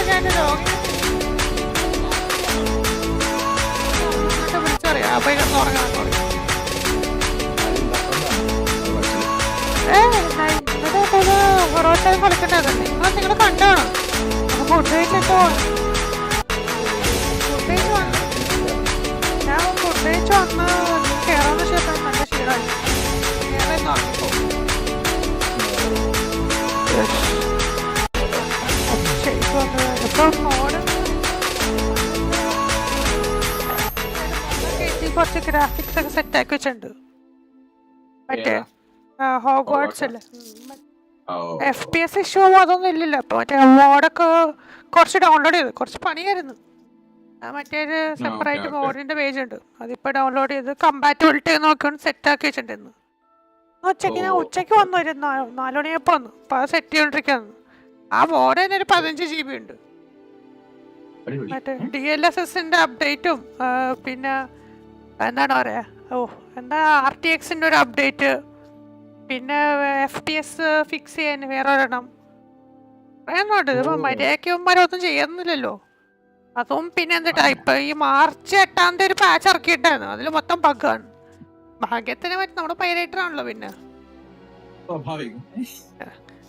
ഞാൻ രോഗി വിളിച്ചറിയാം. അപ്പൊ ഇതൊന്നും ഉറങ്ങാൻ തുടങ്ങി. പൊറോട്ട കളിക്കണ്ടതല്ലേ നിങ്ങൾ കണ്ടാണോ? ഫുഡ് കഴിച്ചിട്ടോ ഞാൻ ഫുഡ് കഴിച്ച് വന്ന് കയറാന്ന് വെച്ചാൽ നല്ല ക്ഷീണമായി. നേരെ ഉറങ്ങിപ്പോ ഇപ്പം മോഡ് കുറച്ച് ഗ്രാഫിക്സ് ഒക്കെ സെറ്റ് ആക്കി വെച്ചിട്ടുണ്ട്. മറ്റേ ഹോഗ്വാർട്സ് അല്ലേ, FPS ഇഷ്യൂ അതൊന്നും ഇല്ലല്ലോ. അപ്പൊ മറ്റേ മോഡൊക്കെ കുറച്ച് ഡൗൺലോഡ് ചെയ്ത് കുറച്ച് പണിയായിരുന്നു. മറ്റേത് സെപ്പറേറ്റ് മോഡിന്റെ പേജ് ഉണ്ട്, അതിപ്പോ ഡൗൺലോഡ് ചെയ്ത് കമ്പാറ്റബിലിറ്റി നോക്കിയാണ് സെറ്റ് ആക്കി വെച്ചിട്ടുണ്ടായിരുന്നു. ഉച്ചയ്ക്ക് ഞാൻ ഉച്ചയ്ക്ക് വന്നു, ഒരു 4 മണിയപ്പോ വന്നു. അപ്പൊ അത് സെറ്റ് ചെയ്തോണ്ടിരിക്കുന്നു. ആ മോഡ് തന്നെ ഒരു 15 GB ഉണ്ട്. മറ്റേ DLSSന്റെ അപ്ഡേറ്റും പിന്നെ എന്താണ് പറയാ, RTX ഒരു അപ്ഡേറ്റ്, പിന്നെ FPS ഫിക്സ് ചെയ്യാൻ വേറെ ഒരെണ്ണം വേണോണ്ട്. ഇപ്പൊ മര്യാദയ്ക്കൊന്നും ചെയ്യുന്നില്ലല്ലോ അതും. പിന്നെ എന്താ ഇപ്പൊ ഈ മാർച്ച് 8-ാം തീയതി ഒരു പാച്ച് ഇറക്കിയിട്ടായിരുന്നു, അതിൽ മൊത്തം ബഗ്ഗാണ്. ഭാഗ്യത്തിന് പറ്റി നമ്മുടെ പൈറേറ്റർ ആണല്ലോ, പിന്നെ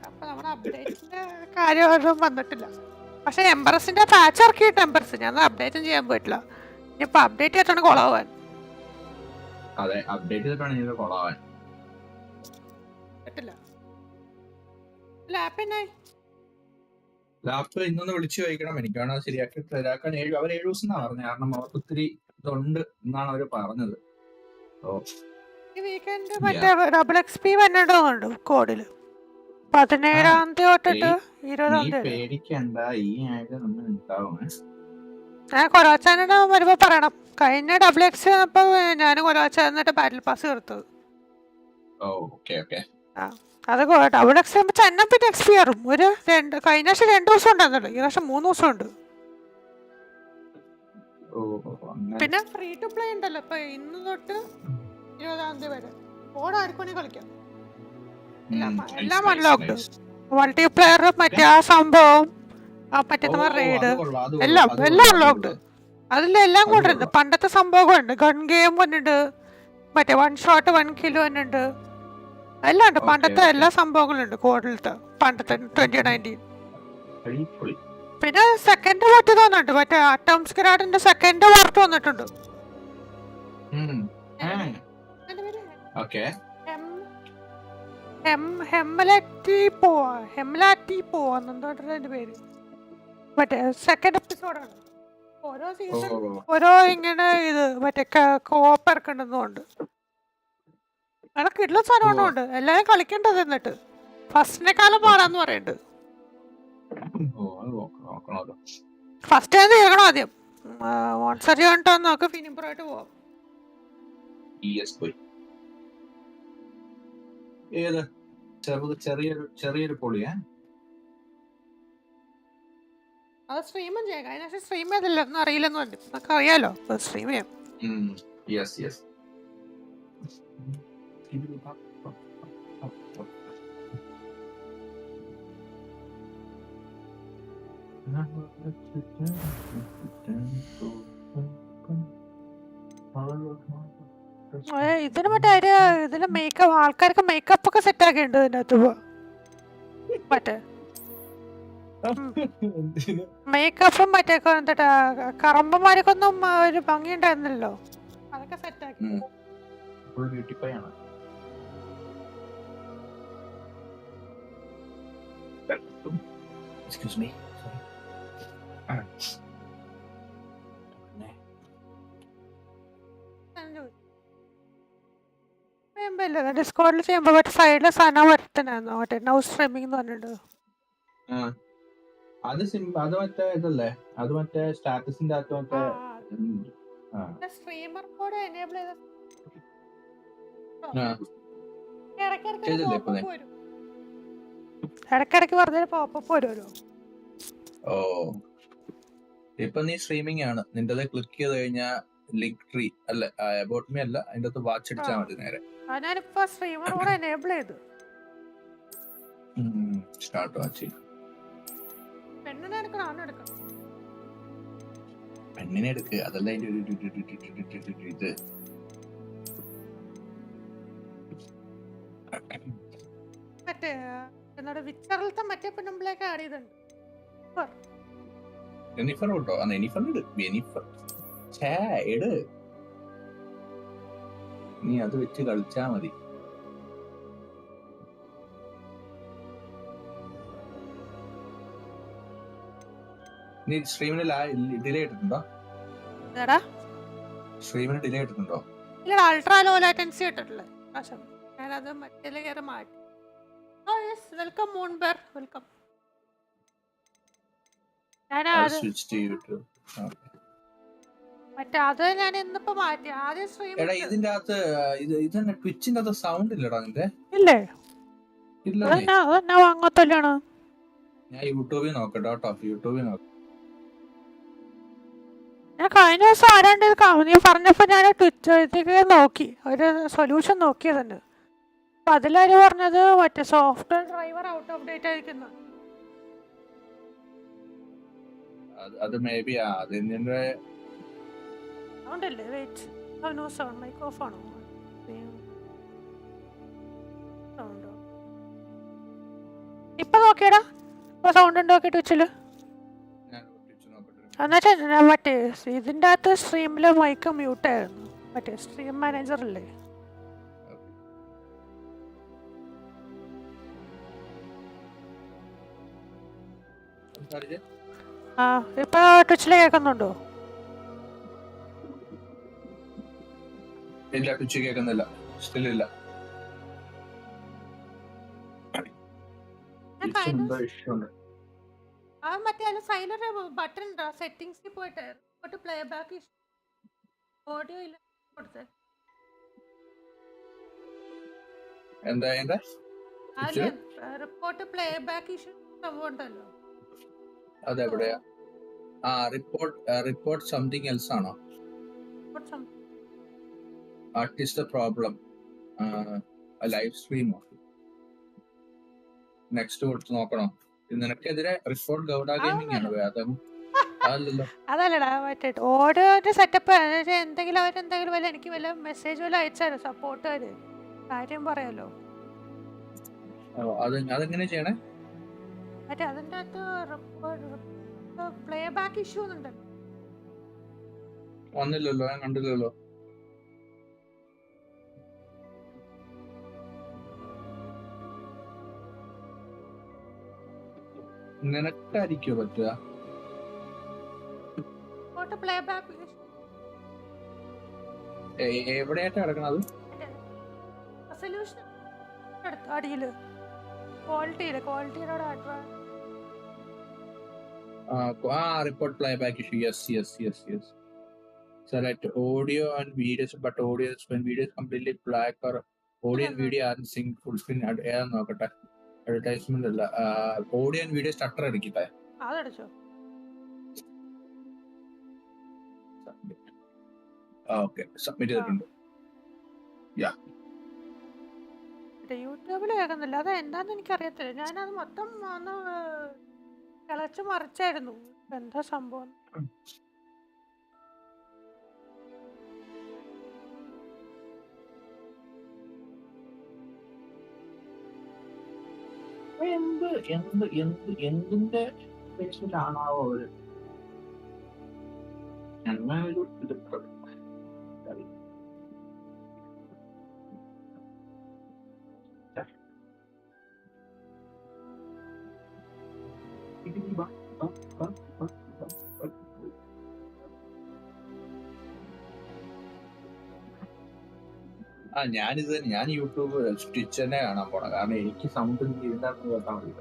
അപ്പൊ നമ്മുടെ അപ്ഡേറ്റിന്റെ കാര്യമൊന്നും വന്നിട്ടില്ല. പക്ഷെ എംബറസിന്റെ പാച്ച് ഇറക്കിയിട്ട് എംബറസ് ഞാൻ അപ്ഡേറ്റും ചെയ്യാൻ പോയിട്ടില്ല. ഇനിയിപ്പൊ അപ്ഡേറ്റ് ചെയ്തിട്ടാണ് കൊളാവാൻ. ലാപ്പ് ഇന്നൊന്ന് വിളിച്ചു ചോദിക്കണം. എനിക്കാണ് ശരിയാക്കി തരാക്കാൻ അവർ 7 ദിവസം എന്നാ പറഞ്ഞത്. കാരണം അവർക്ക് ഒത്തിരി ഇതുണ്ട് എന്നാണ് അവര് പറഞ്ഞത്. കോഡില് 17-ാം തീയതി തൊട്ടിട്ട് 20-ാം തീയതി പേടിക്കണ്ട, ഈ ആഴ്ച നമ്മൾ ഉണ്ടാവും. ഞാൻ കൊലവച്ചാനോട് വരുമ്പോ പറയണം. കഴിഞ്ഞ RTX വന്നപ്പോ ഞാൻ കൊലവച്ച എന്നിട്ട് ബാറ്റിൽ പാസ് തീർത്തത്. അത് RTX ചെന്നം പിന്നെ എക്സ്പിയറും ഒരു കഴിഞ്ഞ വർഷം 2 ദിവസം ഉണ്ടായിരുന്നല്ലോ, ഈ വർഷം 3 ദിവസം ഉണ്ട്. പിന്നെ ഫ്രീ ടു പ്ലേ ഉണ്ടല്ലോ ഇപ്പൊ, ഇന്ന് തൊട്ട് 20-ാം തീയതി വരെ ഓട് ആർക്കും കളിക്കാം. എല്ലാം അൺലോക്ഡ്, മൾട്ടിപ്ലെയർ, മറ്റേ ആ സംഭവം, മറ്റേ റെയ്ഡ് എല്ലാം അൺലോക്ഡ്. അതിലെല്ലാം കൊണ്ടുവരുന്നത്. പണ്ടത്തെ സംഭവങ്ങളുണ്ട്, ഗൺ ഗെയിം വന്നിട്ട്, മറ്റേ 1 ഷോട്ട് 1 കിലോ വന്നിട്ട്, എല്ലാം ഉണ്ട്. പണ്ടത്തെ എല്ലാ സംഭവങ്ങളും ഉണ്ട് കോഡിലത്തെ, പണ്ടത്തെ 2019. പിന്നെ സെക്കൻഡ് പാർട്ട് തോന്നുന്നുണ്ട്, മറ്റേ അറ്റോം സ്ക്വാഡിന്റെ സെക്കൻഡ് പാർട്ട് വന്നിട്ടുണ്ട്. ഹെംലാറ്റി പേര്, മറ്റേ സെക്കൻഡ് എപ്പിസോഡാണ്. ഓരോ സീസൺ ഓരോ ഇങ്ങനെ ഇത് മറ്റേ കോപ്പ് ഇറക്കണ്ടെന്നുണ്ട്. അതൊക്കെ കിട്ടുന്ന സാധനമുണ്ട്, എല്ലാരും കളിക്കേണ്ടത്. എന്നിട്ട് ഫസ്റ്റിനെക്കാലം പാടാന്ന് പറയുന്നുണ്ട്. ഫസ്റ്റ് ടൈം തീർക്കണം ആദ്യം. മോൺസറി കണ്ടോ നോക്ക്, ഫിനിംപറായിട്ട് പോവാം. ചെറിയൊരു പൊളിയാ. അത് സ്ട്രീമും ചെയ്യാം. കഴിഞ്ഞ സ്ട്രീം ചെയ്തില്ല, ഒന്നും അറിയില്ലെന്ന് പറഞ്ഞു. നമുക്ക് അറിയാലോ, സ്ട്രീം ചെയ്യാം. ഇതിന് മറ്റേ ഇതിന് മേക്കപ്പ്, ആൾക്കാർക്ക് മേക്കപ്പ് ഒക്കെ സെറ്റ് ആക്കിയിട്ടുണ്ട് ഇതിനകത്ത്. മറ്റേ മേക്കപ്പും മറ്റേ എന്താ കറമ്പന്മാർക്കൊന്നും ഒരു ഭംഗി ഉണ്ടായിരുന്നല്ലോ, അതൊക്കെ സെറ്റ് ആക്കി. Excuse me. ഡിസ്കോഡിൽ ചെയ്യുമ്പോ മറ്റേ സൈഡിലെ സാധനം വരുത്തനായിരുന്നു, മറ്റേ നൗ സ്ട്രീമിംഗ് എന്ന് പറഞ്ഞിട്ട്. അത് മറ്റേ ഇതല്ലേ, അത് മറ്റേ സ്റ്റാറ്റസിന്റെ അകത്ത് മറ്റേ സ്ട്രീമർ മോഡ് എനേബിൾ ചെയ്ത ഇടയ്ക്കിടയ്ക്ക് വെറുതെ പോപ്പപ്പ് വരുമല്ലോ. ഇപ്പൊ നീ സ്ട്രീമിംഗ് ആണ്, നിന്റെ ക്ലിക്ക് ചെയ്ത് കഴിഞ്ഞാൽ ലിങ്ക് ട്രീ അല്ല, അബൌട്ട് മീ അല്ല, അതിന്റെ അകത്ത് വാച്ച് അടിച്ചാൽ മതി നേരെ. ഞാനിപ്പോ സ്ട്രീമർ മോഡ് എനേബിൾ ചെയ്തു. Start watch. പെണ്ണ് പെണ്ണിനെ എടുക്ക്, അതല്ല അതിന്റെ ഇത്. മറ്റേ എന്നോട് വിച്ചറിലത്തെ മറ്റേ പെണ്ണുമ്പിളേക്ക് ആഡ് ചെയ്തിട്ടുണ്ട്. ജെനിഫർ കേട്ടോ, ജെനിഫർ എട്, നീ അത് വെച്ച് കളിച്ചാ മതി. നീ സ്ട്രീമിന് ഡിലേ ഇട്ടിട്ടുണ്ടോ? സ്ട്രീമിന് ഡിലേ ഇട്ടിട്ടുണ്ടോ? ഇല്ല, അൾട്രാ ലോ ലാറ്റൻസി ഇട്ടിട്ടില്ല. ഞാനത് മറ്റേ കയറി മാറ്റി. വെൽക്കം മൂൺബെർ, വെൽക്കം. മറ്റേ അത് ഞാൻ ഇന്നിപ്പോ മാറ്റി. ആദ്യം സ്ട്രീം ഇതിന്റെ അകത്ത് ഇതന്നെ ട്വിച്ചിന്റെ അകത്ത് സൗണ്ട് ഇല്ലടാ നിന്റെ? ഇല്ലേ? ഇല്ല, വാങ്ങത്തല്ലാണ്. ഞാൻ യൂട്യൂബിൽ നോക്കട്ടെ കേട്ടോ, യൂട്യൂബിൽ നോക്കാം. ഞാൻ കഴിഞ്ഞ ദിവസം ആരാണ്ട് നീ പറഞ്ഞപ്പോ ഞാൻ ട്വിറ്ററിലേക്ക് നോക്കി, ഒരു സൊല്യൂഷൻ നോക്കിയതന്നെ. അപ്പൊ അതിലാര് പറഞ്ഞത് മറ്റേ software driver out of date ആയിരിക്കുന്നു. അത് മേ ബി അതിന്റെ സൗണ്ടല്ലേ? Wait, no sound, mic off ആണോ? സൗണ്ടോ? ഇപ്പൊ നോക്കിയടാ, ഇപ്പൊ സൗണ്ട് ഉണ്ടോ ട്വിച്ചില്? എന്നുവെച്ചാ മറ്റേ ഇതിൻ്റെ അകത്ത് സ്ട്രീമില് മൈക്ക് മ്യൂട്ടായിരുന്നു, മറ്റേ സ്ട്രീം മാനേജർ അല്ലേ. ഇപ്പൊ ട്വിച്ചില് കേൾക്കുന്നുണ്ടോ? ഇല്ല, ട്വിച്ച് കേൾക്കുന്നില്ല, സ്റ്റിൽ ഇല്ല. മറ്റേ സൈലന്റ് ബട്ടൺ ഉണ്ടോ സെറ്റിംഗ്സിൽ പോയിട്ട് പ്ലേ ബാക്ക് ഓഡിയോ ഇല്ല കൊടുത്തേ. എന്താ റിപ്പോർട്ട് പ്ലേ ബാക്ക് ഇഷ്യൂ സംഭവം ഉണ്ടല്ലോ, അതെവിടെയാ? റിപ്പോർട്ട് സംതിങ് എൽസ് ആണോ? What is the problem? A live stream. Next കൊടുത്ത് നോക്കണോ? നിനക്കെതിരെ റിപ്പോർട്ട് ഗൗഡ ഗെയിമിംഗ് ആണ്. അതല്ലടാ, മറ്റേ ഓഡിയോ സെറ്റപ്പ് എന്തെങ്കിലും അവരെന്തെങ്കിലും വല്ല എനിക്ക് വല്ല മെസ്സേജ് വല്ല അയച്ചാലോ സപ്പോർട്ടുകാര്, കാര്യം പറയാലോ. അതെങ്ങനെ ചെയ്യണേ? മറ്റേ അതിൻ്റെ അകത്ത് പ്ലേ ബാക്ക് ഇഷ്യൂ ഉണ്ടല്ലോ. വന്നില്ലല്ലോ, ഞാൻ കണ്ടില്ലല്ലോ. നിനക്കായിരിക്കോ പറ്റുക? എവിടെയായിട്ടാ കിടക്കണത്? report playback issue. Yes. Select audio and videos, but when video is completely black or audio and video are sync full screen. നോക്കട്ടെ, അഡ്വർടൈസ്മെന്റ് അല്ല, ഓഡിയോ ആൻഡ് വീഡിയോ സ്ട്രക്ചർ എടുക്കട്ടെ. ഓക്കെ, സബ്മിറ്റ് ചെയ്തിട്ടുണ്ട്. യൂട്യൂബിൽ കേൾക്കുന്നില്ല, അത് എന്താന്ന് എനിക്കറിയത്തില്ല. ഞാനത് മൊത്തം ഒന്ന് കിളച്ച് മറിച്ചായിരുന്നു, എന്താ സംഭവം. എന്തിന്റെ ബേസിലാണാവോ അവര് ഒരു ഇത് ഞാൻ യൂട്യൂബ് സ്റ്റിച്ച് തന്നെ കാണാൻ പോണ, കാരണം എനിക്ക് സൗണ്ട് ഇരുന്നാണ് കേട്ടാൽ മതി.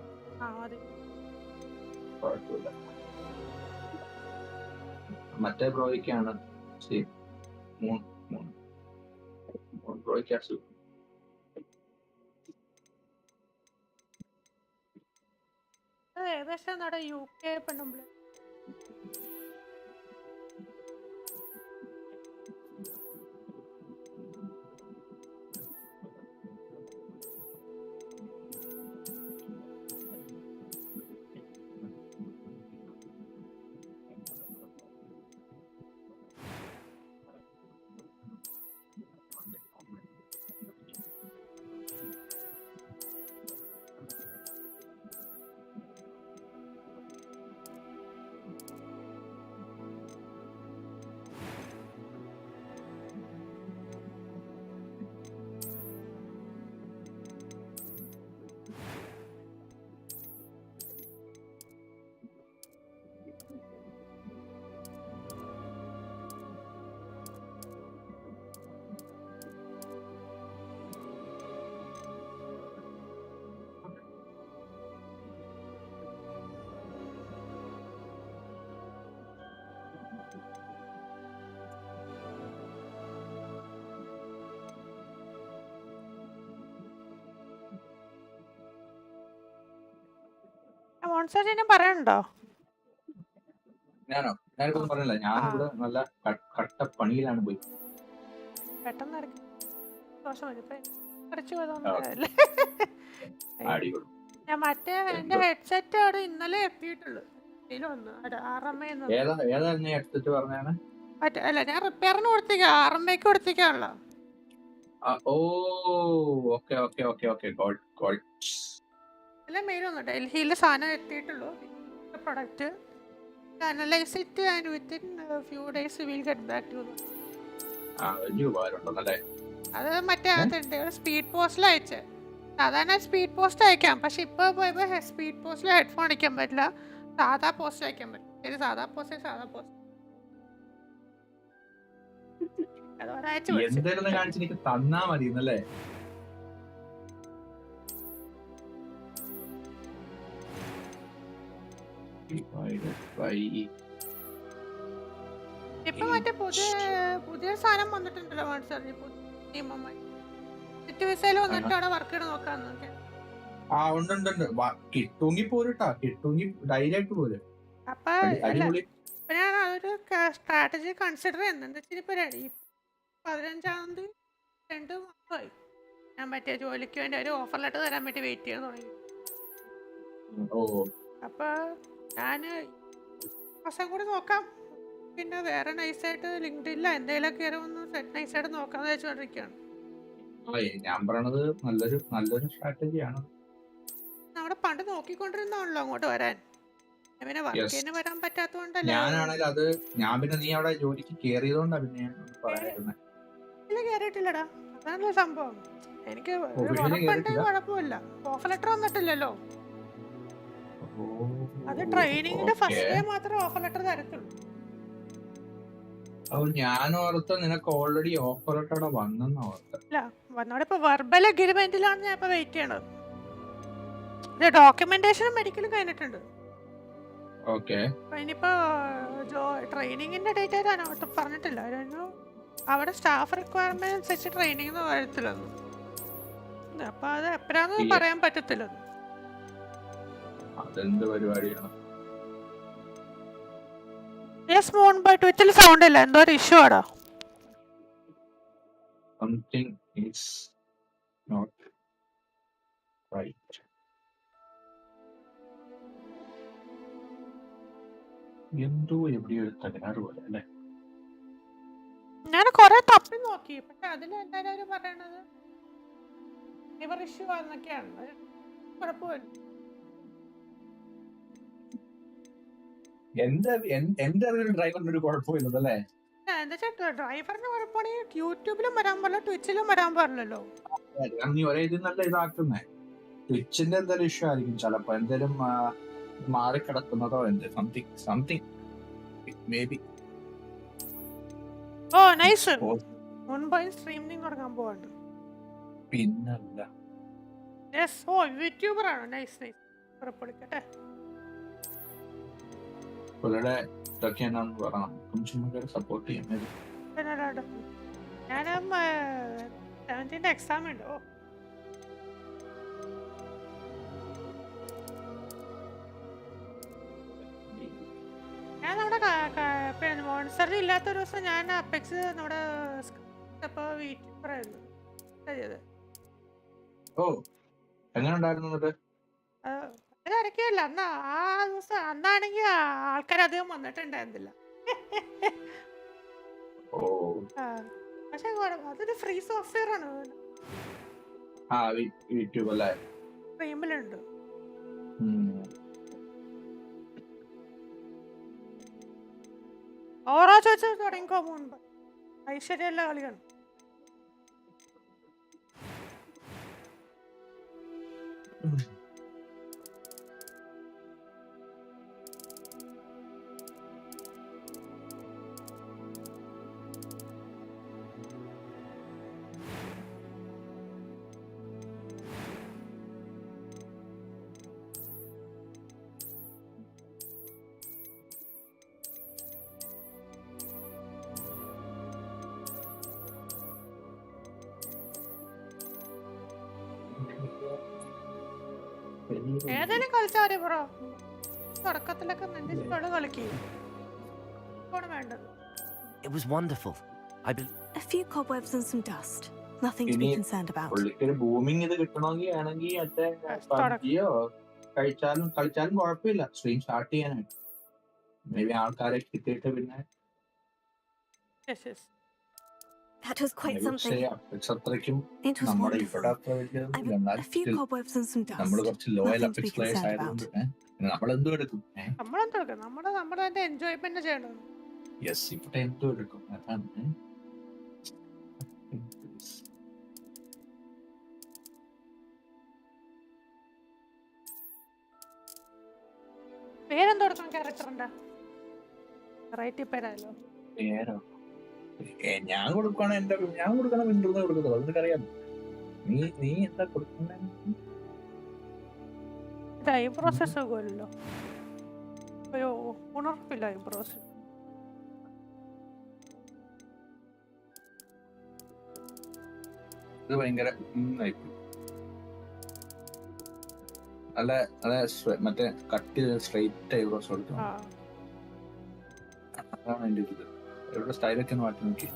കുഴപ്പമില്ല, മറ്റേ ബ്രോയ്ക്കാണ് ബ്രോയ്ക്കാണ് ഏകദേശം UK പെണ്ണുമ്പിള. മോൺസറിനെ പറയണ്ടോ? ഞാനിപ്പോ പറഞ്ഞില്ല, ഞാനിവിടെ നല്ല കട്ട പണിയിലാണ് പോയി. പെട്ടെന്ന് ഞാൻ മറ്റേ എന്റെ ഹെഡ്സെറ്റ് അവിടെ ഇന്നലെ എത്തിയിട്ടുള്ളൂ. അല്ല, ഞാൻ റിപ്പയറിന് കൊടുത്തേക്ക, RMAക്ക് കൊടുത്തേക്കാണല്ലോ. എല്ലാം മെയിലൊന്നും ഡൽഹിയിലെ സാധനം എത്തിയിട്ടുള്ളൂ. Product analyze it and within a few days we will get back to you. അത് മറ്റേ സ്പീഡ് പോസ്റ്റിൽ അയച്ചേ. സാധാരണ സ്പീഡ് പോസ്റ്റ് അയക്കാം, പക്ഷെ ഇപ്പൊ സ്പീഡ് പോസ്റ്റിൽ ഹെഡ്ഫോൺ അയക്കാൻ പറ്റില്ല, സാധാ പോസ്റ്റ് അയക്കാൻ പറ്റും. സാധാ പോസ്റ്റ് എന്തെങ്കിലും കാണിച്ച് തന്നാ മതി എന്നല്ലേ? ഇപ്പൊ മറ്റേ പുതിയ സാധനം വന്നിട്ടുണ്ടല്ലോ വാട്സാപ്പിൽ, വന്നിട്ട് അവിടെ വർക്ക് ചെയ്ത് നോക്കാന്ന്. അപ്പൊ ഞാൻ അതൊരു സ്ട്രാറ്റജി കൺസിഡർ ചെയ്യുന്നുണ്ട്. ഇപ്പൊ 15-ാം തീയതി 2 മാസമായി ഞാൻ മറ്റേ ജോലിക്ക് വേണ്ടി ഒരു ഓഫർ ലെറ്റർ തരാൻ വേണ്ടി വെയിറ്റ് ചെയ്യാൻ തുടങ്ങി. അപ്പൊ ഞാന് മാസം കൂടി നോക്കാം, പിന്നെ വേറെ നൈസായിട്ട് ലിങ്ക്ഡിനില്ല എന്തെങ്കിലും കയറുമെന്ന് നൈസായിട്ട് നോക്കാന്ന് വെച്ചോണ്ടിരിക്കുകയാണ്. ഞാൻ പറയണത് നല്ലൊരു സ്ട്രാറ്റജിയാണ്. നമ്മുടെ പണ്ട് നോക്കിക്കൊണ്ടിരുന്നാണല്ലോ അങ്ങോട്ട് വരാൻ, പിന്നെ വർക്കിന് വരാൻ പറ്റാത്തോണ്ടല്ലേ. ഞാൻ പിന്നെ നീ അവിടെ ജോലിക്ക് കേറിയതുകൊണ്ടാ പിന്നെ കേറിയിട്ടില്ലടാ, അതാണല്ലോ സംഭവം. എനിക്ക് കുഴപ്പമില്ല, ഓഫർ ലെറ്റർ വന്നിട്ടില്ലല്ലോ. അത് ട്രെയിനിങ്ങിന്റെ ഫസ്റ്റ് ഡേ മാത്രമേ ഓഫർ ലെറ്റർ തരത്തുള്ളൂ. ഞാൻ ഓർത്ത നിനക്ക് ഓൾറെഡി ഓഫർ ലെറ്റർ വന്നെന്ന് ഓർത്തില്ല. വന്നോടെ വെർബൽ അഗ്രിമെന്റിലാണ് ഞാൻ ഇപ്പൊ വെയിറ്റ് ചെയ്യണത്. ഡോക്യുമെന്റേഷനും മെഡിക്കലും കഴിഞ്ഞിട്ടുണ്ട്. ഇനിയിപ്പോ ട്രെയിനിങ്ങിന്റെ ഡേറ്റ് ആയിട്ട് പറഞ്ഞിട്ടില്ല. അവിടെ സ്റ്റാഫ് റിക്വയർമെന്റ് അനുസരിച്ച് ട്രെയിനിങ് വരത്തില്ലെന്ന്. അപ്പൊ അത് എപ്പോഴാന്ന് പറയാൻ പറ്റത്തില്ല. അതെന്ത് പരിപാടിയാണ്? ട്വിച്ചിൽ സൗണ്ട് ഇല്ല, എന്തോ ഒരു ഇഷ്യൂ ആടാ. Something is not right. എന്തോ എവിടെയോ ഒരു തകരാറ് പോലെ അല്ലേ? ഞാൻ കൊറേ തപ്പി നോക്കി, പക്ഷെ അതിൽ എല്ലാരും പറയണത് ഇവർ ഇഷ്യൂ ആണെന്നൊക്കെയാണ്. കുഴപ്പമില്ല. എന്റെ അറിവിൽ ഡ്രൈവറിന് ഒരു കുഴപ്പമില്ലല്ലേ? ഡ്രൈവറിന് കുഴപ്പമാണെങ്കിൽ യൂട്യൂബിലും വരാൻ പാടില്ല, ട്വിച്ചിലും വരാൻ പാടില്ലല്ലോ. നീ ഒരേ ഇത് നല്ല ഇതാക്കുന്നേ. ട്വിച്ചിന്റെ എന്തെങ്കിലും ഇഷ്യൂ ആയിരിക്കും ചിലപ്പോ, എന്തെങ്കിലും മാറിക്കിടക്കുന്നതോ something maybe. Oh nice, മുൻപ് സ്ട്രീമിംഗ് തുടങ്ങാൻ പോവാണ്ട്. പിന്നല്ല, ഓ യൂട്യൂബർ ആണോ? നൈസ്, പുറപ്പെടുക്കട്ടെ. പുള്ളിയുടെ ഇതൊക്കെ എന്നാന്ന് പറയണം, സപ്പോർട്ട് ചെയ്യാൻ. ഞാൻ 17th എക്സാം ഉണ്ട്. ഞാൻ നമ്മുടെ മോൺസ്റ്ററിൽ ഇല്ലാത്തൊരു ദിവസം ഞാൻ അപ്പെക്സ് നമ്മുടെ വീട്ടിൽ പറയുന്നു. എങ്ങനെ ഉണ്ടായിരുന്നു? ഇറക്കിയല്ല അന്ന്, ആ ദിവസം അന്നാണെങ്കിൽ ആൾക്കാർ അധികം വന്നിട്ടുണ്ടായിരുന്നില്ല. പക്ഷെ അതൊരു ഫ്രീ സോഫ്റ്റ്വെയർ ആണ്, സ്ട്രീമിലുണ്ട്. ഓരോ ചോദിച്ചു തുടങ്ങിക്കോ, മുൻപ് ഐശ്വര്യല്ല കളിയാണ്. ഏതെങ്കിലും കളിച്ചാ മതി ബ്രോ. തുടക്കത്തിലൊക്കെ നിന്റെ ഇഷ്ടമുള്ള കളിക്കും. വേണ്ടത്. It was wonderful. A few cobwebs and some dust. Nothing to be concerned about. പുള്ളിക്കൊരു ബൂമിങ് ഇത് കിട്ടണമെങ്കിൽ ആണെങ്കിൽ മറ്റേ പബ്ജിയോ കളിച്ചാലും കുഴപ്പമില്ല. സ്ട്രീം സ്റ്റാർട്ട് ചെയ്യാനായിട്ട് മേ ബി ആൾക്കാരെ കിട്ടിയിട്ട് പിന്നെ That was quite something. അത്രയ്ക്കും It was നമ്മുടെ wonderful. ഇവിടെ അത്ര വലിയ A few cobwebs and some dust. നമ്മൾ കുറച്ച് ലോയൽ Nothing to be അപ്പിക്സ് പ്ലേയേഴ്സ് concerned ആയതുകൊണ്ട് നമ്മളെന്തും എടുക്കും. നമ്മുടെ എൻജോയ്മെന്റ് ചെയ്യണം. യെസ്, ഇവിടെ എന്തും എടുക്കും. അതാണ് പേരെന്തോ കൊടുക്കണം ക്യാരക്ടറിന്റെ വെറൈറ്റി പേരായല്ലോ. പേരോ ഞാൻ കൊടുക്കണ വിൻഡോന്ന് കൊടുക്കുന്നത് അത് നിനക്കറിയാം. നീ എന്താ കൊടുക്കണ? ഐബ്രോസ് സുഖമല്ലോ. അയ്യോ ഉണർപ്പില്ല ഐബ്രോസ്. ഇത് ഭയങ്കര നല്ല മറ്റേ കട്ട് സ്ട്രൈറ്റ് ഐബ്രോസ് കൊടുക്കണം. അതാണ് എന്റെ ഇത്. ഇവിടെ സ്റ്റൈലൊക്കെ ഒന്ന് മാറ്റി നോക്കി.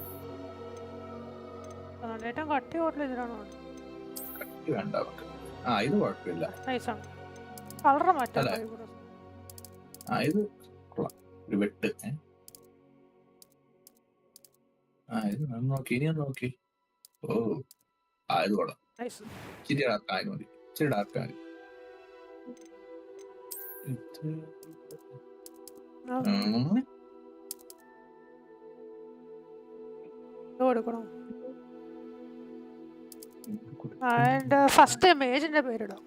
കട്ടി ഇതിലാണോ? കട്ടി വേണ്ട നമുക്ക്. ഇത് കുഴപ്പമില്ല. കളർ മാറ്റാം. ഇത് ഒരു വെട്ട്. ഇത് നോക്കി, ഇനി നോക്കി. ഓ ഇത് കൊള്ളാം. ഇച്ചിരി ഡാർക്കായി മതി. ഇച്ചിരി ഡാർക്കായി. ഫസ്റ്റ് ഇമേജിന്റെ പേരിടാം.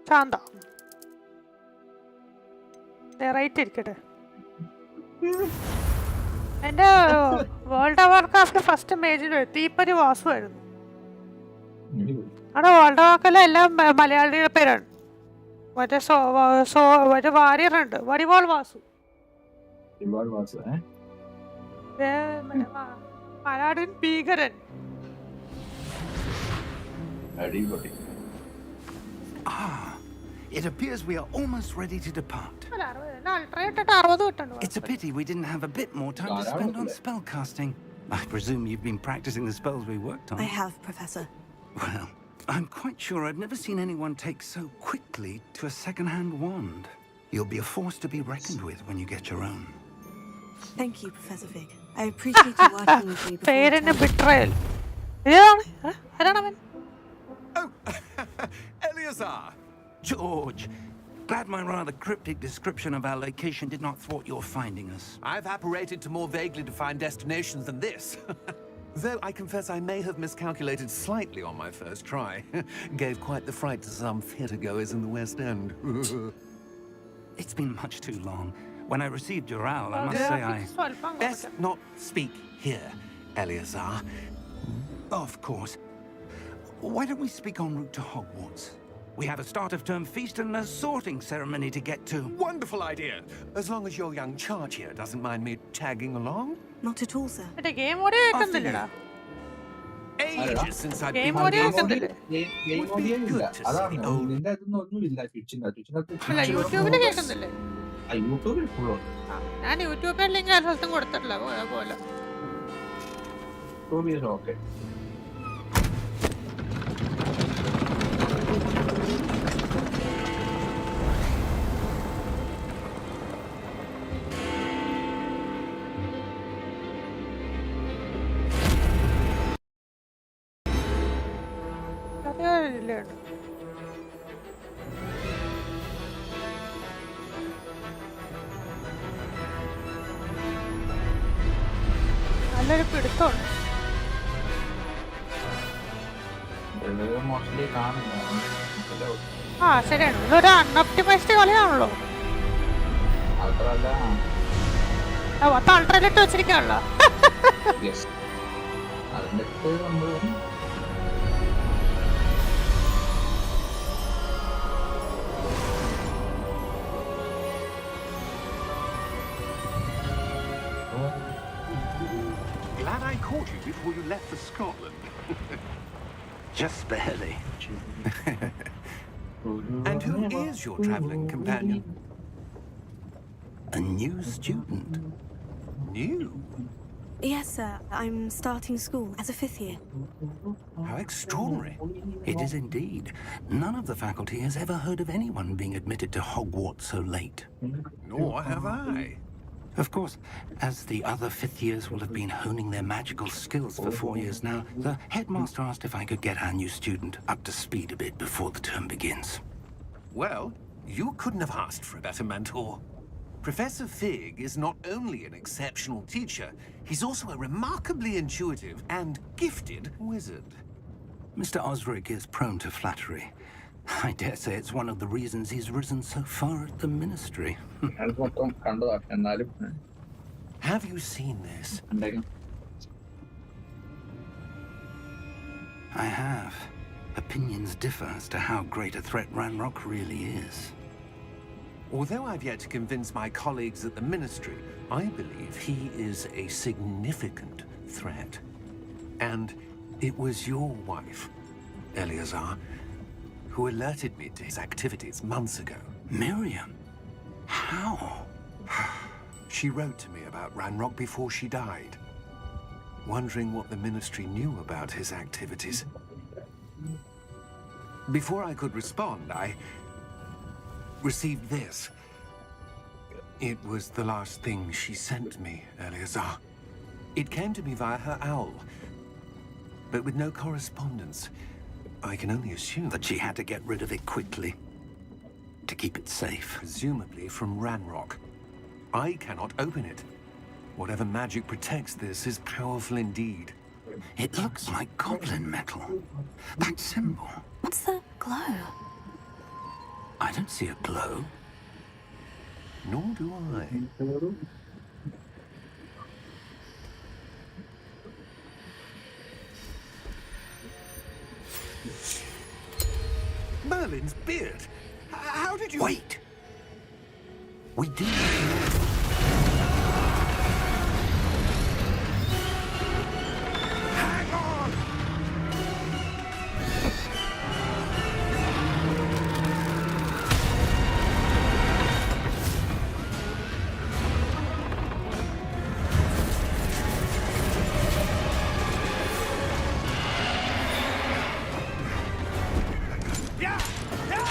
ശാന്ത റൈറ്റ് ഇരിക്കട്ടെ. എന്റെ വേൾഡ് ഓഫ് വാർക്രാഫ്റ്റ് ഫസ്റ്റ് ഇമേജിന് തീപ്പരി വാസു ആയിരുന്നു. അവിടെ വേൾഡ് ഓഫ് വാർക്രാഫ്റ്റിലെ എല്ലാം മലയാളിയുടെ പേരാണ്. മറ്റേ മറ്റേ വാര്യറുണ്ട്, വടിവാൾ വാസു. മലയാളൻ ഭീകരൻ. It appears we are almost ready to depart. It's a pity we didn't have a bit more time to spend on spellcasting. I presume you've been practicing the spells we worked on. I have, Professor. Well, I'm quite sure I've never seen anyone take so quickly to a second-hand wand. You'll be a force to be reckoned with when you get your own. Thank you, Professor Fig. I appreciate you working with me before. Fair in a betrayal. Oh, Eleazar! George, glad my rather cryptic description of our location did not thwart your finding us. I've apparated to more vaguely defined destinations than this. Though I confess I may have miscalculated slightly on my first try. Gave quite the fright to some theatregoers in the West End. It's been much too long. When I received your owl, I must say Best not speak here, Eleazar. Of course. Why don't we speak en route to Hogwarts? We have a start-of-term feast and a sorting ceremony to get to. Wonderful idea! As long as your young charge here doesn't mind me tagging along. Not at all, sir. Ages since I've Game been audio on ഒക്കെ this. യൂട്യൂബില് കേൾക്കുന്നില്ലേ? യൂട്യൂബിൽ ഫുള്ളുണ്ട്. ഞാൻ യൂട്യൂബിൽ link ആ സ്ഥലത്തും കൊടുത്തിട്ടില്ല. പോലെ ഓക്കെ. നല്ലൊരു പിടുത്തമുണ്ട്. മോസ്റ്റ്ലി കാണില്ല. ശരിയാണ്. ഇതൊരു അൺഒപ്റ്റിമൈസ്ഡ് കളിയാണല്ലോ. അത്രല്ല അൾട്രയിലിട്ട് വെച്ചിരിക്കാണല്ലോ. അതിന്റെ നമ്മൾ Glad I caught you before you left for Scotland. Just barely. And who is your traveling companion? A new student. New? Yes, sir. I'm starting school as a 5th year. How extraordinary. It is indeed. None of the faculty has ever heard of anyone being admitted to Hogwarts so late. Nor have I. Of course, as the other 5th years will have been honing their magical skills for 4 years now, the headmaster asked if I could get our new student up to speed a bit before the term begins. Well, you couldn't have asked for a better mentor. Professor Fig is not only an exceptional teacher, he's also a remarkably intuitive and gifted wizard. Mr. Osric is prone to flattery. I dare say it's one of the reasons he's risen so far at the ministry. Have you seen this? I have. Opinions differ as to how great a threat Ranrock really is. Although I've yet to convince my colleagues at the ministry, I believe he is a significant threat. And it was your wife, Eleazar, who alerted me to his activities months ago. Miriam? How? She wrote to me about Ranrock before she died, wondering what the ministry knew about his activities. Before I could respond, I received this. It was the last thing she sent me, Eleazar. It came to me via her owl, but with no correspondence. I can only assume That she had to get rid of it quickly to keep it safe. presumably from Ranrock. I cannot open it. Whatever magic protects this is powerful indeed. It looks like goblin metal. That symbol. What's the glow? I don't see a glow. Nor do I. Merlin's beard. How did you... Wait! We do need to know. Hang on! Yeah! Yeah!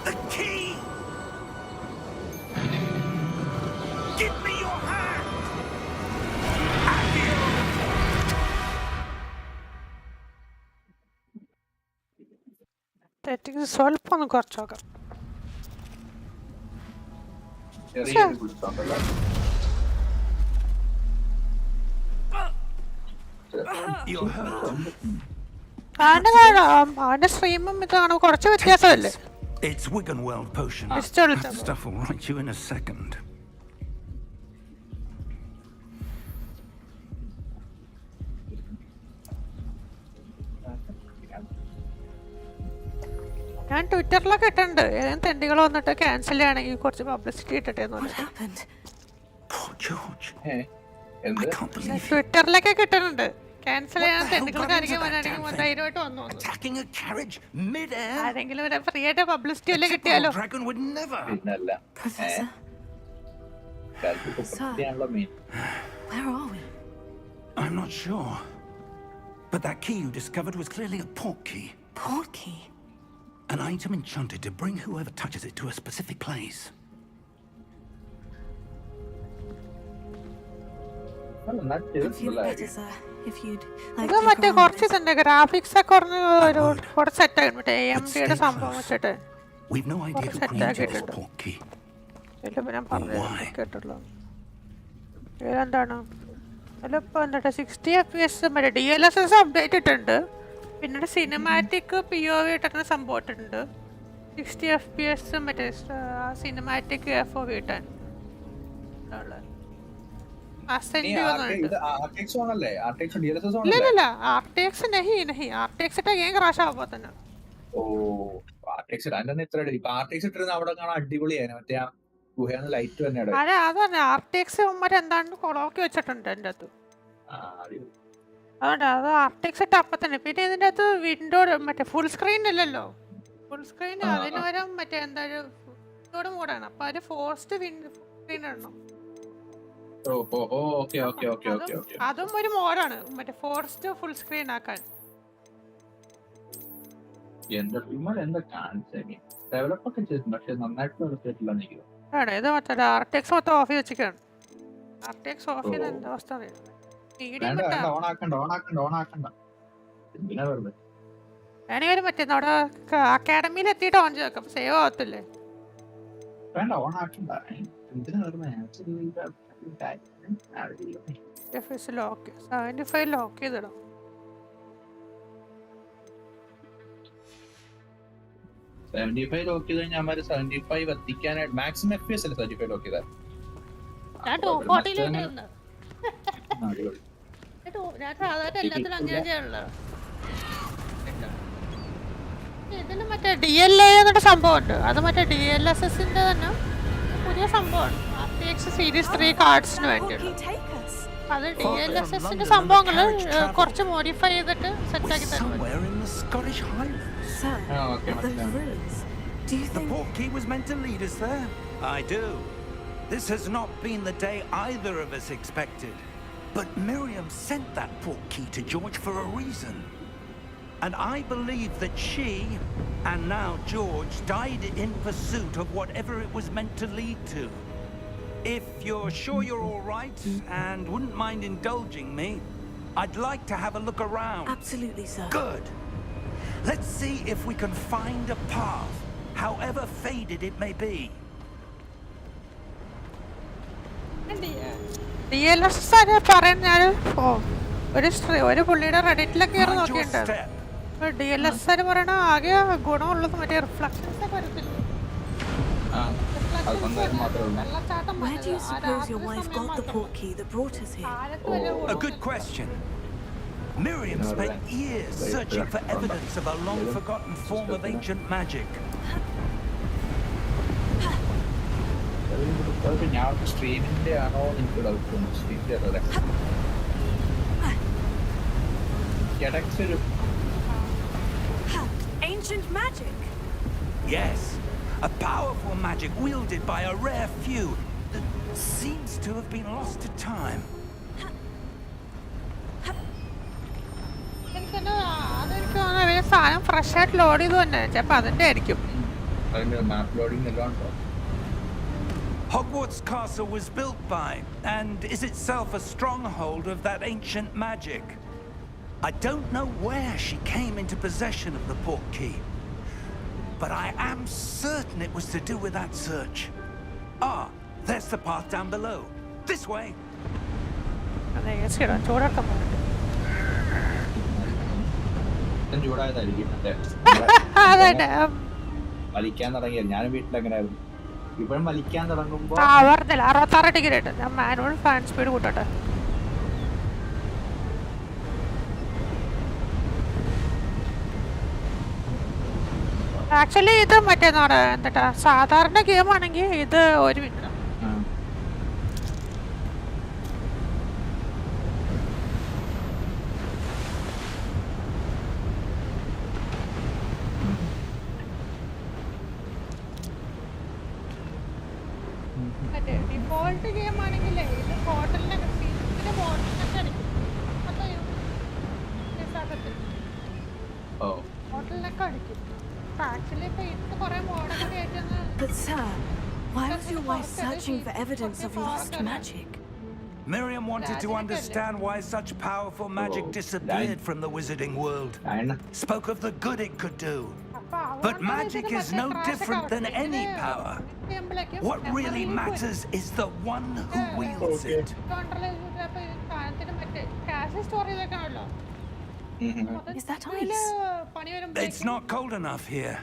The key! Give me your hand! Settings സ്വല്പം ഒന്ന് കുറച്ച് നോക്കാം. You're hurt. അവന്റെ സ്ട്രീമും ഇതാണ് കുറച്ച് വ്യത്യാസമല്ലേ? It's Wiggenweld potion. Just a little. That stuff will right you in a second. ഞാൻ ട്വിറ്ററിലൊക്കെ ഇട്ടുണ്ട്, ഏതെങ്കിലും തെണ്ടികൾ വന്നിട്ട് ക്യാൻസൽ ചെയ്യണമെങ്കിൽ കുറച്ച് പബ്ലിസിറ്റി ഇട്ടിട്ടെ എന്ന് What പറഞ്ഞു. happened? Poor George. Eh? I can't believe it. ട്വിറ്ററിലൊക്കെ കിട്ടുന്നുണ്ട്, ക്യാൻസൽ ചെയ്യാൻ What the hell തെണ്ടികൾ got into കാര്യം that വരാണെങ്കിൽ damn ധൈര്യമായിട്ട് വന്നു. Attacking a carriage mid-air? ആരെങ്കിലും ഒരു ഫ്രീ ആയിട്ട് പബ്ലിസിറ്റി A വല്ലതും typical കിട്ടിയാലോ? dragon would never. പിന്നല്ല Professor, കാൽക്കുലാണല്ലോ main. where are we? I'm not sure. But that key you discovered was clearly a port key. Port key. An item enchanted to bring whoever touches it to a specific place. I feel better, sir. If you'd like ഇത് to മറ്റേ look around കുറച്ച് a bit. ഇതുണ്ട്, graphics ഒക്കെ കുറച്ച് set ആയി മറ്റേ But stay AMD സംഭവം close. വെച്ചിട്ട് We've no idea who set created this ആക്കിയിട്ടുണ്ട്. port key. ഇതിലിപ്പോ ഞാൻ പറഞ്ഞു Why? കേട്ടുള്ളൂ. ഇതിലെന്താണ് ഇതിലിപ്പോ എന്താ 60 FPS മറ്റേ DLSS അപ്ഡേറ്റ് ഇട്ടുണ്ട്, പിന്നെ സിനിമാറ്റിക് POV ഇട്ടുന്ന സംഭവം ഇട്ടിട്ടുണ്ട്. 60 FPS മറ്റേ സിനിമാറ്റിക് FOV ഇട്ടാൻ അസെൻഡ് ഇത് ചെയ്യുന്നുണ്ട്. RTX ഓണല്ലേ? RTX DLSS ഇല്ല ഓണല്ലേ? ഇല്ല ഇല്ല, RTX नहीं RTX ഇട്ടാ ഗെയിം ക്രാഷ് ആവുമ്പോ തന്നെ. ഓ RTX അതിന്റെ ഇത്ര ഇപ്പൊ RTX ഇട്ടിരുന്ന അവിടെ കാണാൻ അടിപൊളിയായിരുന്നു. മറ്റേ ആ ഗുഹയെന്ന് ലൈറ്റ് തന്നെ ഇടും. അതെ അതന്നെ RTX എന്താണ്ട് കൊളാക്കി വെച്ചിട്ടുണ്ട് എൻ്റെ അകത്ത്. അതുകൊണ്ട് അത് RTX ഇട്ട അപ്പൊ തന്നെ. പിന്നെ ഇതിൻ്റെ അകത്ത് വിൻഡോ മറ്റേ ഫുൾ സ്ക്രീൻ ഇല്ലല്ലോ. ഫുൾ സ്ക്രീൻ അതിന് പകരം മറ്റേ എന്തായാലും വിൻഡോയുടെ മോഡാണ്. അപ്പൊ അത് ഫോർസ്ഡ് സ്ക്രീൻ ഇടണം. അതും ഒരു മോഡാണ്, മറ്റേ ഫോർസ്ഡ് ഫുൾ സ്ക്രീൻ ആക്കാൻ. എന്താ ഡെവലപ്പ് ഒക്കെ ചെയ്തിട്ടുണ്ട്, പക്ഷെ നന്നായിട്ട് നടത്തിയിട്ടില്ല. ഇത് മറ്റേ RTX മൊത്തം ഓഫ് ചെയ്ത് വെച്ചിരിക്കുകയാണ്. RTX ഓഫ് ചെയ്ത എന്താ അവസ്ഥ അറിയാം. ഞാനൊരു മറ്റേ അവിടെ അക്കാഡമിയിൽ എത്തിയിട്ട് ഓൺ ചെയ്ത് വെക്കാം, സേവ് ആവത്തില്ലേ? വേണ്ട, ഓൺ ആക്കണ്ട. ലോക്ക് 75 ലോക്ക് ചെയ്തിടാം. ലോക്ക് ചെയ്ത് കഴിഞ്ഞാൽ 75 എത്തിക്കാനായിട്ട് മാക്സിമം FPS അല്ലേ 75 ലോക്ക് ചെയ്താൽ? ഞാൻ 240 ഞാൻ സാധാരണ എല്ലാത്തിലും അങ്ങനെ ചെയ്യാനുള്ളത്. ഇതിന് മറ്റേ DLA എന്നൊരു സംഭവമുണ്ട്. അത് മറ്റേ DLSSന്റെ തന്നെ പുതിയ സംഭവമാണ്. RTX Series 3 കാർഡ്സിന് വേണ്ടിയിട്ട്. അത് DLSSന്റെ സംഭവങ്ങൾ കുറച്ച് മോഡിഫൈ ചെയ്തിട്ട് സെറ്റാക്കി തരും. The portkey was meant to lead us there. I do. This has not been the day either of us expected. But Miriam sent that portkey to George for a reason. And I believe that she, and now George, died in pursuit of whatever it was meant to lead to. If you're sure you're all right and wouldn't mind indulging me, I'd like to have a look around. Absolutely, sir. Good. Let's see if we can find a path, however faded it may be. DLSS പറയുന്ന ഒരു പുള്ളിയുടെ റെഡിറ്റിലൊക്കെ കയറി നോക്കിയിട്ടുണ്ട്. DLSS പറയണ ആകെ ഗുണമുള്ളത് മറ്റേ reflections വരത്തില്ല. Where do you suppose your wife got the portkey that brought us here? A good question. Miriam spent years searching for evidence of a long-forgotten form of ancient magic. ഞാൻ സ്ട്രീമിന്റെ ആണോ എനിക്ക് Ancient magic? Yes, a powerful magic wielded by a rare few that seems to have been lost to time. അതെനിക്ക് തോന്നുന്നു സാധനം fresh ആയിട്ട് load ചെയ്തു തന്നെ, ചിലപ്പോൾ അതിൻ്റെ ആയിരിക്കും. മാപ്പ് ലോഡിംഗ് എല്ലാം ഉണ്ടോ? Hogwarts Castle was built by, and is itself a stronghold of that ancient magic. I don't know where she came into possession of the portkey, but I am certain it was to do with that search. Ah, there's the path down below. This way. ചൂടായതായിരിക്കും. വലിക്കാൻ തുടങ്ങിയത് ഞാൻ വീട്ടിലെങ്ങനെയായിരുന്നു. ഇപ്പോഴും വലിക്കാൻ തുടങ്ങുമ്പോ 66 degree ആയിട്ട് ഞാൻ manual fan speed കൂട്ടട്ടെ. Actually ഇത് മറ്റേന്നാണ് എന്താ സാധാരണ ഗെയിം ആണെങ്കിൽ ഇത് ഒരു മിനിറ്റ് ഡിഫോൾട്ട് ഗെയിം ആണെങ്കിലേ ഇത് ഹോട്ടലിനൊക്കെ സീറ്റിന്റെ ഹോട്ടലിനൊക്കെ അടിക്കും. ഹോട്ടലിനൊക്കെ അടിക്കും. ആക്ച്വലി ഇപ്പൊ ഇത് കുറെ മോഡൊക്കെ കയറ്റുന്ന. But sir, why was your wife searching for evidence of lost magic? Miriam wanted to understand why such powerful magic disappeared from the wizarding world. Spoke of the good it could do. But magic is no different than any power. What really matters is the one who wields it. Is that ice? It's not cold enough here.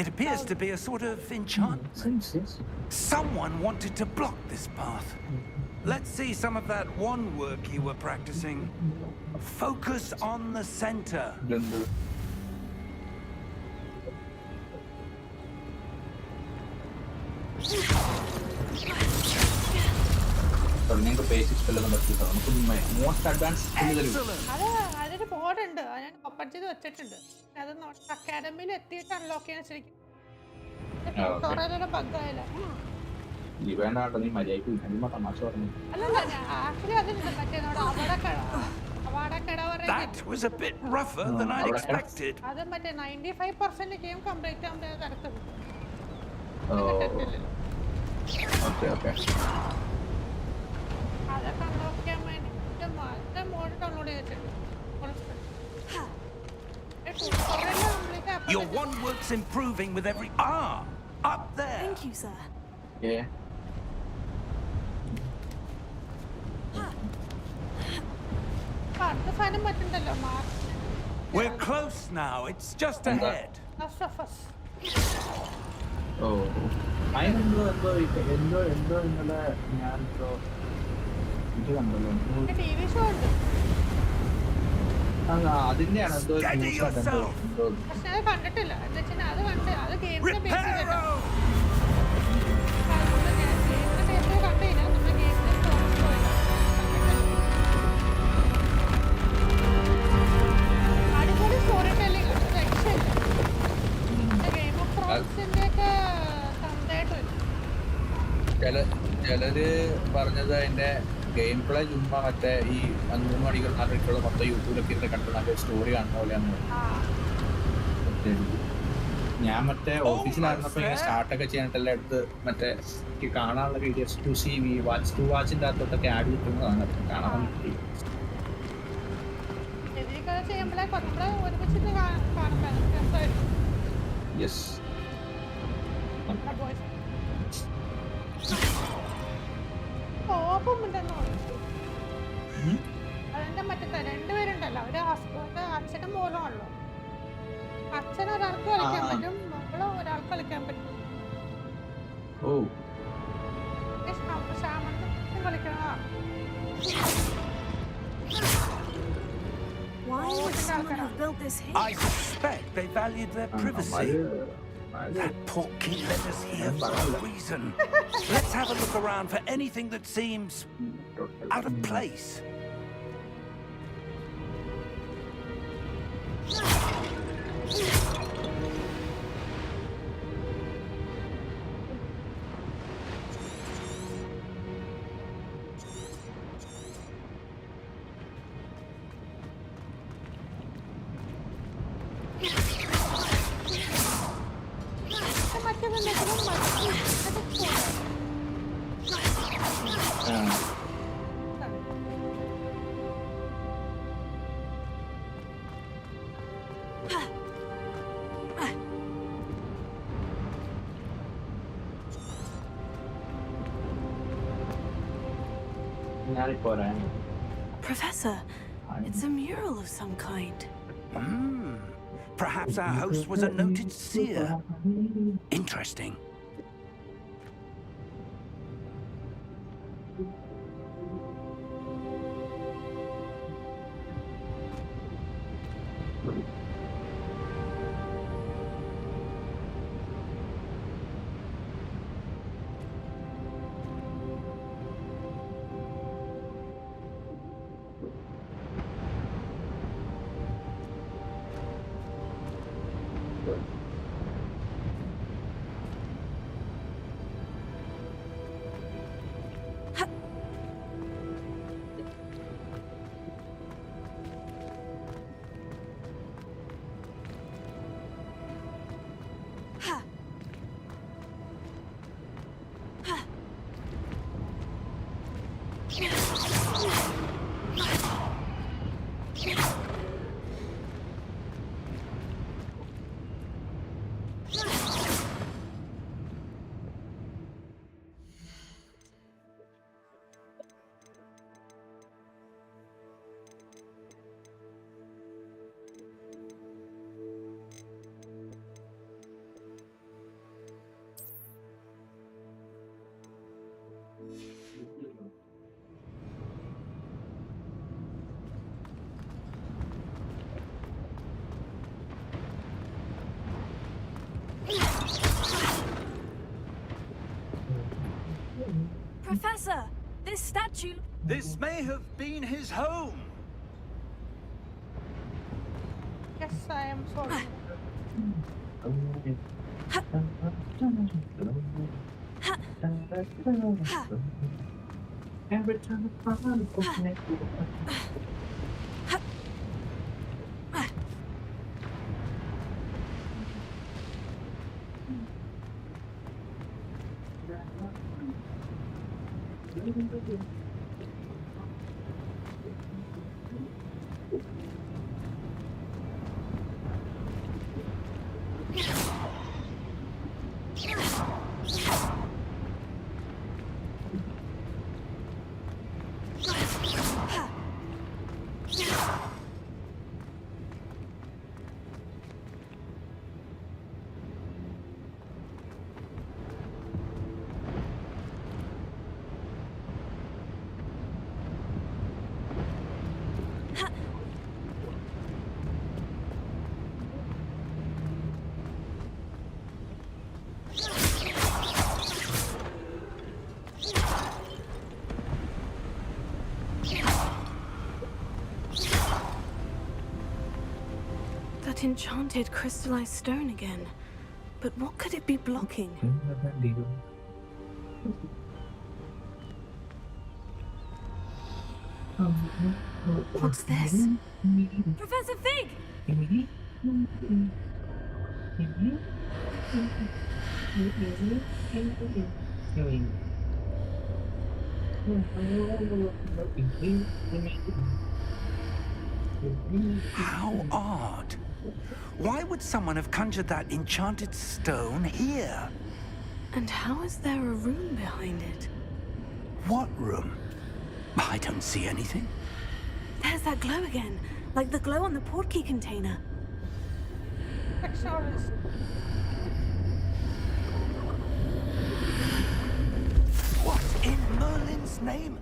It appears to be a sort of enchantment. Someone wanted to block this path. let's see some of that one work you were practicing. Focus on the center. Most advance Excellent. അതൊരു ബോർഡുണ്ട്, അത് ഞാൻ open ചെയ്ത് വെച്ചിട്ടുണ്ട്. അത് അക്കാഡമിയിൽ എത്തിയിട്ട് unlock ചെയ്യാൻ ശരിക്കും ട്യൂട്ടോറിയലിലെ ബഗ്ഗായില്ല. നീ മര്യാദക്ക് തമാശ പറഞ്ഞു. അല്ലല്ല, ആക്ച്വലി അതുണ്ട് മറ്റേ That was a bit rougher than I'd expected. അത് മറ്റേ 95% ഗെയിം കംപ്ലീറ്റ് ആകുമ്പോൾ തരത്തുള്ളൂ. ഓക്കെ അതൊക്കെ അൺലോക്ക് ചെയ്യാൻ വേണ്ടി മോഡ് ഡൗൺലോഡ് ചെയ്തിട്ടുണ്ട്. Your one work's improving with every up there. Thank you, sir. അടുത്ത സാധനം പറ്റുണ്ടല്ലോ, We're close now. It's just ahead. അതിനെന്തോ ഇന്നലെ ഞാനിപ്പോ ഇത് കണ്ടല്ലോ, TV ഷോ ഉണ്ട്. അതിന്റെയാണ് എന്തോ Steady yourself. പക്ഷെ അത് കണ്ടിട്ടില്ല. എന്താ വെച്ചാൽ അത് കണ്ട് അത് ഗെയിമിനെ ബേസ് ചെയ്തിട്ടാ. Reparo. ഗെയിമിനെ ബേസ് ചെയ്ത് കണ്ടില്ല, നമ്മുടെ ഗെയിമിന്റെ സ്റ്റോറി പോയില്ല. അടിപൊളി സ്റ്റോറി ടെല്ലിംഗ് ആണ്, രക്ഷയില്ല. ഗെയിം ഓഫ് ത്രോൺസിന്റെ ഒക്കെ തന്തയായിട്ട് വരും. ചിലര് പറഞ്ഞത് അതിന്റെ ഗെയിം പ്ലേ ചുമ്മാ മറ്റേ ഈ 3 മണിക്കൂർ 4 മണിക്കൂർ മൊത്തം യൂട്യൂബിലൊക്കെ ഇരുന്ന് കണ്ട് നല്ല സ്റ്റോറി കാണുന്ന പോലെയാണ്. ഞാൻ മറ്റേ ഓഫീസിലായിരുന്നപ്പോ ഇങ്ങനെ സ്റ്റാർട്ടൊക്കെ ചെയ്യാനായിട്ടെല്ലാം എടുത്ത് മറ്റേ കാണാനുള്ള വീഡിയോസ് ടു വാച്ചിന്റെ അകത്തോട്ടൊക്കെ ആഡ് കിട്ടുന്നതാണ് കാണാൻ പറ്റി. ഇതൊക്കെ ചെയ്യുമ്പോഴേ നമ്മള് ഒരുമിച്ച് കാണുമ്പോൾ രസമായിരിക്കും. യെസ്, കോപം ഉണ്ടെന്ന് പറഞ്ഞു. അതിന്റെ മറ്റേ 2 പേരുണ്ടല്ലോ, അവര് അച്ഛനും മോളുമാണല്ലോ. അച്ഛൻ ഒരാൾക്ക് കളിക്കാൻ പറ്റും, മോള് ഒരാൾക്ക് കളിക്കാൻ പറ്റും. ശ്യാമന്തം കളിക്കണതാണ്. Why would someone have built this here? I suspect they valued their privacy. That portkey let us here for a reason. Let's have a look around for anything that seems out of place. Professor, it's a mural of some kind. Perhaps our host was a noted seer. Interesting. Professor, this statue. This may have been his home. Yes, I am sorry. Every time I find a That enchanted crystallized stone again. But what could it be blocking? What's this? Professor Fig! How odd. Why would someone have conjured that enchanted stone here? And how is there a room behind it? What room? I don't see anything. There's that glow again, like the glow on the portkey container. Exorcist. What in Merlin's name?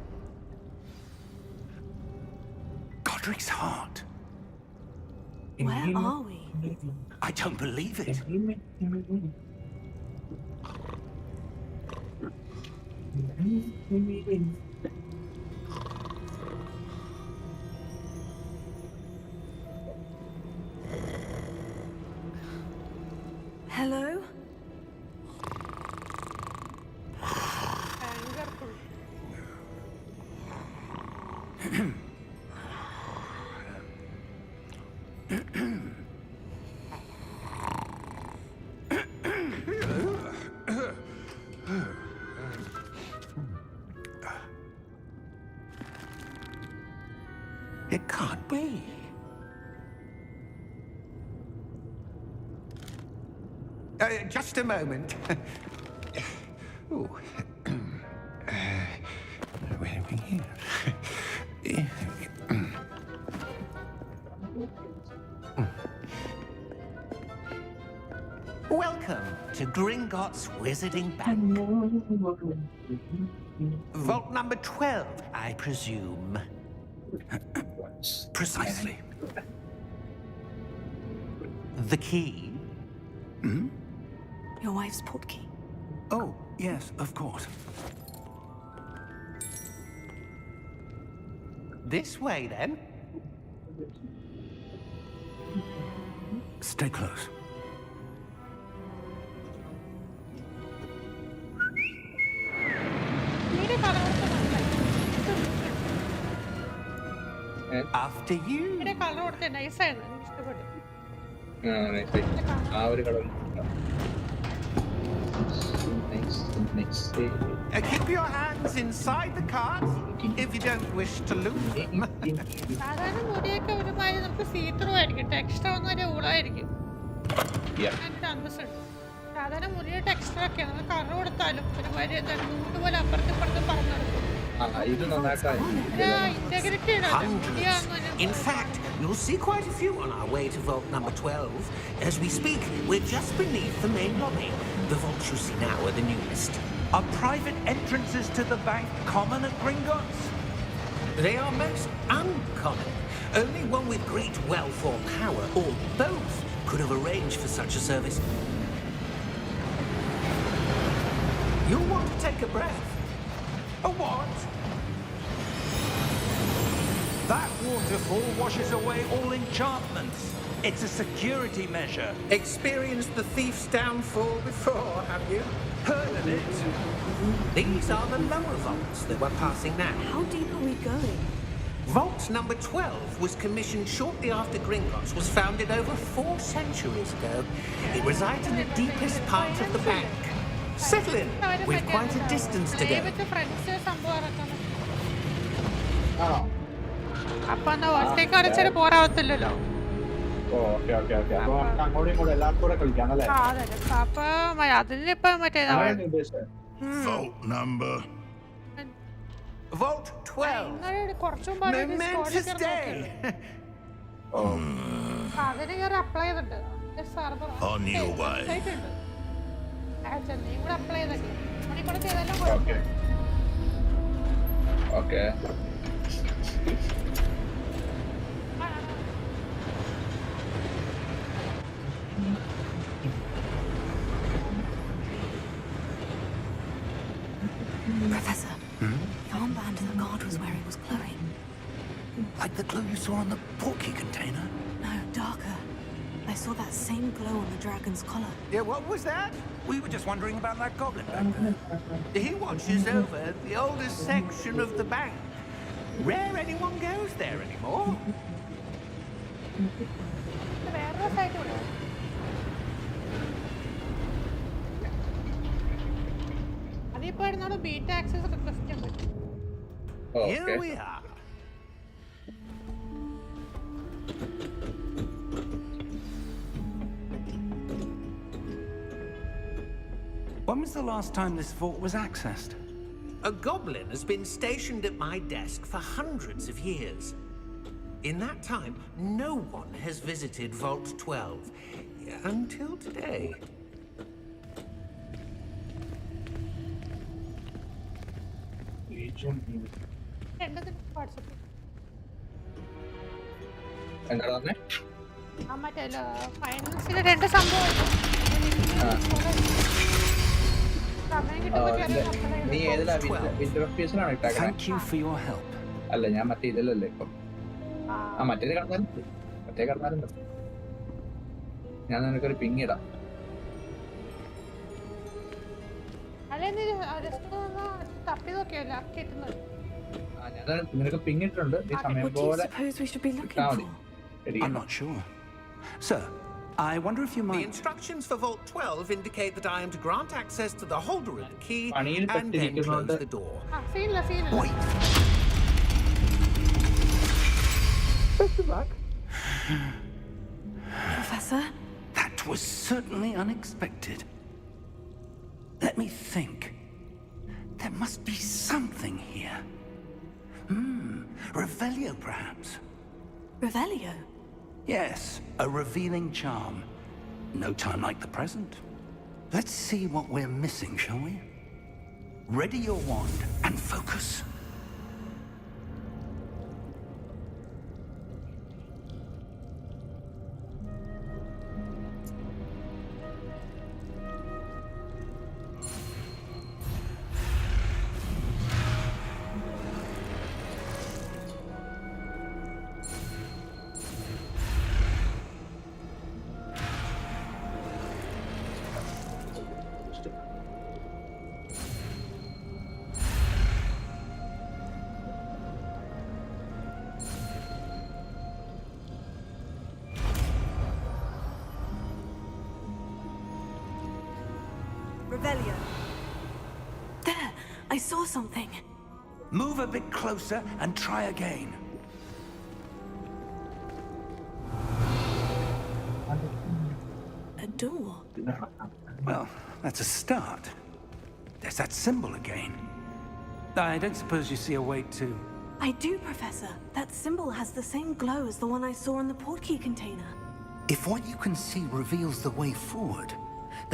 Godric's heart. Where are we? I don't believe it. Hello? Angerful. It can't be. Just a moment. Oh. Where are we here? Welcome to Gringotts Wizarding Bank. Vault number 12, I presume. Precisely. The key? Hmm? Your wife's portkey. Oh, yes, of course. This way, then. Stay close. After you. ഇതിന്റെ colour കൊടുത്തേ നൈസായിരുന്നു, എനിക്ക് ഇഷ്ടപ്പെട്ടു. Keep your hands inside the cart if you don't wish to lose them. സാധാരണ മുടിയൊക്കെ ഒരുമാതിരി നമുക്ക് see-through ആയിരിക്കും, texture ഒന്നും ഒരു ഊളായിരിക്കും. അതിന്റെ അന്തസ്സുണ്ട്. സാധാരണ മുടിയുടെ ടെക്സ്റ്റർ ഒക്കെ നമ്മൾ കളർ കൊടുത്താലും ഒരുമാതിരി എന്താണ് നൂല് പോലെ അപ്പുറത്തും ഇപ്പുറത്തും പറഞ്ഞു നടക്കും. In fact, you'll see quite a few on our way to vault number 12. As we speak, we're just beneath the main lobby. The vaults you see now are the newest. Are private entrances to the bank common at Gringotts? They are most uncommon. Only one with great wealth or power, or both, could have arranged for such a service. You'll want to take a breath. A what? That waterfall washes away all enchantments. It's a security measure. Experienced the thief's downfall before, have you? Heard of it? These are the lower vaults that we're passing now. How deep are we going? Vault number 12 was commissioned shortly after Gringotts was founded over 4 centuries ago. It resides in the deepest part of the bank. Settle in. We've quite a distance to go. Friends സംഭവം ആണോ? അപ്പൊ എന്നാ ഒറ്റയ്ക്ക് കളിച്ചിട്ട് പോരാവത്തില്ലല്ലോ. Okay okay okay. അപ്പൊ നമുക്ക് അങ്ങോട്ടും ഇങ്ങോട്ടും എല്ലാവർക്കും കൂടെ കളിക്കാം അല്ലേ? ആ അതെ. അപ്പൊ അതിലിപ്പോ മറ്റേ അതാണ് ഉദ്ദേശിച്ചത്. Vault number. Vault 12. കുറച്ചു Momentous day. അതിന് കയറി അപ്ലൈ ചെയ്തിട്ടുണ്ട്. On your way. നീ കൂടെ അപ്ലൈ ചെയ്തല്ലേ മണിക്കൂടെ ചെയ്തെല്ലാം okay okay. Professor, the armband the guard was wearing was glowing. Like the glow you saw on the portkey container? No, darker. I saw that same glow on the dragon's collar. Yeah, what was that? We were just wondering about that goblin back there. He watches over the oldest section of the bank. Rare anyone goes there anymore. വേറൊരു site കൂടെ അതിപ്പോ ഇരുന്നാലും beta access request ചെയ്യാൻ പറ്റും. Here we are. When was the last time this vault was accessed? A goblin has been stationed at my desk for hundreds of years. In that time, no one has visited Vault 12 until today. രണ്ടത് വാട്സപ്പിൽ എന്താണ് പറഞ്ഞേ? ആ മറ്റേ ഫൈനൽസിൽ രണ്ട് സംഭവം സമയം കിട്ടുമ്പോൾ നീ ഏതിലാ window പീസിലാണ് ഇട്ടേക്കണേ? Thank you for your help. അല്ല ഞാൻ മറ്റേ ഇതിലല്ലേ ഇപ്പം. ആ മറ്റേത് കടന്നാലും മറ്റേ കടന്നാലും ഞാൻ നിനക്കൊരു പിങ് ഇടാം. അല്ലെ നീ ജസ്റ്റ് തപ്പി നോക്കിയല്ലോ കിട്ടുന്നത്. ഞാൻ നിനക്ക് പിങ് ഇട്ടിട്ടുണ്ട്. നീ സമയം What do you പോലെ suppose we should be looking ഇട്ടാ മതി. for? I'm not sure. Sir, I wonder if you The might... instructions for Vault 12 indicate that I am to grant access to the holder of the key പണിയിൽ and then പെട്ടിരിക്കുന്നോണ്ട് close the door. ആ സീനില്ല Wait. Professor? That was certainly unexpected. Let me think. There must be something here. Revelio, perhaps. Revelio? Yes, a revealing charm. No time like the present. Let's see what we're missing, shall we? Ready your wand and focus. Revelio. There! I saw something. Move a bit closer and try again. A door. Well, that's a start. There's that symbol again. I don't suppose you see a way to... I do, Professor. That symbol has the same glow as the one I saw in the portkey container. If what you can see reveals the way forward,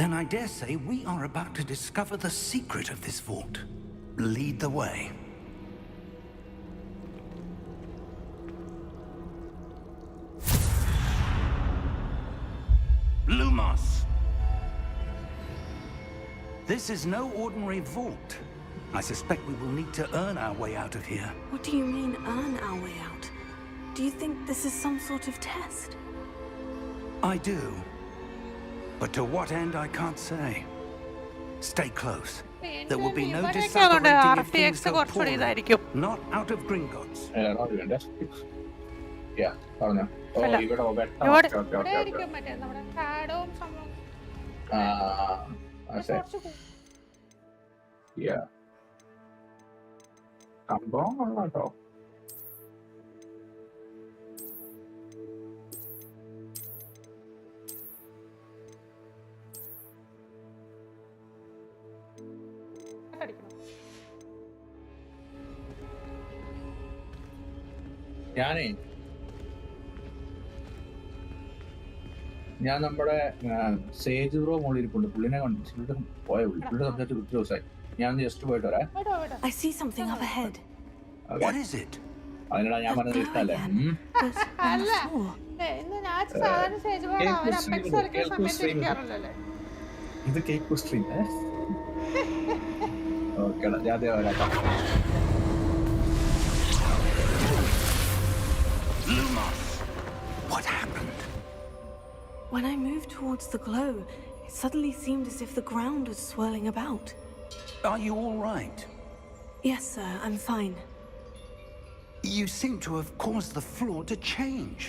then I dare say we are about to discover the secret of this vault. Lead the way. Lumos! This is no ordinary vault. I suspect we will need to earn our way out of here. What do you mean, earn our way out? Do you think this is some sort of test? I do. But to what end, I can't say. Stay close. There will be no disapparating if things go poorly. Not out of Gringotts. Yeah, പറഞ്ഞോ. ഓ, അല്ല. ഇവിടെ വെട്ടം. ഇവിടെ okay, okay, ഇവിടെ okay, ആയിരിക്കും okay. മറ്റേ നമ്മുടെ ഷാഡോവും സംഭവം. ആ, ശരി. കുറച്ച് Yeah. സംഭവം കൊള്ളാം കേട്ടോ. അടിക്കണം. ഞാൻ നമ്മുടെ സേജ് ബ്രോ മോളിൽ ഇരിപ്പുണ്ട്. പുള്ളിനെ പോയ പുള്ളിയുടെ സംസാരിച്ച് ഒത്തിരി ദിവസമായി. ഞാൻ ജസ്റ്റ് പോയിട്ട് വരാം. വേട്ടോ, വേട്ടോ. I see something up ahead. What is it? അതിനോടാ ഞാൻ പറഞ്ഞത് ഇഷ്ടമല്ലേ? But on the floor. ഇന്ന് ഞാൻ സാധാരണ സ്റ്റേജ് പോലെ അവർ അപ്പെക്സ് കളിക്കുന്ന സമയത്ത് ഇരിക്കാറില്ലല്ലേ. ഇത് കേക്ക് സ്ട്രീം. ഓക്കേടാ, ഞാൻ അതേ വരാം. Lumos! What happened? When I moved towards the glow, it suddenly seemed as if the ground was swirling about. Are you all right? Yes, sir, I'm fine. You seem to have caused the floor to change.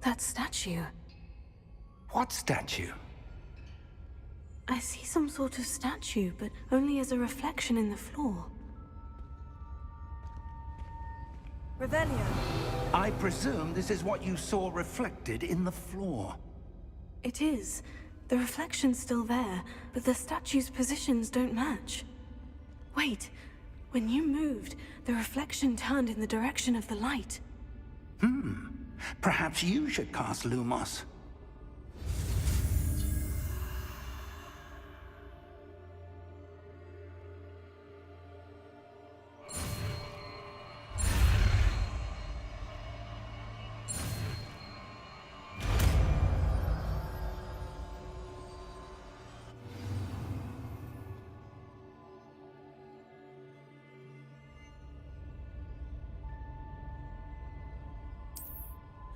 That statue. What statue? I see some sort of statue, but only as a reflection in the floor. Revelio. I presume this is what you saw reflected in the floor. It is. The reflection's still there, but the statue's positions don't match. Wait. When you moved, the reflection turned in the direction of the light. Perhaps you should cast Lumos.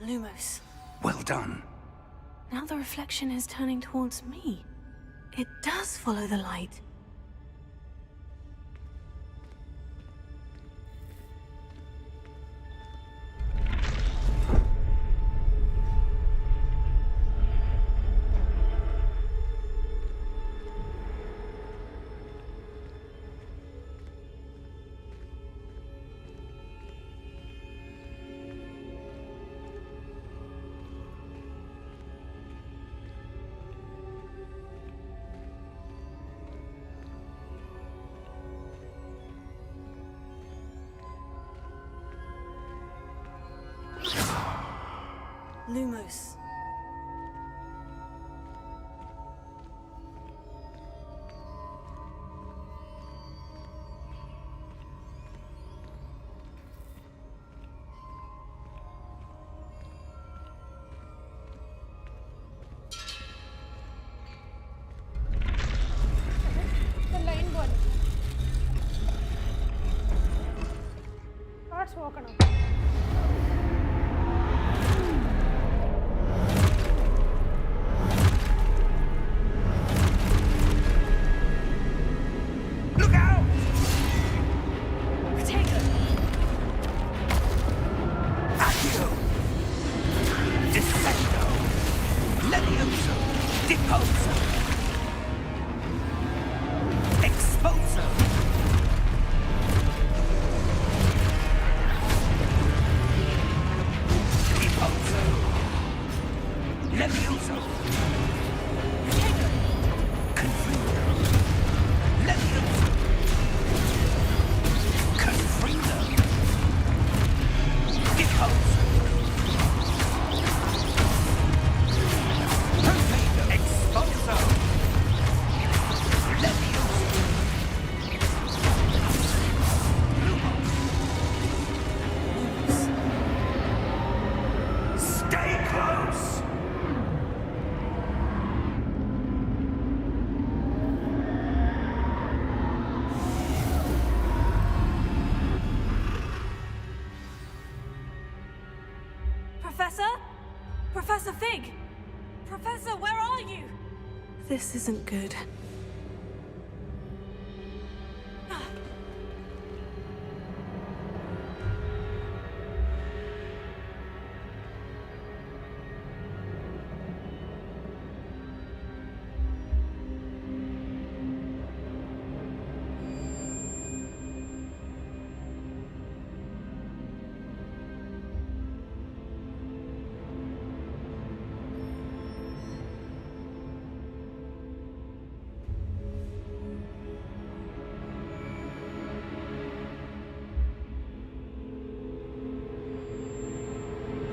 Lumos. Well done. Now the reflection is turning towards me. It does follow the light. Lumos. Line പോലെ cards നോക്കണം. Look out! Accio! Descendo! Levioso! Deposo! Exposo! Deposo! Levioso! Confringo! Levioso! Confringo! Deposo! Exposo! Levioso! Professor? Professor Fig? Professor, where are you? This isn't good.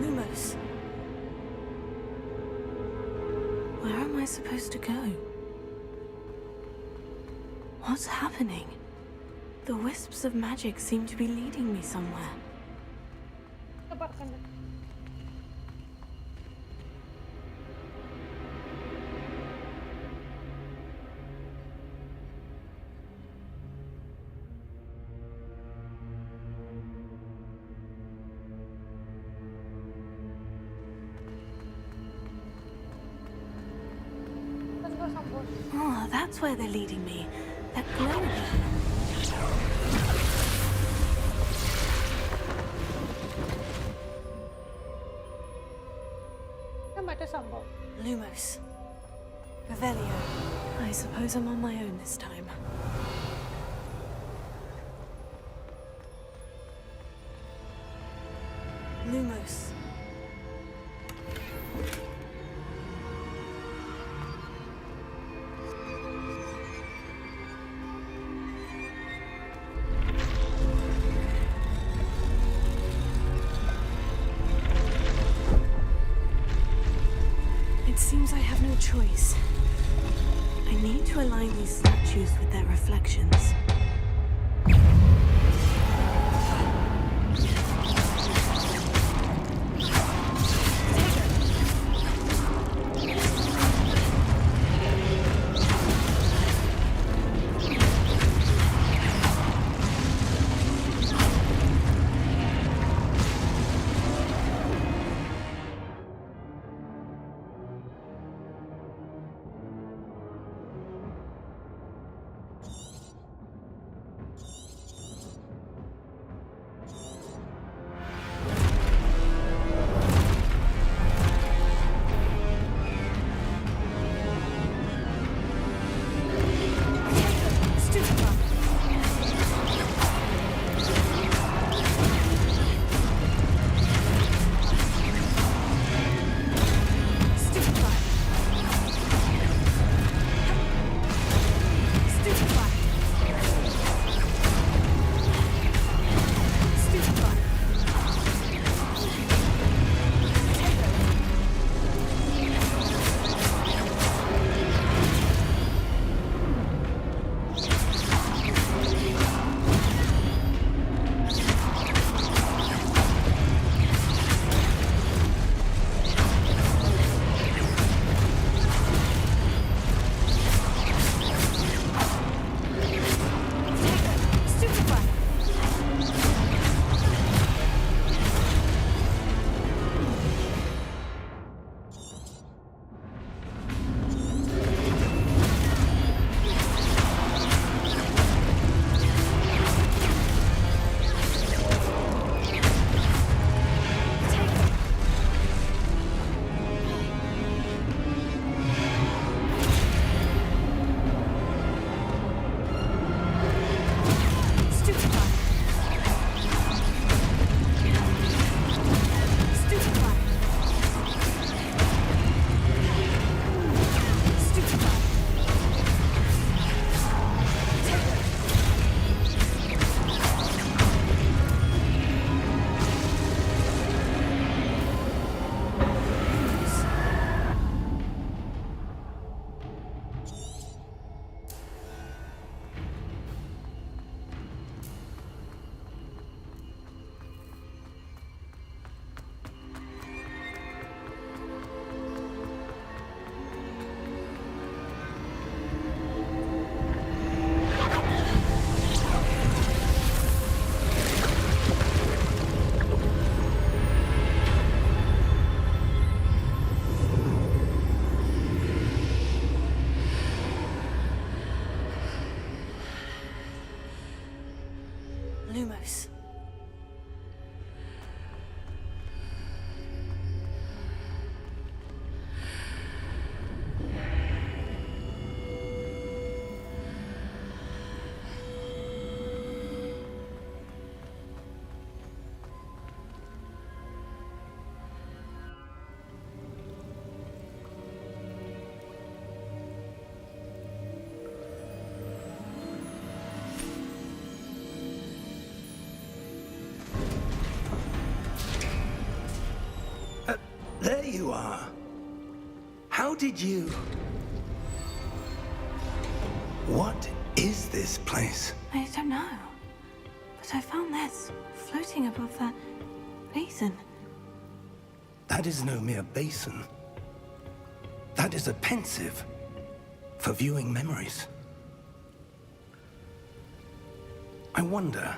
Lumos. Where am I supposed to go? What's happening? The wisps of magic seem to be leading me somewhere. Oh, that's where they're leading me. That glow. Lumos. Revelio. I suppose I'm on my own this time. Lumos. It seems I have no choice. I need to align these statues with their reflections. close. There you are. How did you... What is this place? I don't know. But I found this floating above that basin. That is no mere basin. That is a pensive for viewing memories. I wonder...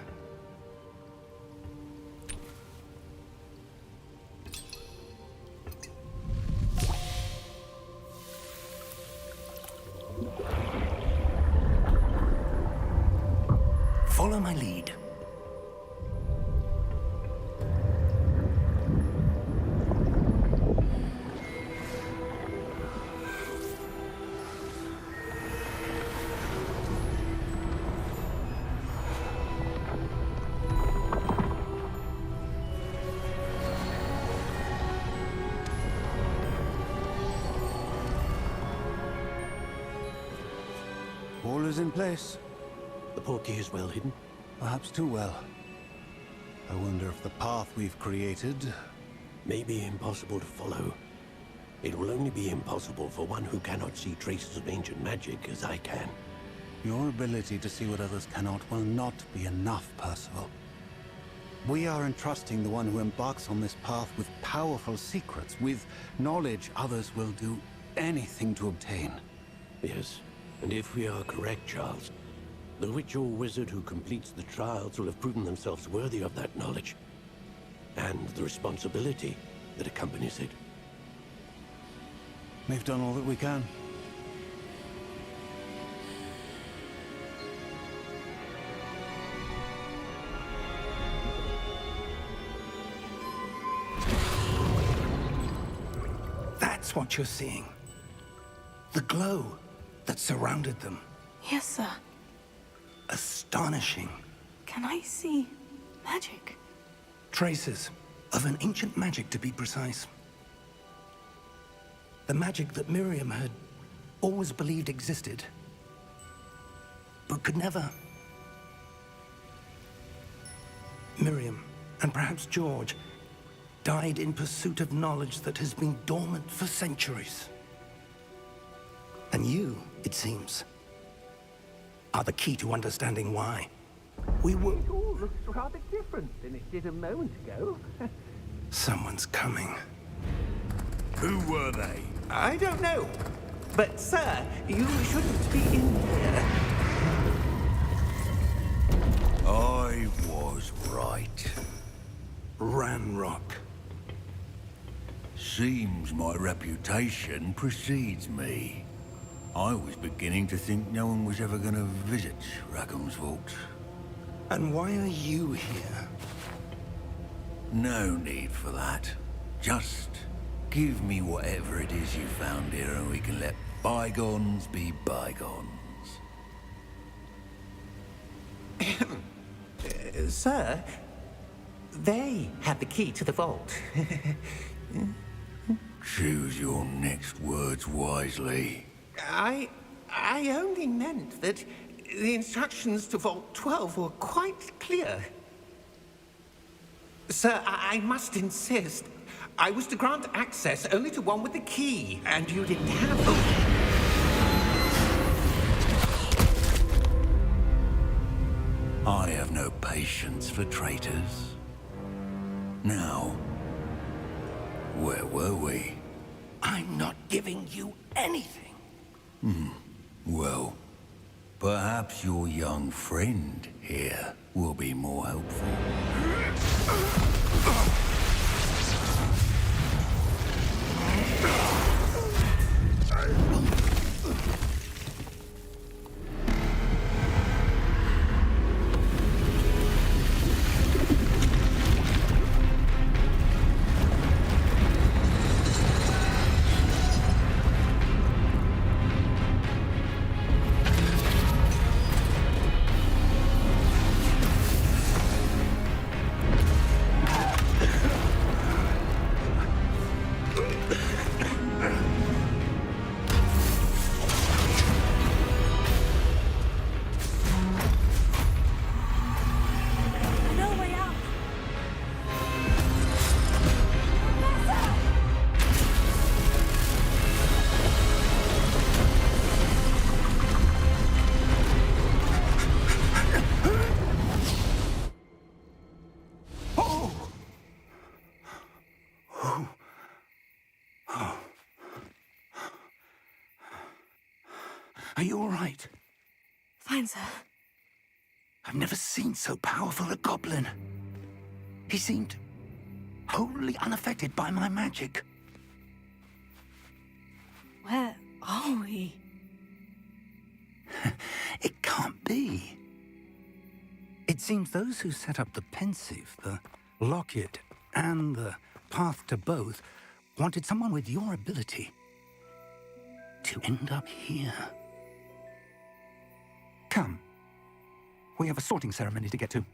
Follow my lead. All is in place. The portkey is well hidden. Perhaps too well. I wonder if the path we've created... May be impossible to follow. It will only be impossible for one who cannot see traces of ancient magic as I can. Your ability to see what others cannot will not be enough, Percival. We are entrusting the one who embarks on this path with powerful secrets, with knowledge others will do anything to obtain. Yes, and if we are correct, Charles, the witch or wizard who completes the trials will have proven themselves worthy of that knowledge, and the responsibility that accompanies it. We've done all that we can. That's what you're seeing. The glow that surrounded them. Yes, sir. Astonishing. Can I see magic? Traces of an ancient magic, to be precise. The magic that Miriam had always believed existed, but could never. Miriam, and perhaps George, died in pursuit of knowledge that has been dormant for centuries. And you, it seems, are the key to understanding why. We were... It all looks rather different than it did a moment ago. Someone's coming. Who were they? I don't know. But, sir, you shouldn't be in here. I was right. Ranrock. Seems my reputation precedes me. I was beginning to think no one was ever going to visit Rackham's vault. And why are you here? No need for that. Just give me whatever it is you found here and we can let bygones be bygones. Sir, they have the key to the vault. Choose your next words wisely. I only meant that the instructions to Vault 12 were quite clear. Sir, I must insist. I was to grant access only to one with the key, and you didn't have them. I have no patience for traitors. Now, where were we? I'm not giving you anything. Well, perhaps your young friend here will be more helpful. Are you all right? Fine, sir. I've never seen so powerful a goblin. He seemed wholly unaffected by my magic. Where are we? It can't be. It seems those who set up the pensive, the locket, and the path to both wanted someone with your ability to end up here. Come. We have a sorting ceremony to get to.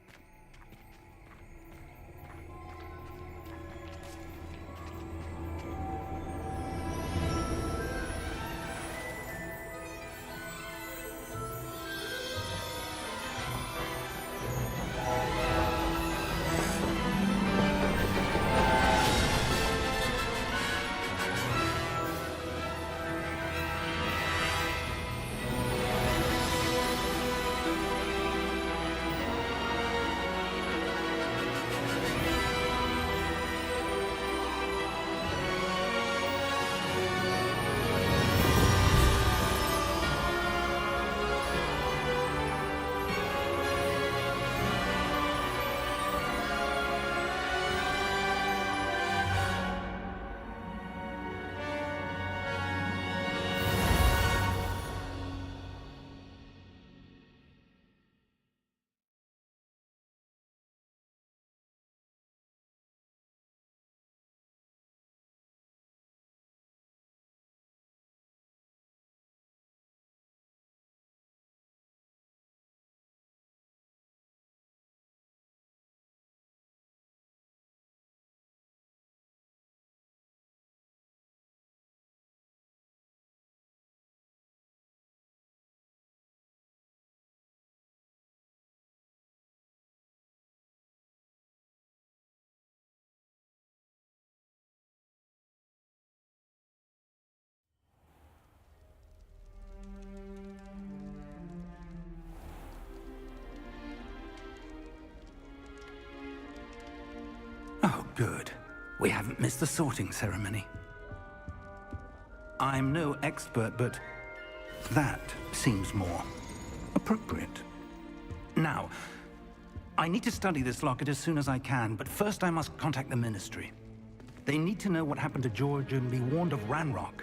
Oh, good. We haven't missed the sorting ceremony. I'm no expert, but that seems more appropriate. Now, I need to study this locket as soon as I can, but first I must contact the Ministry. They need to know what happened to George and be warned of Ranrock.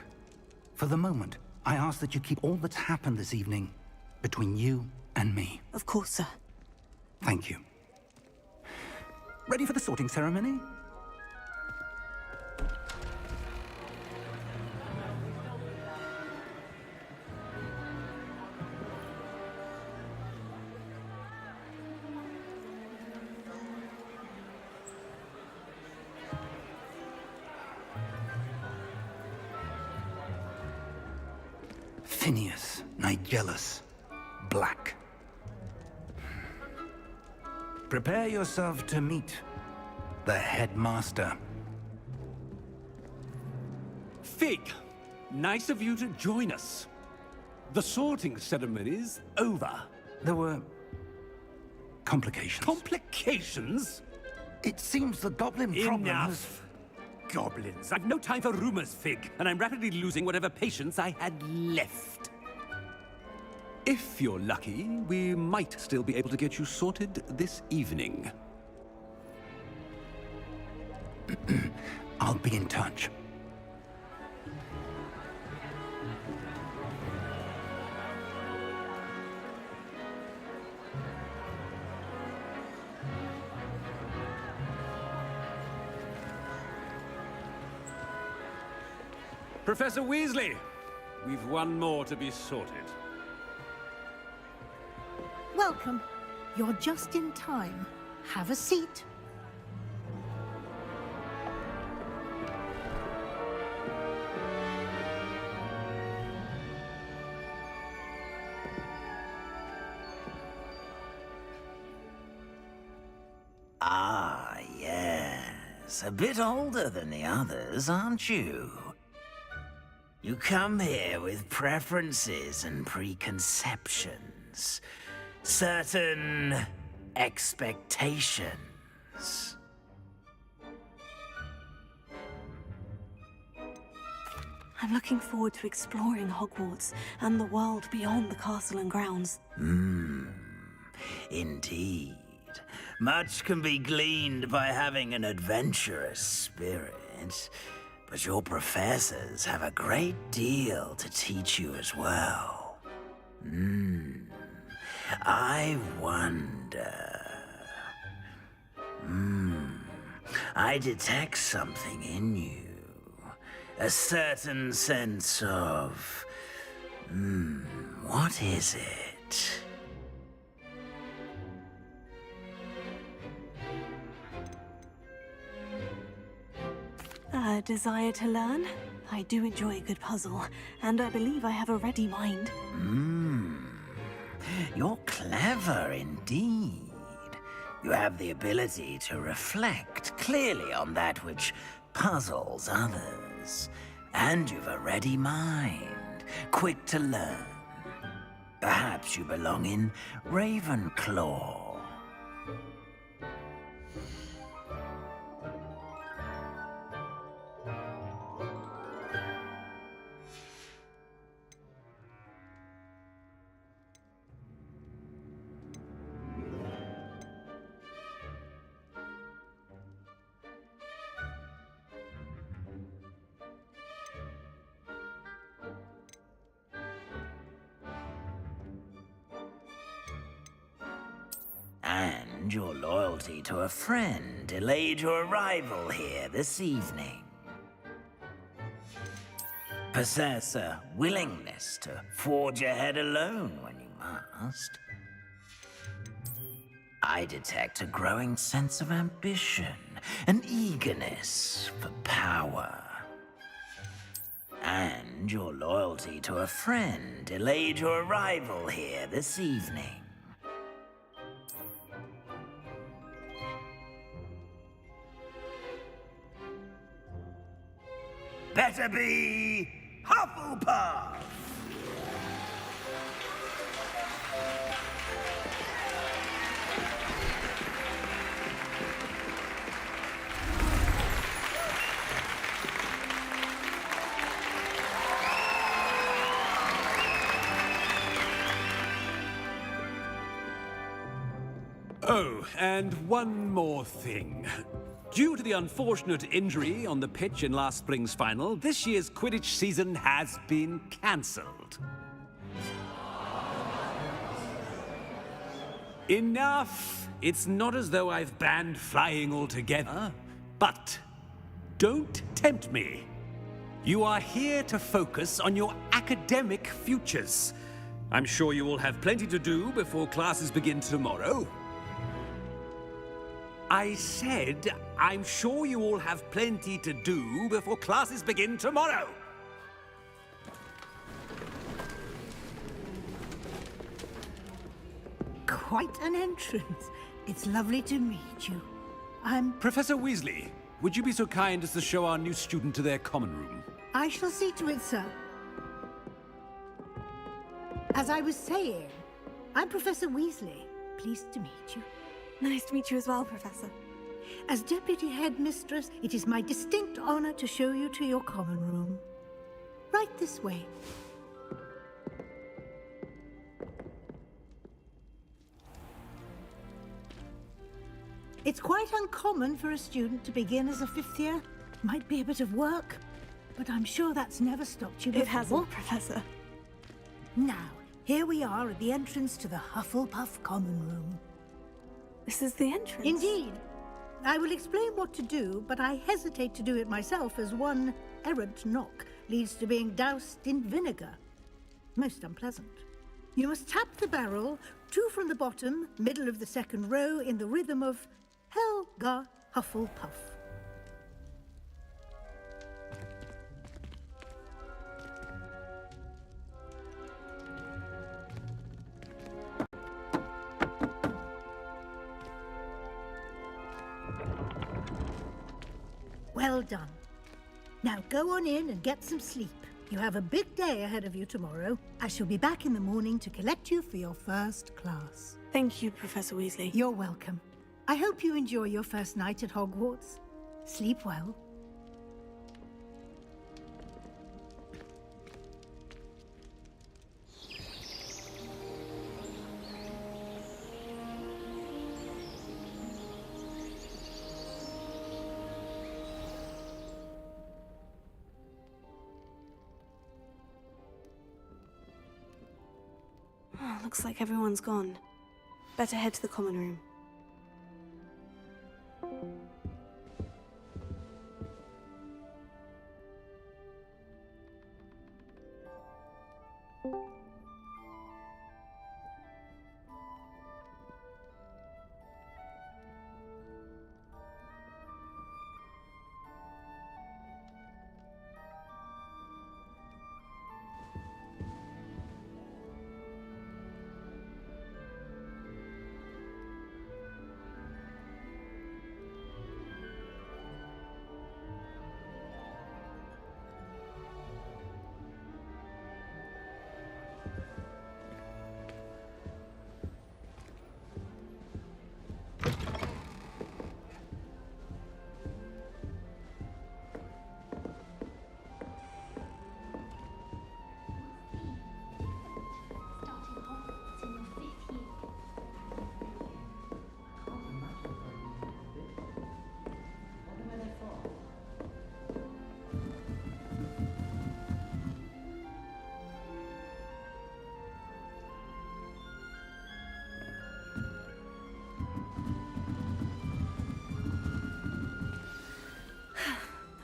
For the moment, I ask that you keep all that's happened this evening between you and me. Of course, sir. Thank you. Ready for the sorting ceremony? Phineas, Nigellus, Black. Prepare yourself to meet the headmaster. Fig, nice of you to join us. The sorting ceremony's over. There were complications. Complications? It seems the goblin problem Enough. Goblins. I've no time for rumors, Fig, and I'm rapidly losing whatever patience I had left. If you're lucky, we might still be able to get you sorted this evening. I'll be in touch. Professor Weasley, we've one more to be sorted. Welcome. You're just in time. Have a seat. Ah, yes. A bit older than the others, aren't you? You come here with preferences and preconceptions. Certain expectations. I'm looking forward to exploring Hogwarts and the world beyond the castle and grounds. Indeed. Much can be gleaned by having an adventurous spirit, but your professors have a great deal to teach you as well. I wonder... I detect something in you. A certain sense of... what is it? A desire to learn? I do enjoy a good puzzle, and I believe I have a ready mind. You're clever indeed. You have the ability to reflect clearly on that which puzzles others. And you've a ready mind, quick to learn. Perhaps you belong in Ravenclaw. And your loyalty to a friend delayed your arrival here this evening. Possess a willingness to forge ahead alone when you must. I detect a growing sense of ambition, an eagerness for power. And your loyalty to a friend delayed your arrival here this evening. Better be Hufflepuff! Oh, and one more thing. Due to the unfortunate injury on the pitch in last spring's final, this year's Quidditch season has been cancelled. Enough! It's not as though I've banned flying altogether, but don't tempt me. You are here to focus on your academic futures. I'm sure you will have plenty to do before classes begin tomorrow. I said, I'm sure you all have plenty to do before classes begin tomorrow. Quite an entrance. It's lovely to meet you. I'm... Professor Weasley, would you be so kind as to show our new student to their common room? I shall see to it, sir. As I was saying, I'm Professor Weasley. Pleased to meet you. Nice to meet you as well, Professor. As Deputy Headmistress, it is my distinct honor to show you to your common room. Right this way. It's quite uncommon for a student to begin as a fifth year. Might be a bit of work, but I'm sure that's never stopped you before. It hasn't, Professor. Now, here we are at the entrance to the Hufflepuff common room. This is the entrance? Indeed. I will explain what to do, but I hesitate to do it myself as one errant knock leads to being doused in vinegar. Most unpleasant. You must tap the barrel, 2 from the bottom, middle of the second row, in the rhythm of Helga Hufflepuff. Well done. Now go on in and get some sleep. You have a big day ahead of you tomorrow. I shall be back in the morning to collect you for your first class. Thank you, Professor Weasley. You're welcome. I hope you enjoy your first night at Hogwarts. Sleep well. Looks like everyone's gone. Better head to the common room.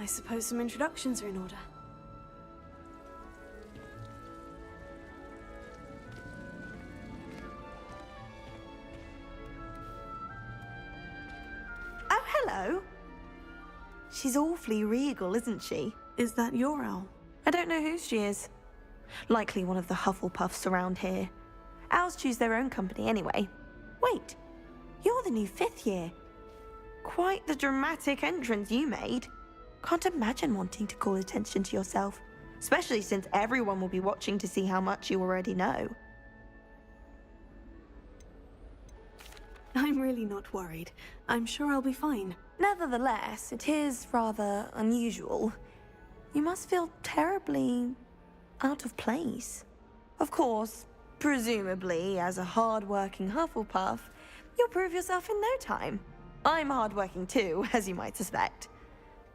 I suppose some introductions are in order. Oh, hello. She's awfully regal, isn't she? Is that your owl? I don't know whose she is. Likely one of the Hufflepuffs around here. Owls choose their own company anyway. Wait, you're the new 5th year. Quite the dramatic entrance you made. Can't imagine wanting to call attention to yourself, especially since everyone will be watching to see how much you already know. I'm really not worried. I'm sure I'll be fine. Nevertheless, it is rather unusual. You must feel terribly out of place. Of course, presumably, as a hard-working Hufflepuff, you'll prove yourself in no time. I'm hard-working too, as you might suspect.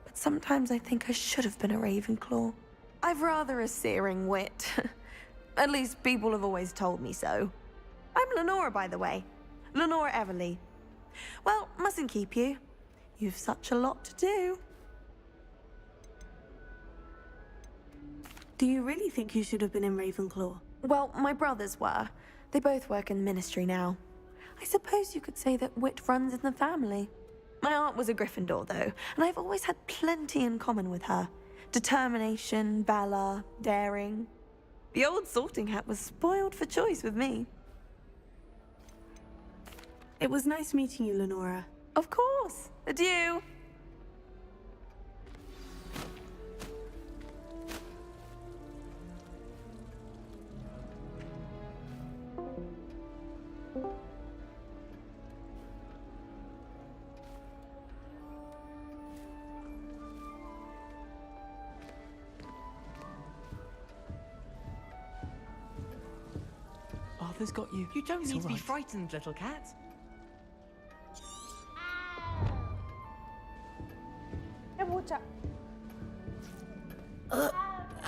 But sometimes I think I should have been a Ravenclaw. I've rather a searing wit. At least people have always told me so. I'm Lenora, by the way. Lenora Everly. Well, mustn't keep you. You've such a lot to do. Do you really think you should have been in Ravenclaw? Well, my brothers were. They both work in the Ministry now. I suppose you could say that wit runs in the family. My aunt was a Gryffindor, though, and I've always had plenty in common with her. Determination, valor, daring. The old sorting hat was spoiled for choice with me. It was nice meeting you, Lenora. Of course. Adieu. Arthur's got you. You don't It's need to be all right. frightened, little cat.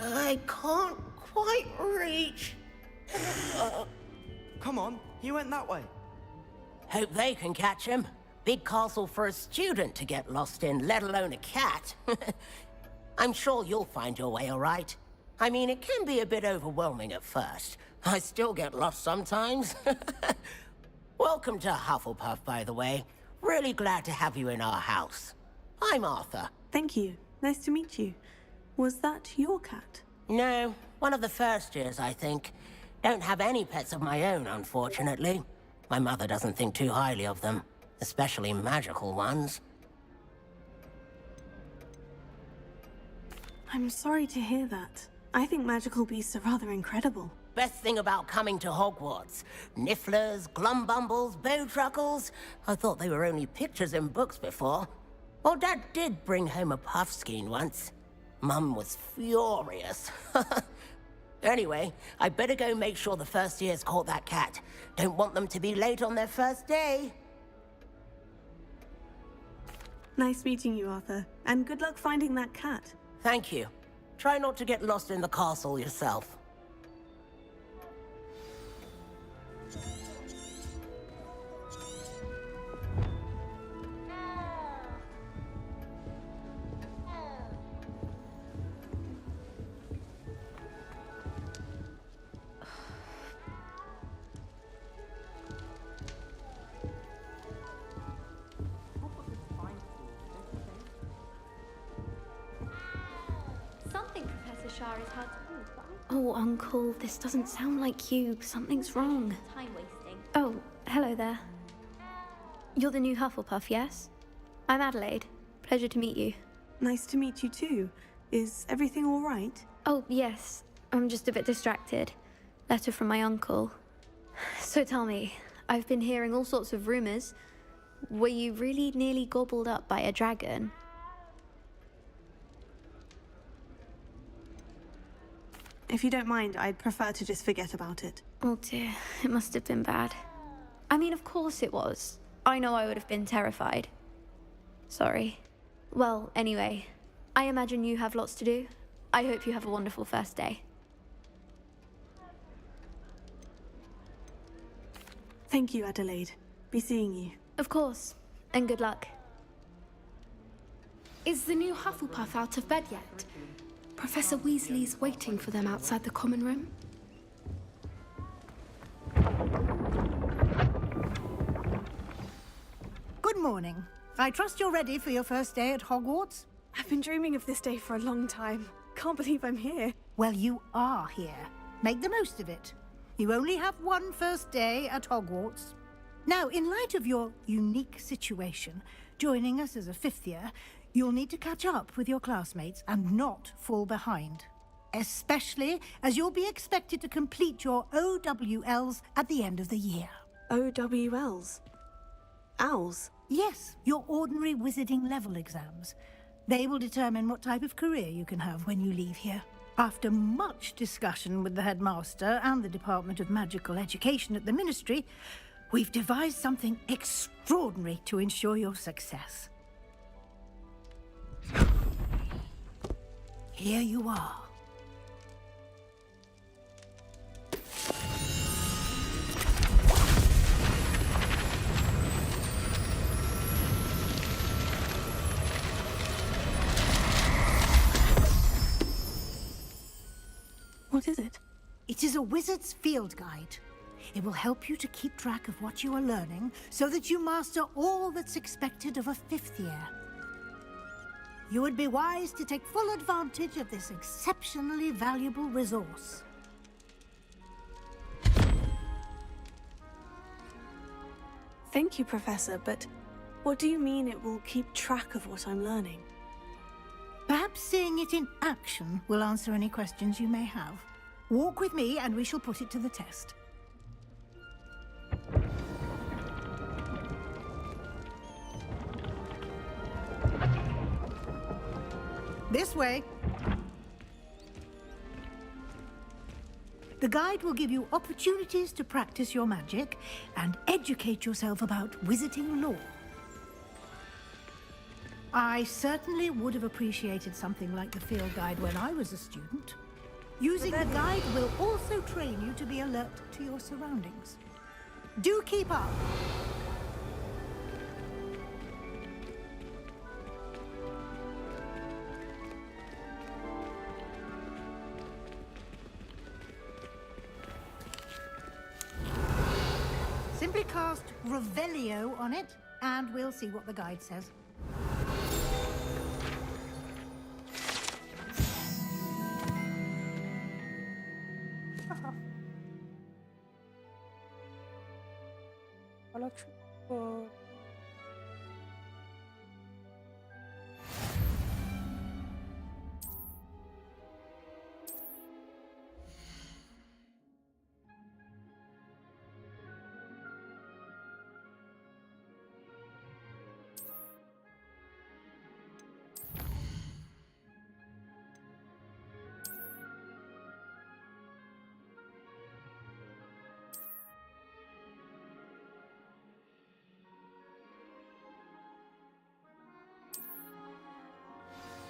I can't quite reach. Come on, he went that way. Hope they can catch him. Big castle for a student to get lost in, let alone a cat. I'm sure you'll find your way all right. I mean, it can be a bit overwhelming at first. I still get lost sometimes. Welcome to Hufflepuff, by the way. Really glad to have you in our house. I'm Arthur. Thank you. Nice to meet you. Was that your cat? No, one of the first years, I think. Don't have any pets of my own, unfortunately. My mother doesn't think too highly of them, especially magical ones. I'm sorry to hear that. I think magical beasts are rather incredible. Best thing about coming to Hogwarts. Nifflers, glumbumbles, bowtruckles. I thought they were only pictures in books before. Well, Dad did bring home a puffskein once. Mum was furious. Anyway, I better go make sure the first years caught that cat. Don't want them to be late on their first day. Nice meeting you, Arthur. And good luck finding that cat. Thank you. Try not to get lost in the castle yourself. Shah is hard to move, but Oh, Uncle, this doesn't sound like you. Something's wrong. time wasting. Oh, hello there. You're the new Hufflepuff, yes? I'm Adelaide. Pleasure to meet you. Nice to meet you too. Is everything all right? Oh, yes. I'm just a bit distracted. Letter from my uncle. So tell me, I've been hearing all sorts of rumors. Were you really nearly gobbled up by a dragon? If you don't mind, I'd prefer to just forget about it. Oh dear, it must have been bad. I mean, of course it was. I know I would have been terrified. Sorry. Well, anyway, I imagine you have lots to do. I hope you have a wonderful first day. Thank you, Adelaide. Be seeing you. Of course, and good luck. Is the new Hufflepuff out of bed yet? Professor Weasley's waiting for them outside the common room. Good morning. I trust you're ready for your first day at Hogwarts? I've been dreaming of this day for a long time. Can't believe I'm here. Well, you are here. Make the most of it. You only have one first day at Hogwarts. Now, in light of your unique situation, joining us as a fifth year, you'll need to catch up with your classmates and not fall behind. Especially as you'll be expected to complete your OWLs at the end of the year. OWLs? Owls? Yes, your ordinary wizarding level exams. They will determine what type of career you can have when you leave here. After much discussion with the headmaster and the Department of Magical Education at the Ministry, we've devised something extraordinary to ensure your success. Here you are. What is it? It is a wizard's field guide. It will help you to keep track of what you are learning so that you master all that's expected of a fifth year. You would be wise to take full advantage of this exceptionally valuable resource. Thank you, Professor, but what do you mean it will keep track of what I'm learning? Perhaps seeing it in action will answer any questions you may have. Walk with me and we shall put it to the test. This way. The guide will give you opportunities to practice your magic and educate yourself about wizarding lore. I certainly would have appreciated something like the field guide when I was a student. Using the guide will also train you to be alert to your surroundings. Do keep up! Simply cast Revelio on it, and we'll see what the guide says.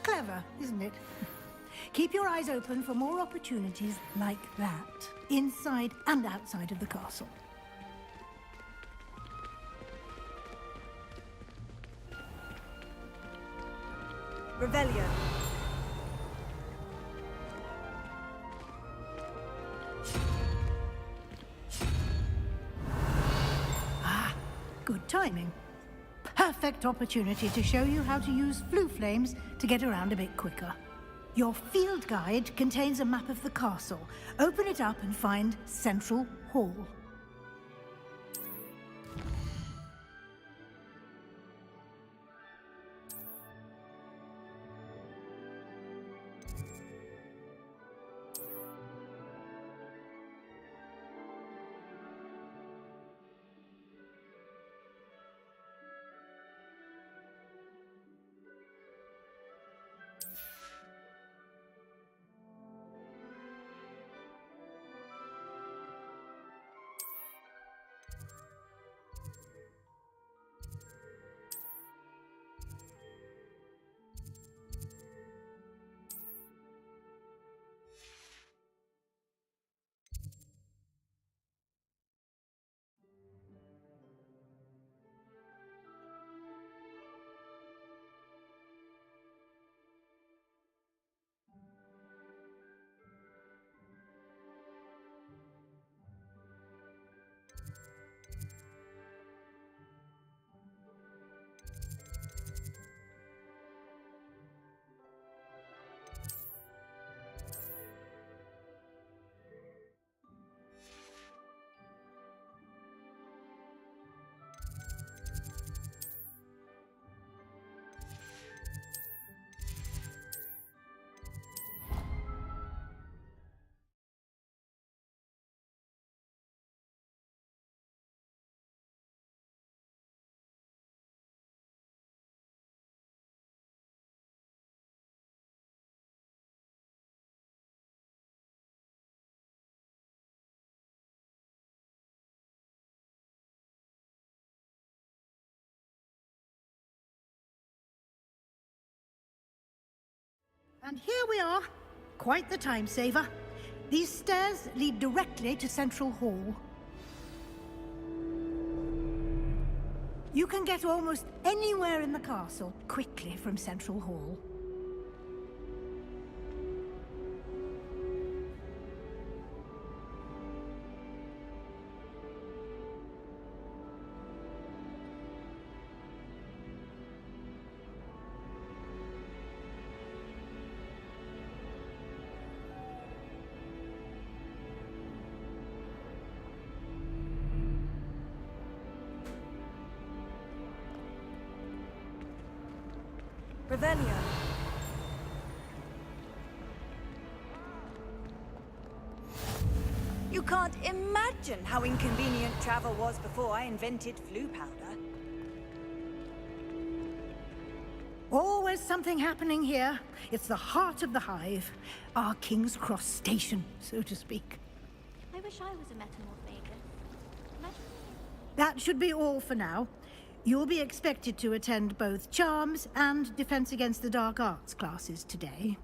Clever, isn't it? Keep your eyes open for more opportunities like that, inside and outside of the castle. Revelio. Ah, good timing. Perfect opportunity to show you how to use flue flames to get around a bit quicker. Your field guide contains a map of the castle. Open it up and find Central Hall. And here we are. Quite the time saver. These stairs lead directly to Central Hall. You can get almost anywhere in the castle quickly from Central Hall. Revelio. You can't imagine how inconvenient travel was before I invented flu powder. Always something happening here. It's the heart of the hive. Our King's Cross station, so to speak. I wish I was a metamorphagus. That should be all for now. You'll be expected to attend both Charms and Defense Against the Dark Arts classes today.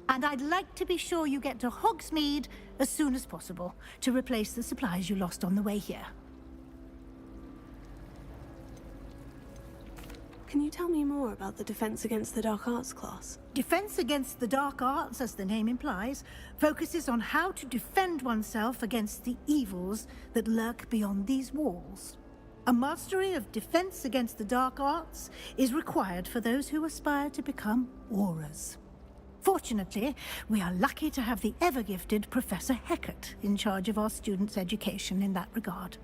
And I'd like to be sure you get to Hogsmeade as soon as possible to replace the supplies you lost on the way here. Can you tell me more about the Defense Against the Dark Arts class? Defense Against the Dark Arts, as the name implies, focuses on how to defend oneself against the evils that lurk beyond these walls. A mastery of Defense Against the Dark Arts is required for those who aspire to become Aurors. Fortunately, we are lucky to have the ever-gifted Professor Hecat in charge of our students' education in that regard.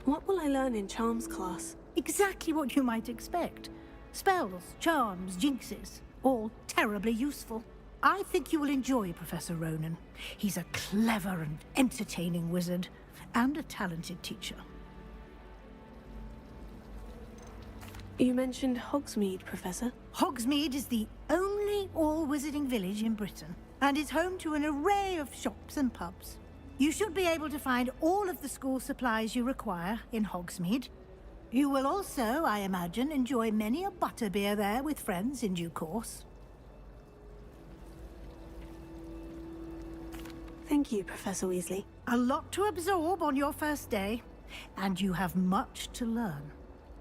What will I learn in Charms class? Exactly what you might expect. Spells, charms, jinxes, all terribly useful. I think you will enjoy Professor Ronan. He's a clever and entertaining wizard, and a talented teacher. You mentioned Hogsmeade, Professor. Hogsmeade is the only all-wizarding village in Britain, and is home to an array of shops and pubs. You should be able to find all of the school supplies you require in Hogsmeade. You will also, I imagine, enjoy many a butterbeer there with friends in due course. Thank you, Professor Weasley. A lot to absorb on your first day, and you have much to learn.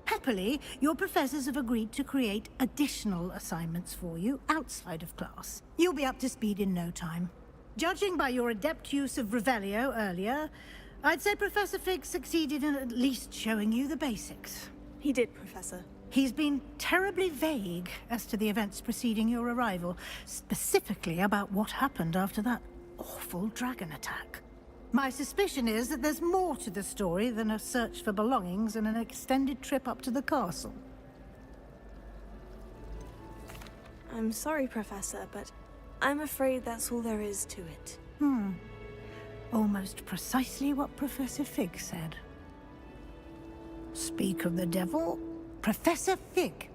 Happily, your professors have agreed to create additional assignments for you outside of class. You'll be up to speed in no time. Judging by your adept use of Revelio earlier, I'd say Professor Fig succeeded in at least showing you the basics. He did, Professor. He's been terribly vague as to the events preceding your arrival, specifically about what happened after that awful dragon attack. My suspicion is that there's more to the story than a search for belongings and an extended trip up to the castle. I'm sorry, Professor, but I'm afraid that's all there is to it. Almost precisely what Professor Fig said. Speak of the devil, Professor Fig.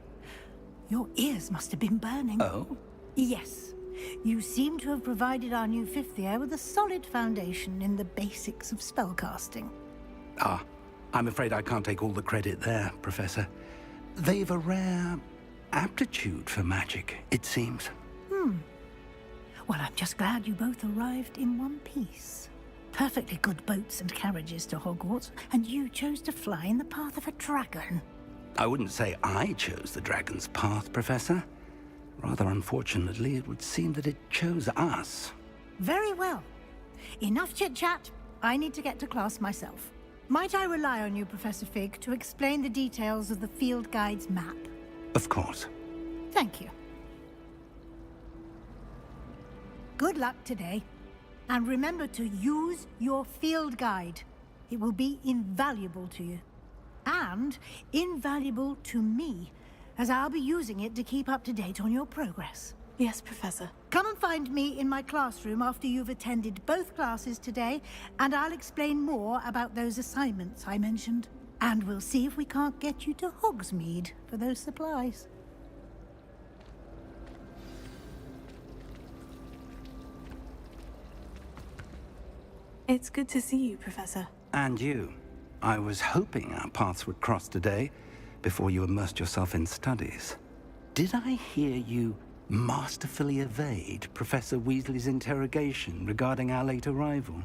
Your ears must have been burning. Oh? Yes. You seem to have provided our new fifth year with a solid foundation in the basics of spellcasting. Ah, I'm afraid I can't take all the credit there, Professor. They've a rare aptitude for magic, it seems. Well, I'm just glad you both arrived in one piece. Perfectly good boats and carriages to Hogwarts, and you chose to fly in the path of a dragon. I wouldn't say I chose the dragon's path, Professor. Rather unfortunately, it would seem that it chose us. Very well. Enough chit-chat. I need to get to class myself. Might I rely on you, Professor Fig, to explain the details of the field guide's map? Of course. Thank you. Good luck today. And remember to use your field guide. It will be invaluable to you. And invaluable to me, as I'll be using it to keep up to date on your progress. Yes, Professor. Come and find me in my classroom after you've attended both classes today, and I'll explain more about those assignments I mentioned. And we'll see if we can't get you to Hogsmeade for those supplies. It's good to see you, Professor. And you. I was hoping our paths would cross today, before you immersed yourself in studies. Did I hear you masterfully evade Professor Weasley's interrogation regarding our late arrival?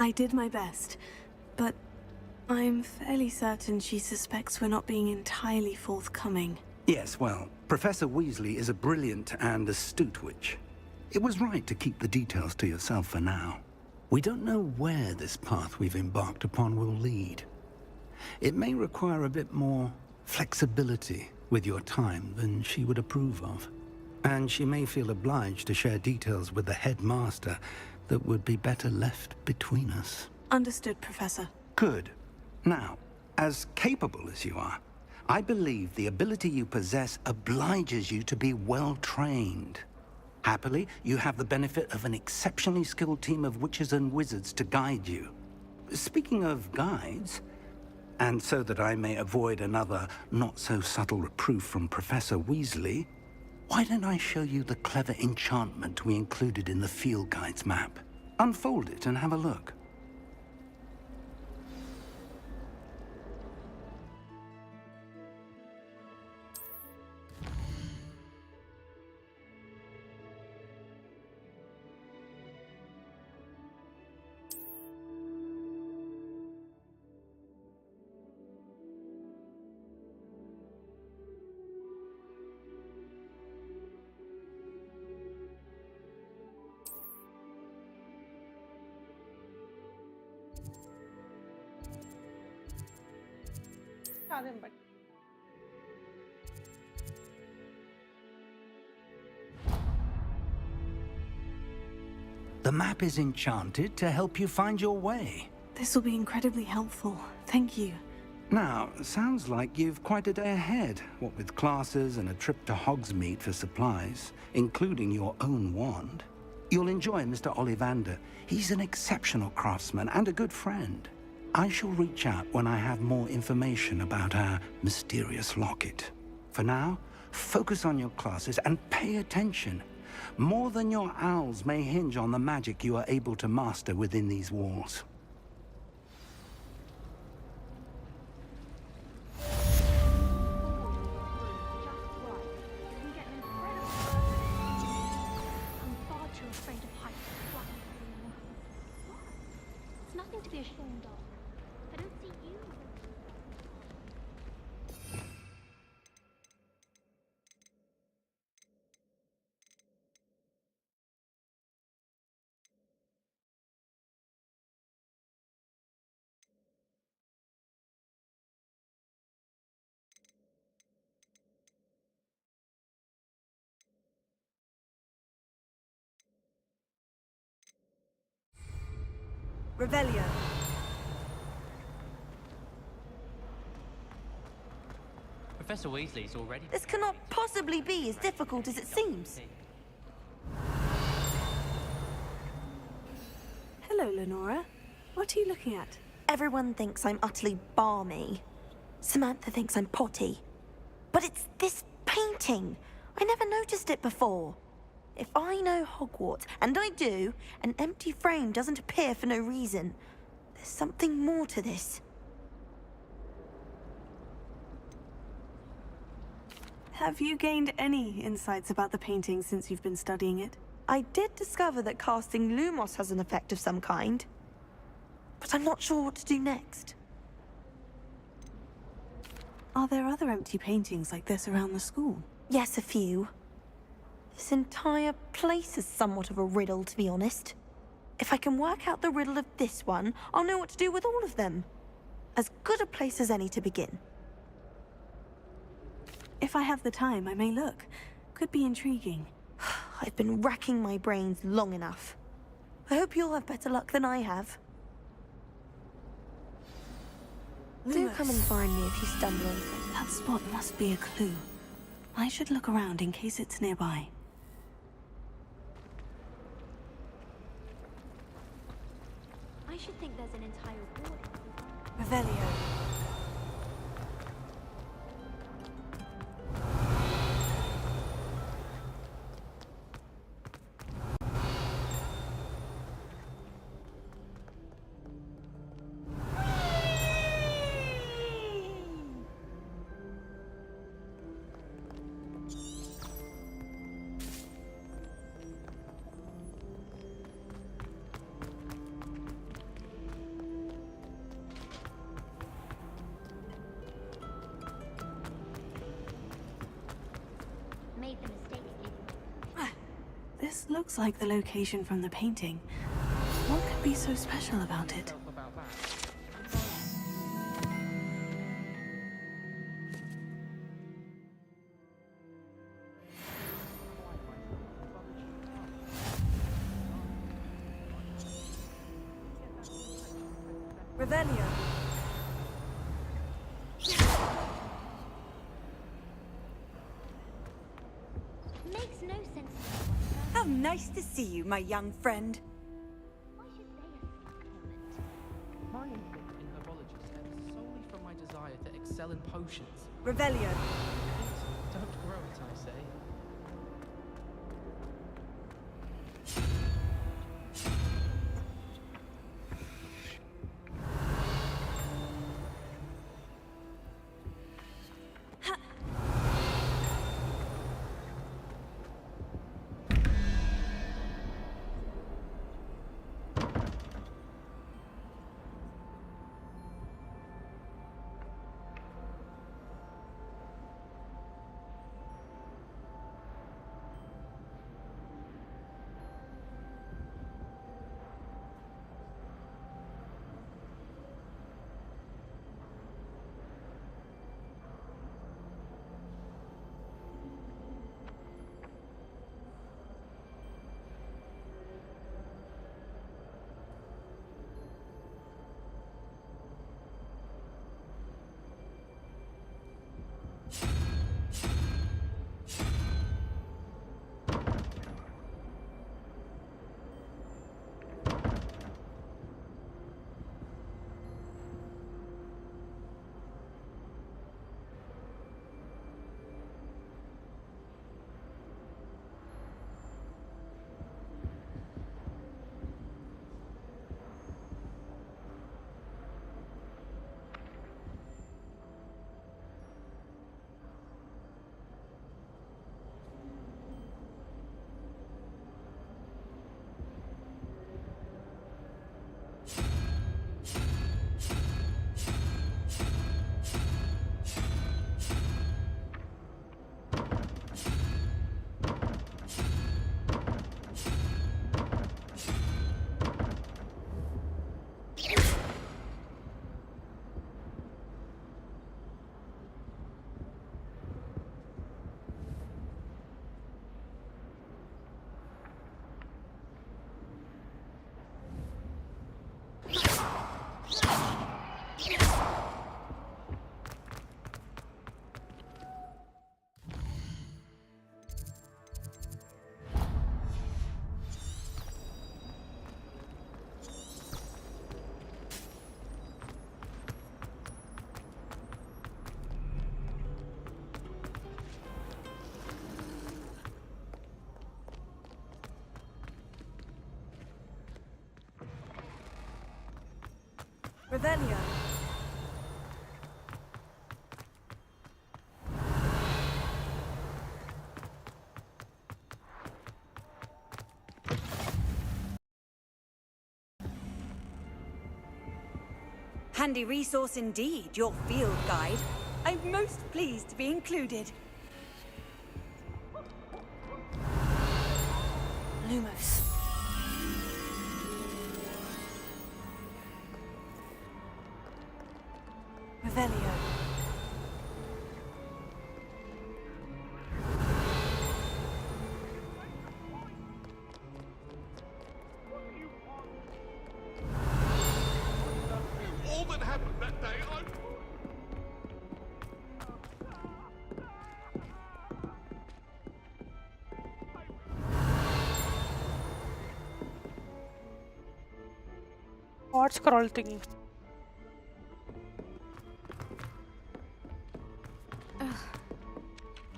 I did my best, but I'm fairly certain she suspects we're not being entirely forthcoming. Yes, well, Professor Weasley is a brilliant and astute witch. It was right to keep the details to yourself for now. We don't know where this path we've embarked upon will lead. It may require a bit more flexibility with your time than she would approve of. And she may feel obliged to share details with the headmaster that would be better left between us. Understood, Professor. Good. Now, as capable as you are, I believe the ability you possess obliges you to be well trained. Happily, you have the benefit of an exceptionally skilled team of witches and wizards to guide you. Speaking of guides, and so that I may avoid another not-so-subtle reproof from Professor Weasley, why don't I show you the clever enchantment we included in the field guide's map? Unfold it and have a look. The map is enchanted to help you find your way. This will be incredibly helpful. Thank you. Now, sounds like you've quite a day ahead, what with classes and a trip to Hogsmeade for supplies, including your own wand. You'll enjoy Mr. Ollivander. He's an exceptional craftsman and a good friend. I shall reach out when I have more information about our mysterious locket. For now, focus on your classes and pay attention. More than your owls may hinge on the magic you are able to master within these walls. I don't see you. Revelio. Professor Weasley's already... This cannot possibly be as difficult as it seems. Hello, Lenora. What are you looking at? Everyone thinks I'm utterly balmy. Samantha thinks I'm potty. But it's this painting. I never noticed it before. If I know Hogwarts, and I do, an empty frame doesn't appear for no reason. There's something more to this. Have you gained any insights about the painting since you've been studying it? I did discover that casting Lumos has an effect of some kind. But I'm not sure what to do next. Are there other empty paintings like this around the school? Yes, a few. This entire place is somewhat of a riddle, to be honest. If I can work out the riddle of this one, I'll know what to do with all of them. As good a place as any to begin. If I have the time, I may look. Could be intriguing. I've been racking my brains long enough. I hope you'll have better luck than I have. Do come and find me if you stumble on things. That spot must be a clue. I should look around in case it's nearby. I should think there's an entire ward. Revelio. Made the mistake again. This looks like the location from the painting. What could be so special about it? Revelio. Makes no sense. How nice to see you, my young friend. Why should they assist Clement? My interest in herbology stems solely from my desire to excel in potions. Revelio. Don't grow it, I say. Revelio. Handy resource indeed, your field guide. I'm most pleased to be included. Lumos. Revelio. All that happened that day, What scroll thingy?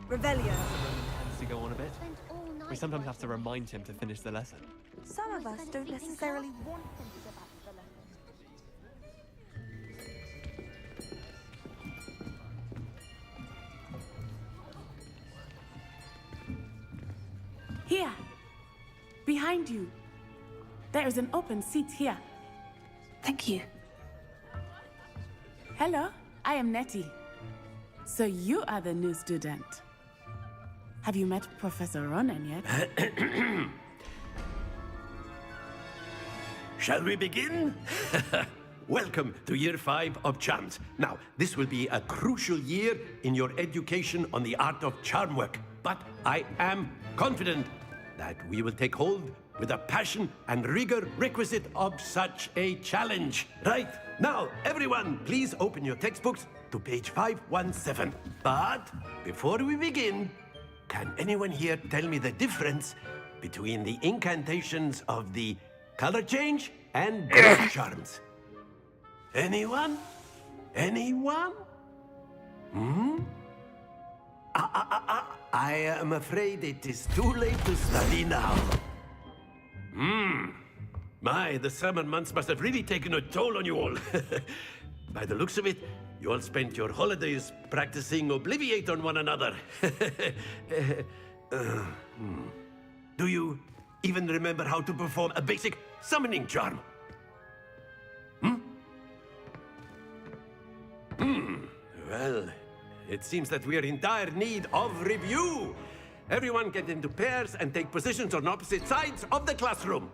Revelio. Tends to go on a bit. We sometimes have to remind him to finish the lesson. Some of us don't necessarily want them to go back to the lesson. Here! Behind you. There is an open seat here. Thank you. Hello, I am Nettie. So you are the new student. Have you met Professor Ronan yet? Shall we begin? Welcome to Year 5 of Charms. Now, this will be a crucial year in your education on the art of charm work. But I am confident that we will take hold with the passion and rigor requisite of such a challenge. Right, now, everyone, please open your textbooks to page 517. But before we begin, can anyone here tell me the difference between the incantations of the color change and breath charms? Anyone? Anyone? Hmm? I am afraid it is too late to study now. My, the summer months must have really taken a toll on you all. By the looks of it, you all spent your holidays practicing Obliviate on one another. Do you even remember how to perform a basic summoning charm? Well, it seems that we are in dire need of review. Everyone get into pairs and take positions on opposite sides of the classroom.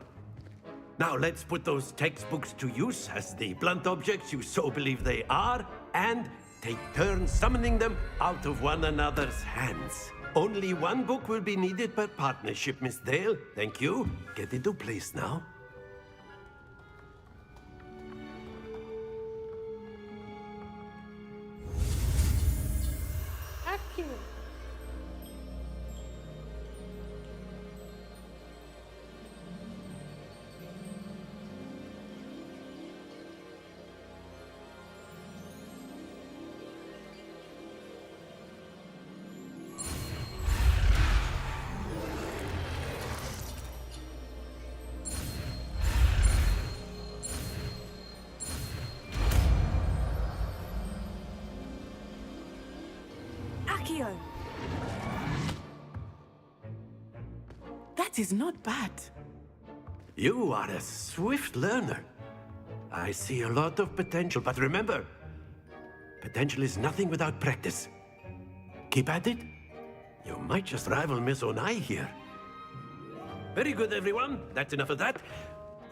Now let's put those textbooks to use as the blunt objects you so believe they are, and take turns summoning them out of one another's hands. Only one book will be needed per partnership, Miss Dale. Thank you. Get into place now. Thank you. Accio. That is not bad. You are a swift learner. I see a lot of potential, but remember, potential is nothing without practice. Keep at it. You might just rival Miss Onai here. Very good, everyone. That's enough of that.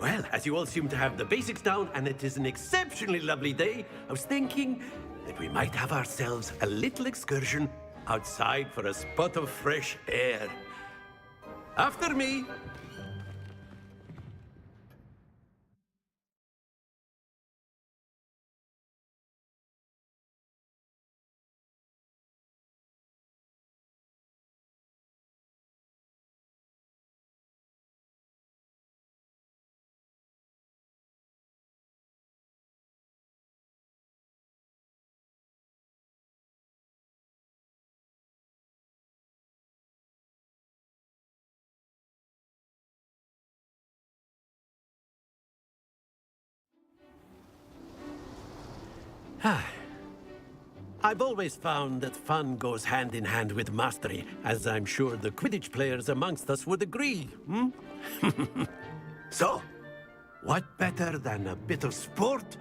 Well, as you all seem to have the basics down, and it is an exceptionally lovely day, I was thinking that we might have ourselves a little excursion outside for a spot of fresh air. After me. I've always found that fun goes hand in hand with mastery, as I'm sure the Quidditch players amongst us would agree, hmm? So, what better than a bit of sport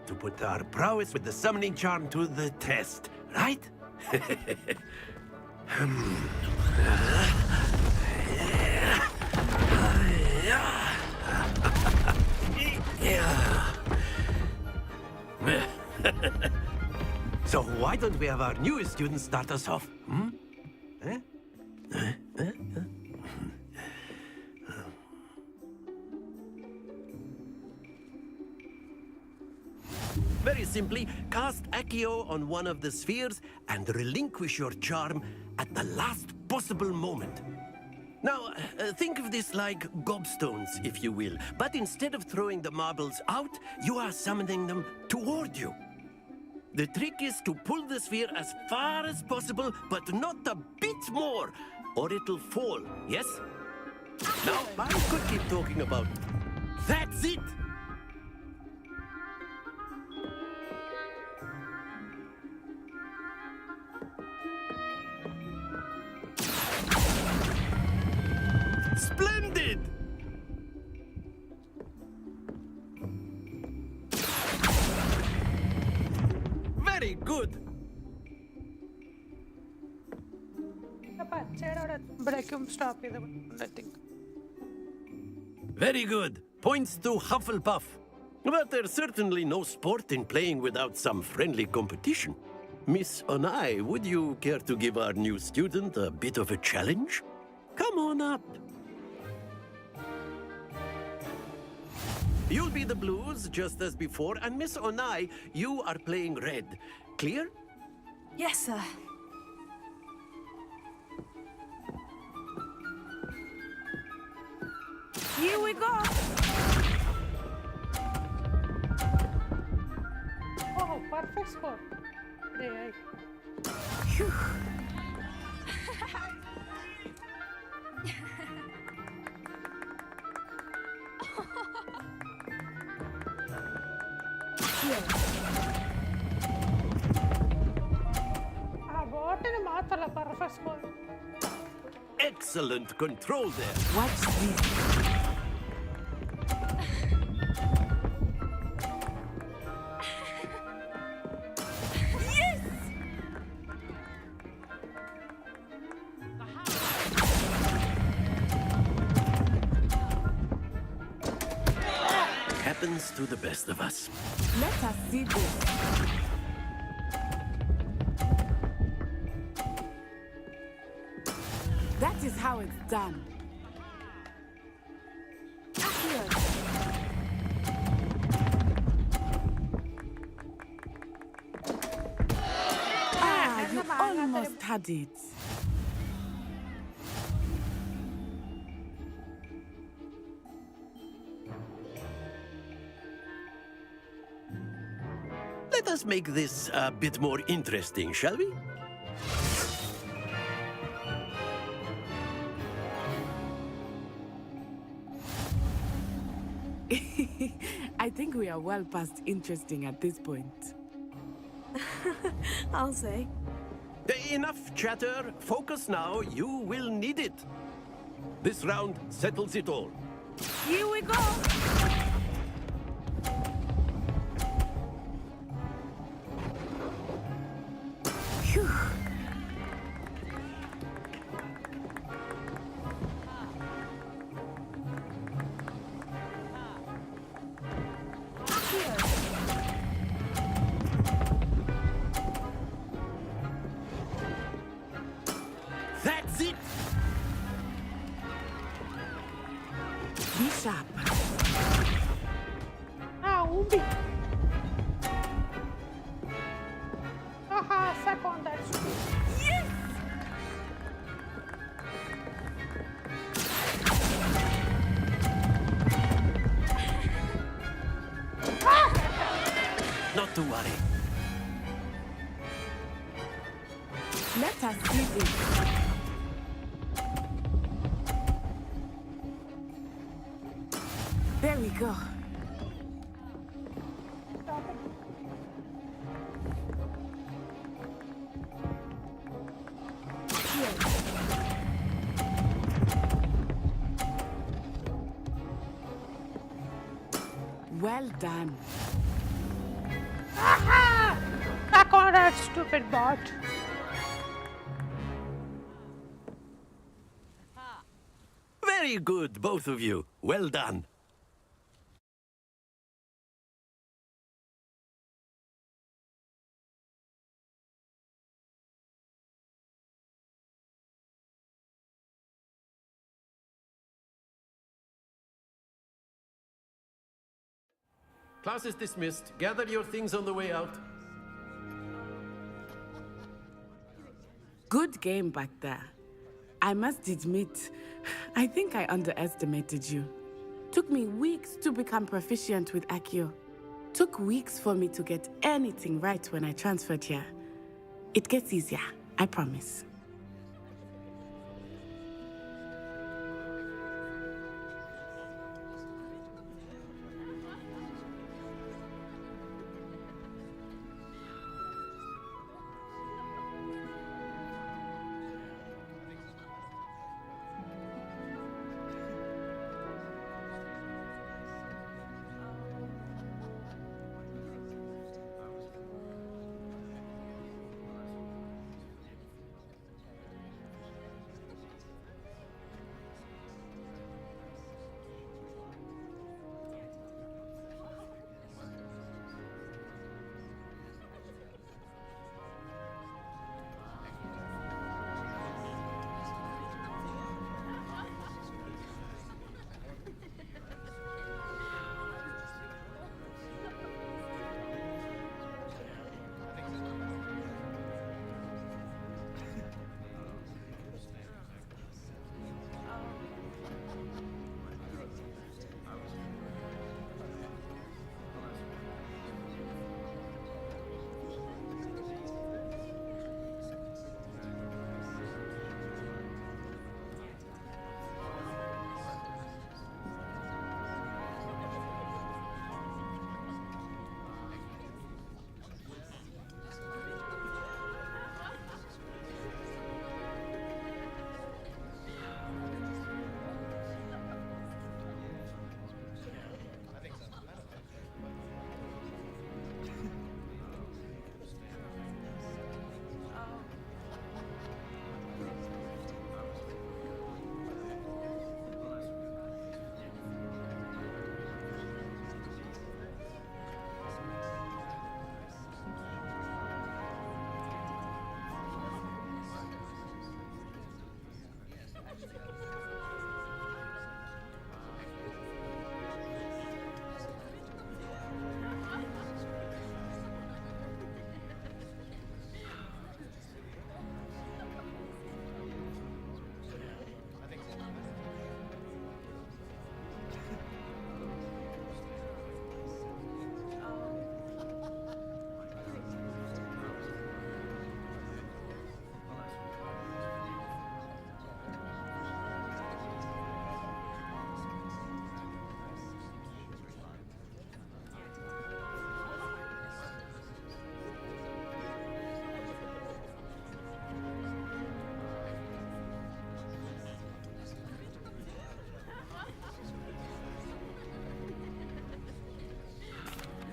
to put our prowess with the summoning charm to the test, right? So why don't we have our newest student start us off? Hmm? Very simply, cast Accio on one of the spheres and relinquish your charm at the last possible moment. Now, think of this like gobstones, if you will. But instead of throwing the marbles out, you are summoning them toward you. The trick is to pull the sphere as far as possible, but not a bit more, or it'll fall, yes? Now, I could keep talking about... That's it! Splendid! Very good! Very good. Points to Hufflepuff. But there's certainly no sport in playing without some friendly competition. Miss Onai, would you care to give our new student a bit of a challenge? Come on up. You'll be the blues, just as before, and Miss Onai, you are playing red. Clear? Yes, sir. Here we go! Oh, perfect score. Great. Phew. Perfect score. Excellent control there. Watch this. Happens to the best of us. Let us see this. That is how it's done. Ah, you almost had it. Let us make this a bit more interesting, shall we? I think we are well past interesting at this point. I'll say. Enough chatter. Focus now. You will need it. This round settles it all. Here we go! Phew. That's it! Be sharp. Ah, Umbi. Haha, second that's Yes! Not to worry. Let us see this. There we go. Well done. Aha! Back on that stupid bot. Very good, both of you. Well done. Class is dismissed. Gather your things on the way out. Good game back there. I must admit, I think I underestimated you. Took me weeks to become proficient with Accio. Took weeks for me to get anything right when I transferred here. It gets easier, I promise.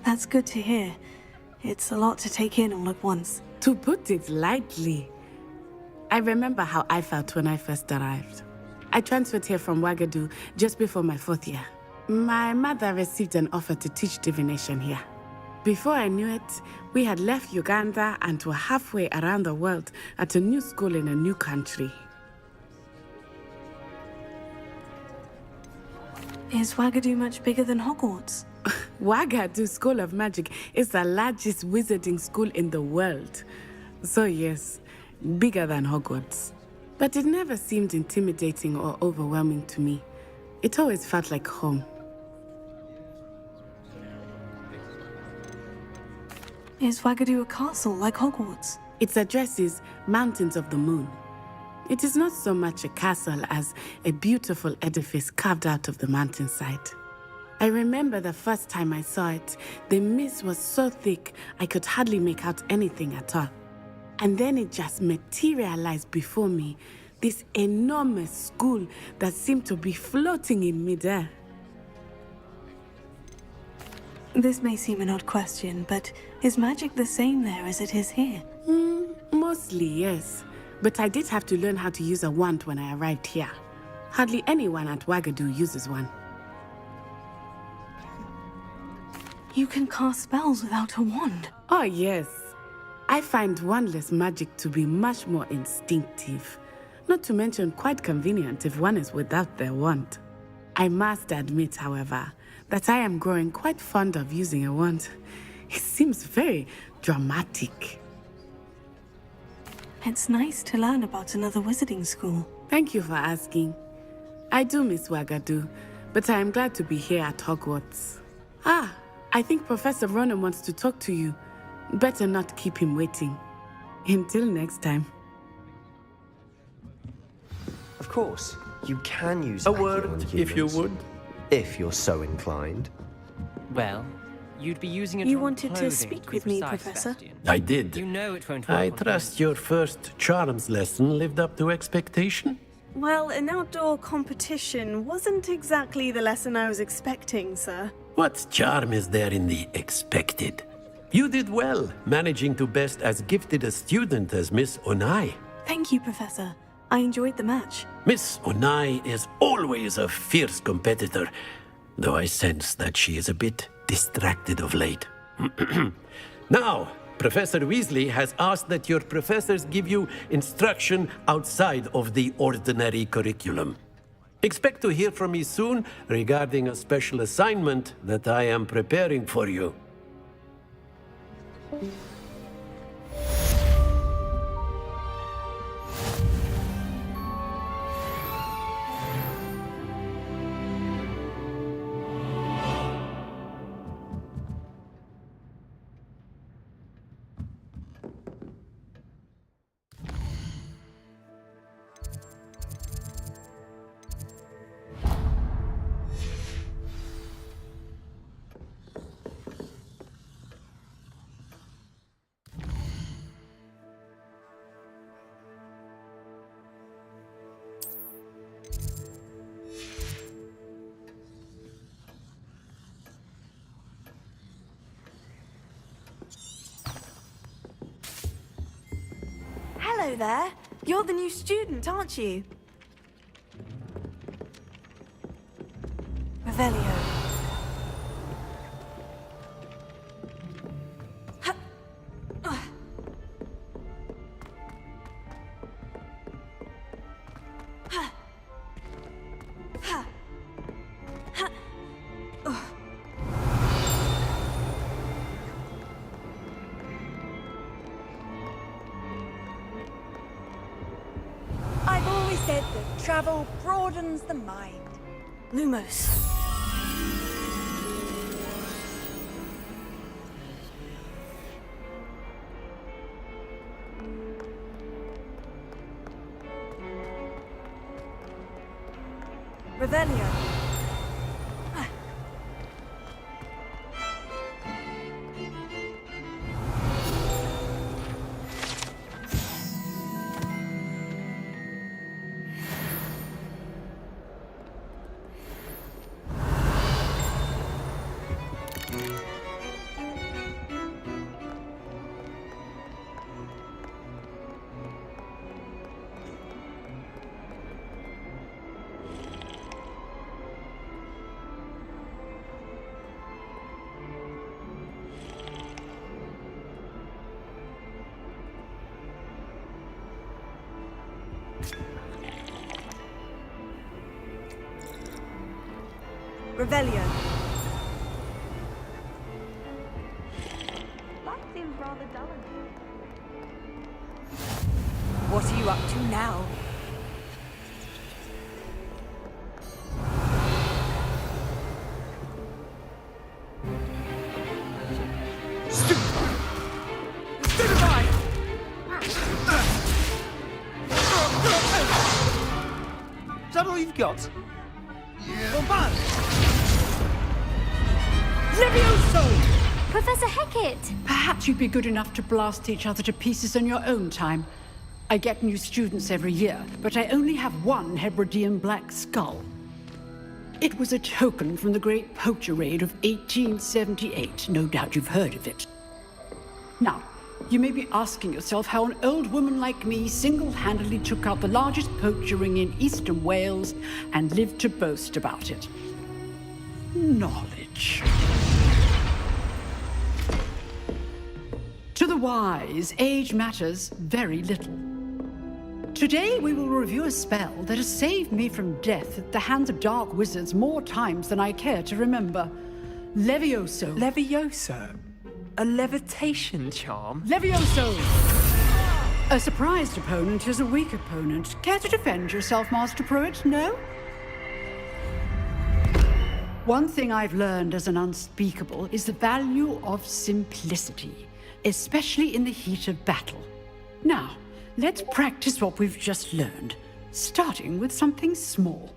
That's good to hear. It's a lot to take in all at once. To put it lightly, I remember how I felt when I first arrived. I transferred here from Wagadu just before my 4th year. My mother received an offer to teach divination here. Before I knew it, we had left Uganda and were halfway around the world at a new school in a new country. Is Wagadu much bigger than Hogwarts? Wagadu School of Magic is the largest wizarding school in the world. So yes, bigger than Hogwarts. But it never seemed intimidating or overwhelming to me. It always felt like home. Is Wagadu a castle like Hogwarts? Its address is Mountains of the Moon. It is not so much a castle as a beautiful edifice carved out of the mountainside. I remember the first time I saw it, the mist was so thick I could hardly make out anything at all. And then it just materialized before me, this enormous school that seemed to be floating in midair. This may seem an odd question, but is magic the same there as it is here? Mostly, yes. But I did have to learn how to use a wand when I arrived here. Hardly anyone at Wagadu uses one. You can cast spells without a wand? Oh, yes. I find wandless magic to be much more instinctive. Not to mention quite convenient if one is without their wand. I must admit, however, that I am growing quite fond of using a wand. It seems very dramatic. It's nice to learn about another wizarding school. Thank you for asking. I do miss Wagadu, but I am glad to be here at Hogwarts. I think Professor Ronan wants to talk to you. Better not keep him waiting. Until next time. Of course, you can use A magic word, on if you humans, would. if you're so inclined. Well, you'd be using it You on wanted to clothing, speak to be with me, precise, Professor? Sebastian. I did. You know it won't work I on trust your first charms lesson lived up to expectation? Well, an outdoor competition wasn't exactly the lesson I was expecting, sir. What charm is there in the expected? You did well, managing to best as gifted a student as Miss Onai. Thank you, Professor. I enjoyed the match. Miss Onai is always a fierce competitor, though I sense that she is a bit distracted of late. Now, Professor Weasley has asked that your professors give you instruction outside of the ordinary curriculum. Expect to hear from me soon regarding a special assignment that I am preparing for you. Hello there. You're the new student, aren't you? Revelio. I've always said that travel broadens the mind. Lumos. Revelio. Revelio. Life seems rather dull. What are you up to now? Is that all you've got? Professor Hecat! Perhaps you'd be good enough to blast each other to pieces in your own time. I get new students every year, but I only have one Hebridean black skull. It was a token from the Great Poacher Raid of 1878. No doubt you've heard of it. Now, you may be asking yourself how an old woman like me single-handedly took out the largest poacher ring in eastern Wales and lived to boast about it. Knowledge. To the wise, age matters very little. Today we will review a spell that has saved me from death at the hands of dark wizards more times than I care to remember. Levioso. Levioso? A levitation charm? Levioso! A surprised opponent is a weak opponent. Care to defend yourself, Master Pruitt? No? One thing I've learned as an unspeakable is the value of simplicity, especially in the heat of battle. Now, let's practice what we've just learned, starting with something small.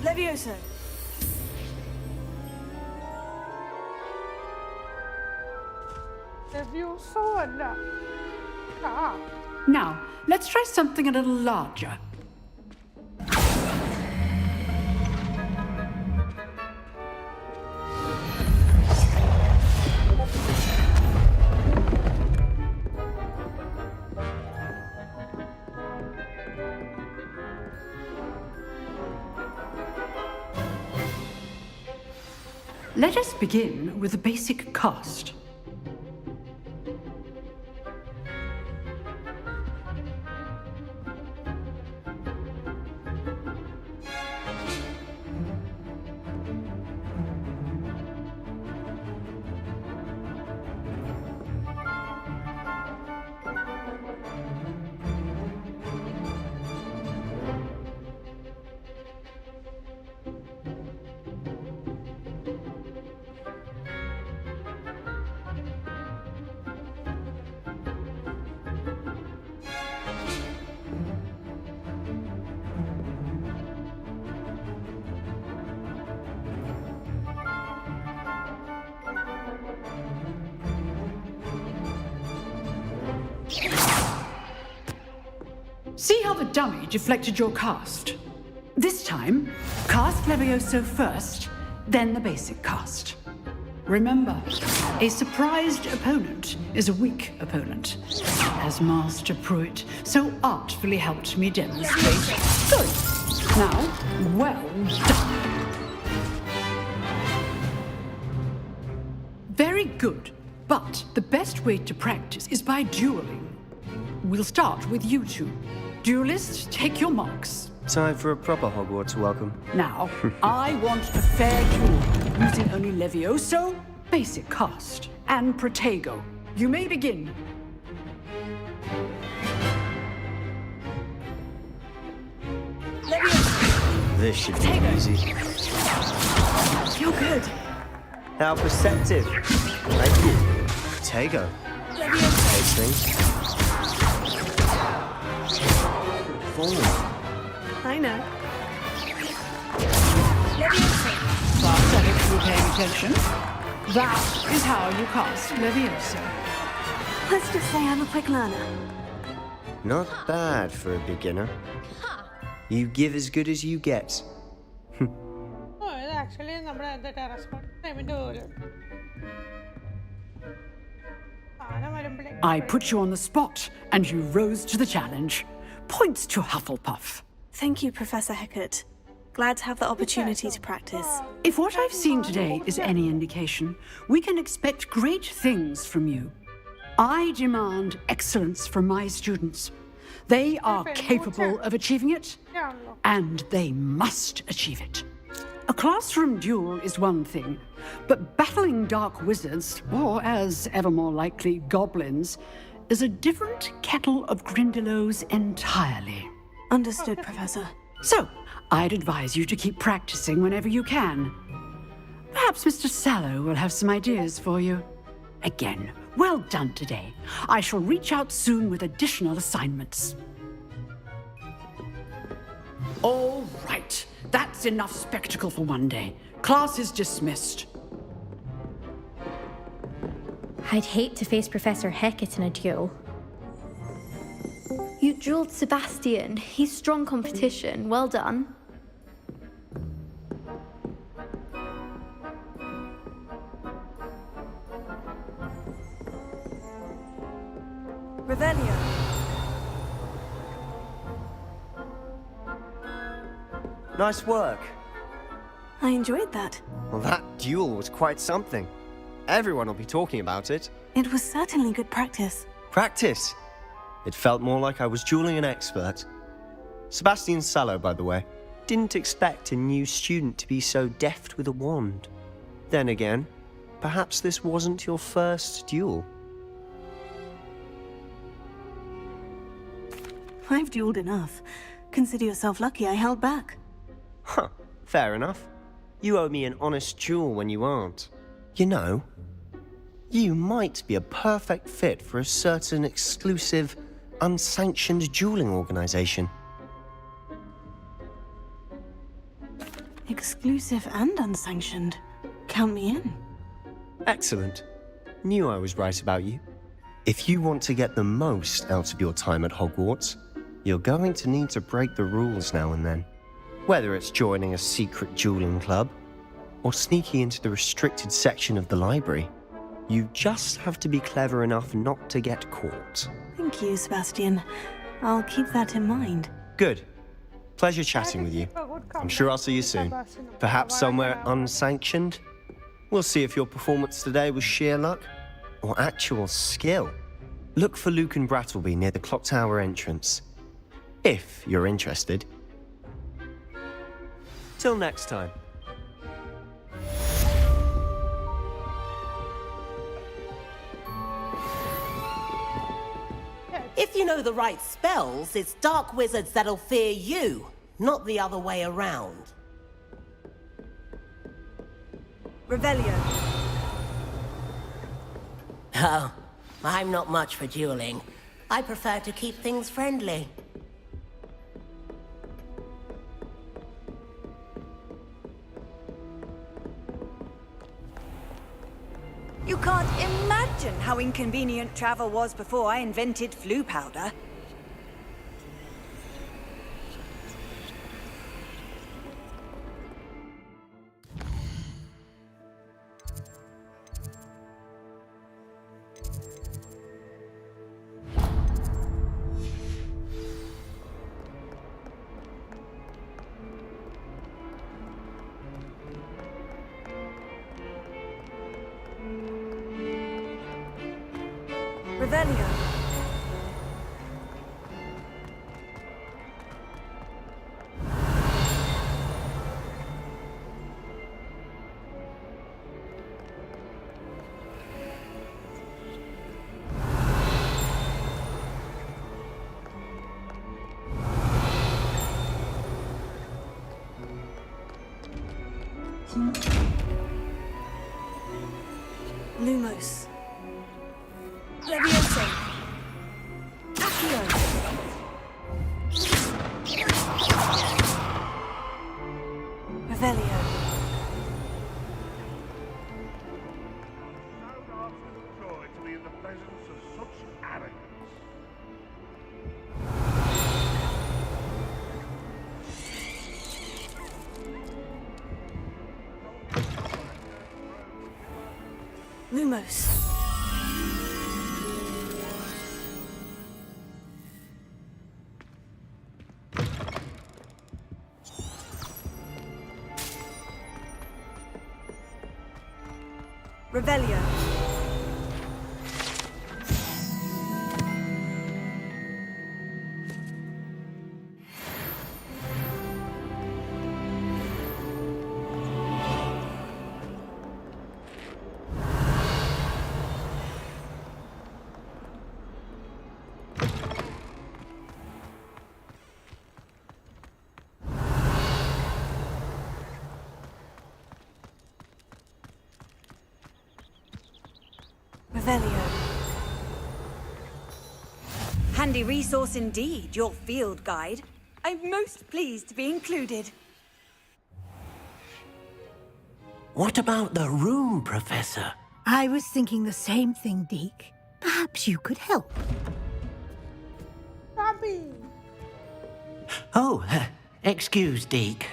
Levioso. Levioso അല്ല. Ah. Now, let's try something a little larger. Let us begin with the basic cast. See how the dummy deflected your cast? This time, cast Levioso first, then the basic cast. Remember, a surprised opponent is a weak opponent, as Master Pruitt so artfully helped me demonstrate. Good. Now, well done. Very good, but the best way to practice is by dueling. We'll start with you two. Duelists, take your marks. Time for a proper Hogwarts welcome. Now, I want a fair duel, using only Levioso, basic cast, and Protego. You may begin. This should be easy. You're good. How perceptive. Thank you. Protego. Takes things. Forward. I know. Class, I hope you were paying attention. That is how you cast Levioso. Let's just say I'm a quick learner. Not bad for a beginner. You give as good as you get. Oh, ഇത് actually നമ്മുടെ എന്താ terrace ടൈമിന്റെ പോലെ. I put you on the spot, and you rose to the challenge. Points to Hufflepuff. Thank you, Professor Heckert. Glad to have the opportunity to practice. If what I've seen today is any indication, we can expect great things from you. I demand excellence from my students. They are capable of achieving it, and they must achieve it. A classroom duel is one thing, but battling dark wizards, or as ever more likely, goblins, is a different kettle of Grindylows entirely. Understood, Professor. So, I'd advise you to keep practicing whenever you can. Perhaps Mr. Sallow will have some ideas for you. Again, well done today. I shall reach out soon with additional assignments. All right. That's enough spectacle for one day. Class is dismissed. I'd hate to face Professor Heckett in a duel. You dueled Sebastian. He's strong competition. Well done. Revelio. Nice work. I enjoyed that. Well, that duel was quite something. Everyone will be talking about it. It was certainly good practice. Practice? It felt more like I was dueling an expert. Sebastian Sallow, by the way. Didn't expect a new student to be so deft with a wand. Then again, perhaps this wasn't your first duel. I've dueled enough. Consider yourself lucky I held back. Huh, fair enough. You owe me an honest duel when you aren't. You know, you might be a perfect fit for a certain exclusive, unsanctioned dueling organization. Exclusive and unsanctioned. Count me in. Excellent. Knew I was right about you. If you want to get the most out of your time at Hogwarts, you're going to need to break the rules now and then. Whether it's joining a secret dueling club, or sneaking into the restricted section of the library, you just have to be clever enough not to get caught. Thank you, Sebastian. I'll keep that in mind. Good. Pleasure chatting with you. I'm sure I'll see you soon. Perhaps somewhere unsanctioned? We'll see if your performance today was sheer luck or actual skill. Look for Luke and Brattleby near the clock tower entrance, if you're interested. Till next time. If you know the right spells, it's dark wizards that'll fear you, not the other way around. Revelio. Oh, I'm not much for dueling. I prefer to keep things friendly. You can't imagine how inconvenient travel was before I invented flu powder. Revelio. Lumos. Levioso. Accio. Revelio. Lumos. Revelio. Revelio. Handy resource indeed, your field guide. I'm most pleased to be included. What about the room, Professor? I was thinking the same thing, Deke. Perhaps you could help. Oh, excuse, Deke.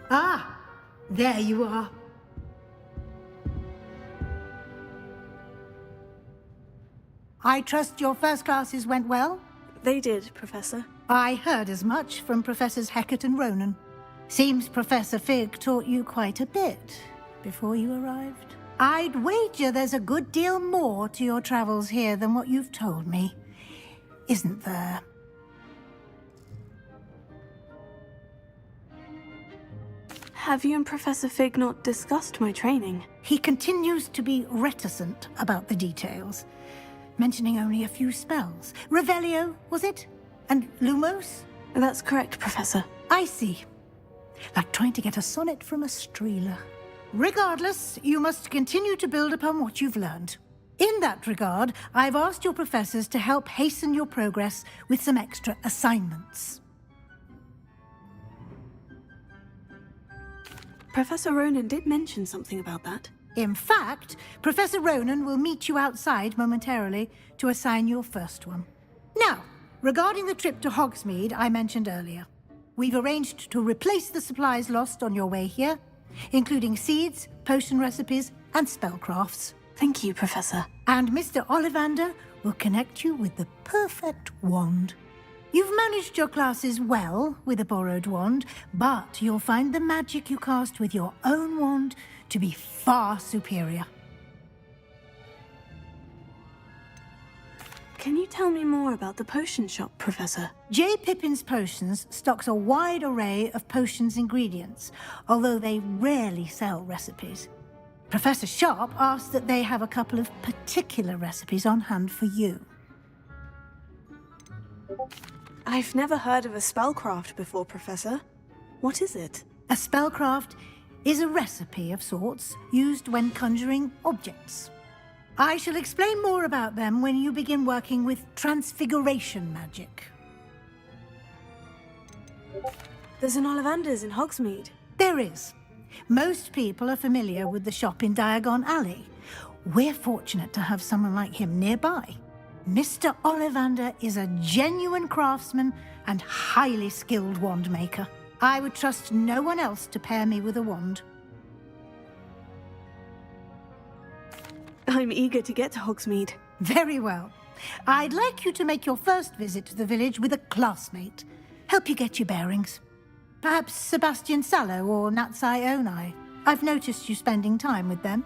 Ah, there you are. I trust your first classes went well? They did, Professor. I heard as much from Professors Hecat and Ronan. Seems Professor Fig taught you quite a bit before you arrived. I'd wager there's a good deal more to your travels here than what you've told me. Isn't there? Have you and Professor Fig not discussed my training? He continues to be reticent about the details, mentioning only a few spells. Revelio, was it? And Lumos? That's correct, Professor. I see. Like trying to get a sonnet from a streeler. Regardless, you must continue to build upon what you've learned. In that regard, I've asked your professors to help hasten your progress with some extra assignments. Professor Ronan did mention something about that. In fact, Professor Ronan will meet you outside momentarily to assign your first one. Now, regarding the trip to Hogsmeade I mentioned earlier, we've arranged to replace the supplies lost on your way here, including seeds, potion recipes, and spellcrafts. Thank you, Professor. And Mr. Ollivander will connect you with the perfect wand. You've managed your classes well with a borrowed wand, but you'll find the magic you cast with your own wand to be far superior. Can you tell me more about the potion shop, Professor? J. Pippin's Potions stocks a wide array of potions ingredients, although they rarely sell recipes. Professor Sharp asked that they have a couple of particular recipes on hand for you. I've never heard of a spellcraft before, Professor. What is it? A spellcraft is a recipe of sorts used when conjuring objects. I shall explain more about them when you begin working with transfiguration magic. There's an Ollivander's in Hogsmeade. There is. Most people are familiar with the shop in Diagon Alley. We're fortunate to have someone like him nearby. Mr. Ollivander is a genuine craftsman and highly skilled wand maker. I would trust no one else to pair me with a wand. I'm eager to get to Hogsmeade. Very well. I'd like you to make your first visit to the village with a classmate. Help you get your bearings. Perhaps Sebastian Sallow or Natsai Onai. I've noticed you spending time with them.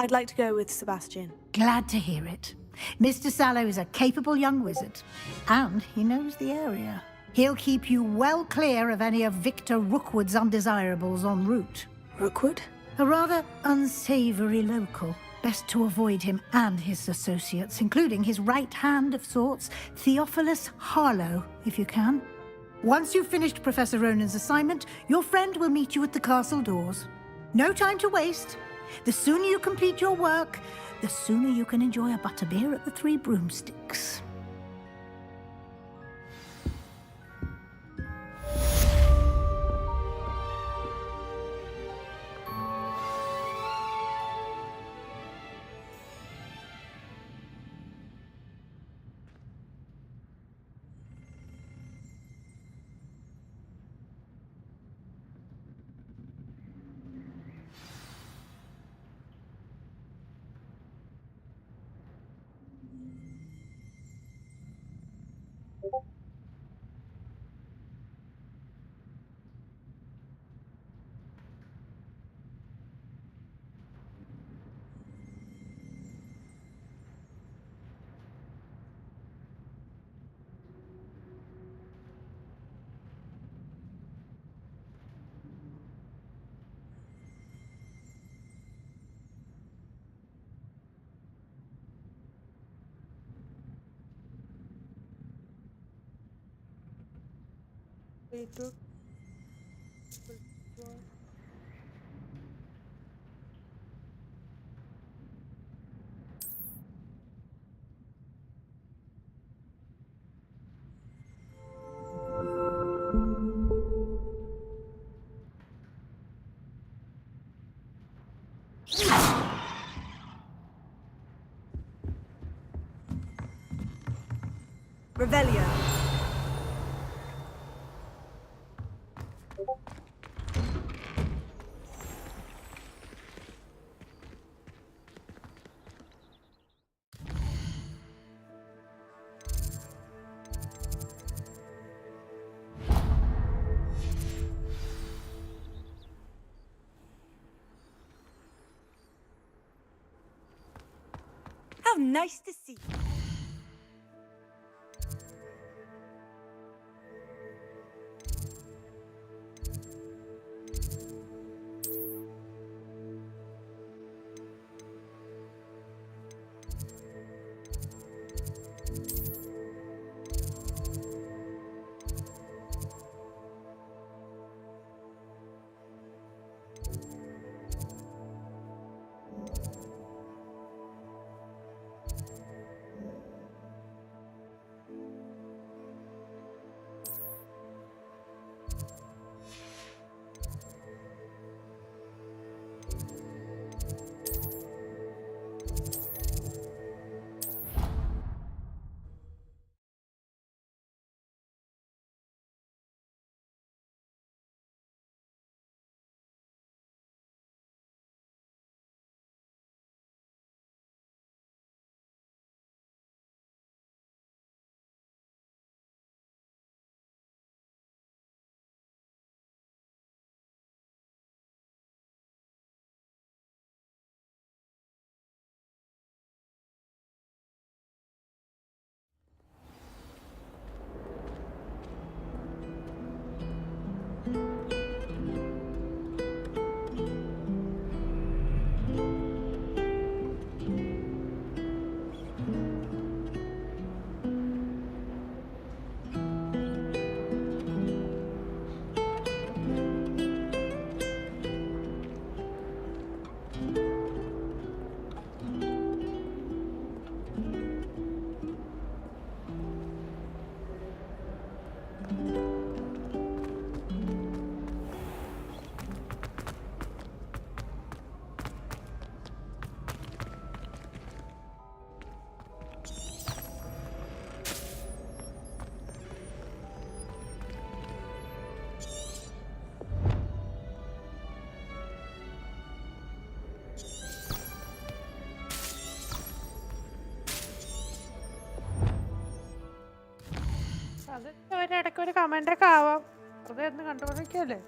I'd like to go with Sebastian. Glad to hear it. Mr. Sallow is a capable young wizard, and he knows the area. He'll keep you well clear of any of Victor Rookwood's undesirables en route. Rookwood? A rather unsavory local. Best to avoid him and his associates, including his right hand of sorts, Theophilus Harlow, if you can. Once you've finished Professor Ronan's assignment, your friend will meet you at the castle doors. No time to waste. The sooner you complete your work, the sooner you can enjoy a butterbeer at the Three Broomsticks. Revelio. How nice to see you. അത് ഇടയ്ക്ക് ഒരു comment ഒക്കെ ആവാം. അതൊന്ന് കണ്ടുകൊണ്ടിരിക്കല്ലേ.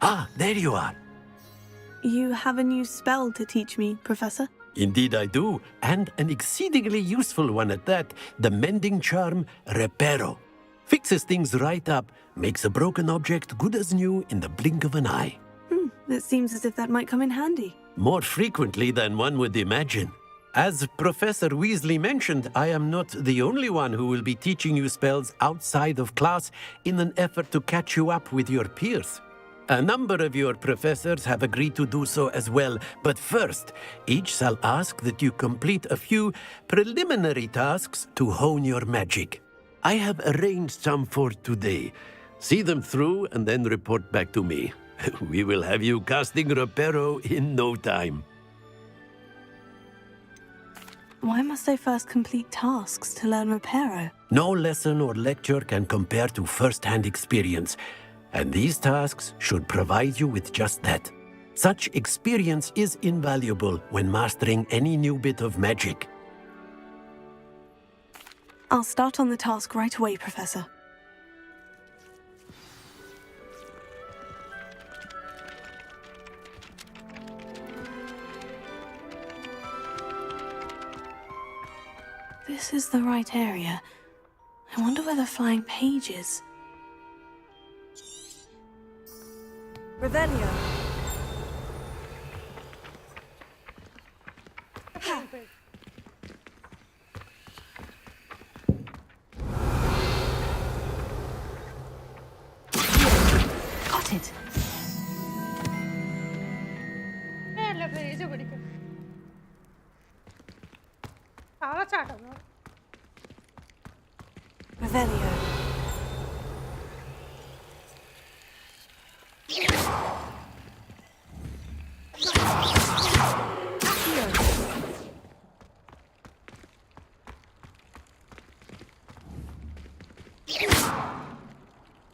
Ah, there you are. You have a new spell to teach me, Professor? Indeed I do, and an exceedingly useful one at that. The mending charm, Reparo. Fixes things right up, makes a broken object good as new in the blink of an eye. It seems as if that might come in handy. More frequently than one would imagine. As Professor Weasley mentioned, I am not the only one who will be teaching you spells outside of class in an effort to catch you up with your peers. A number of your professors have agreed to do so as well, but first, each shall ask that you complete a few preliminary tasks to hone your magic. I have arranged some for today. See them through and then report back to me. We will have you casting Reparo in no time. Why must I first complete tasks to learn Reparo? No lesson or lecture can compare to first-hand experience, and these tasks should provide you with just that. Such experience is invaluable when mastering any new bit of magic. I'll start on the task right away, Professor. This is the right area. I wonder where the flying page is. Revelio. Got it. Revelio.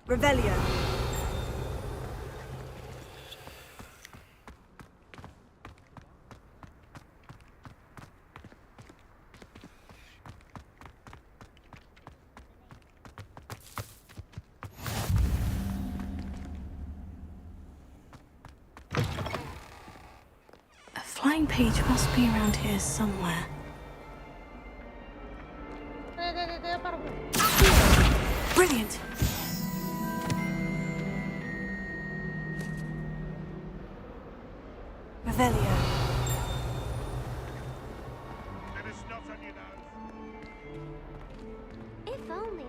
Revelio. A flying page must be around here somewhere. Brilliant! Revelio. If only.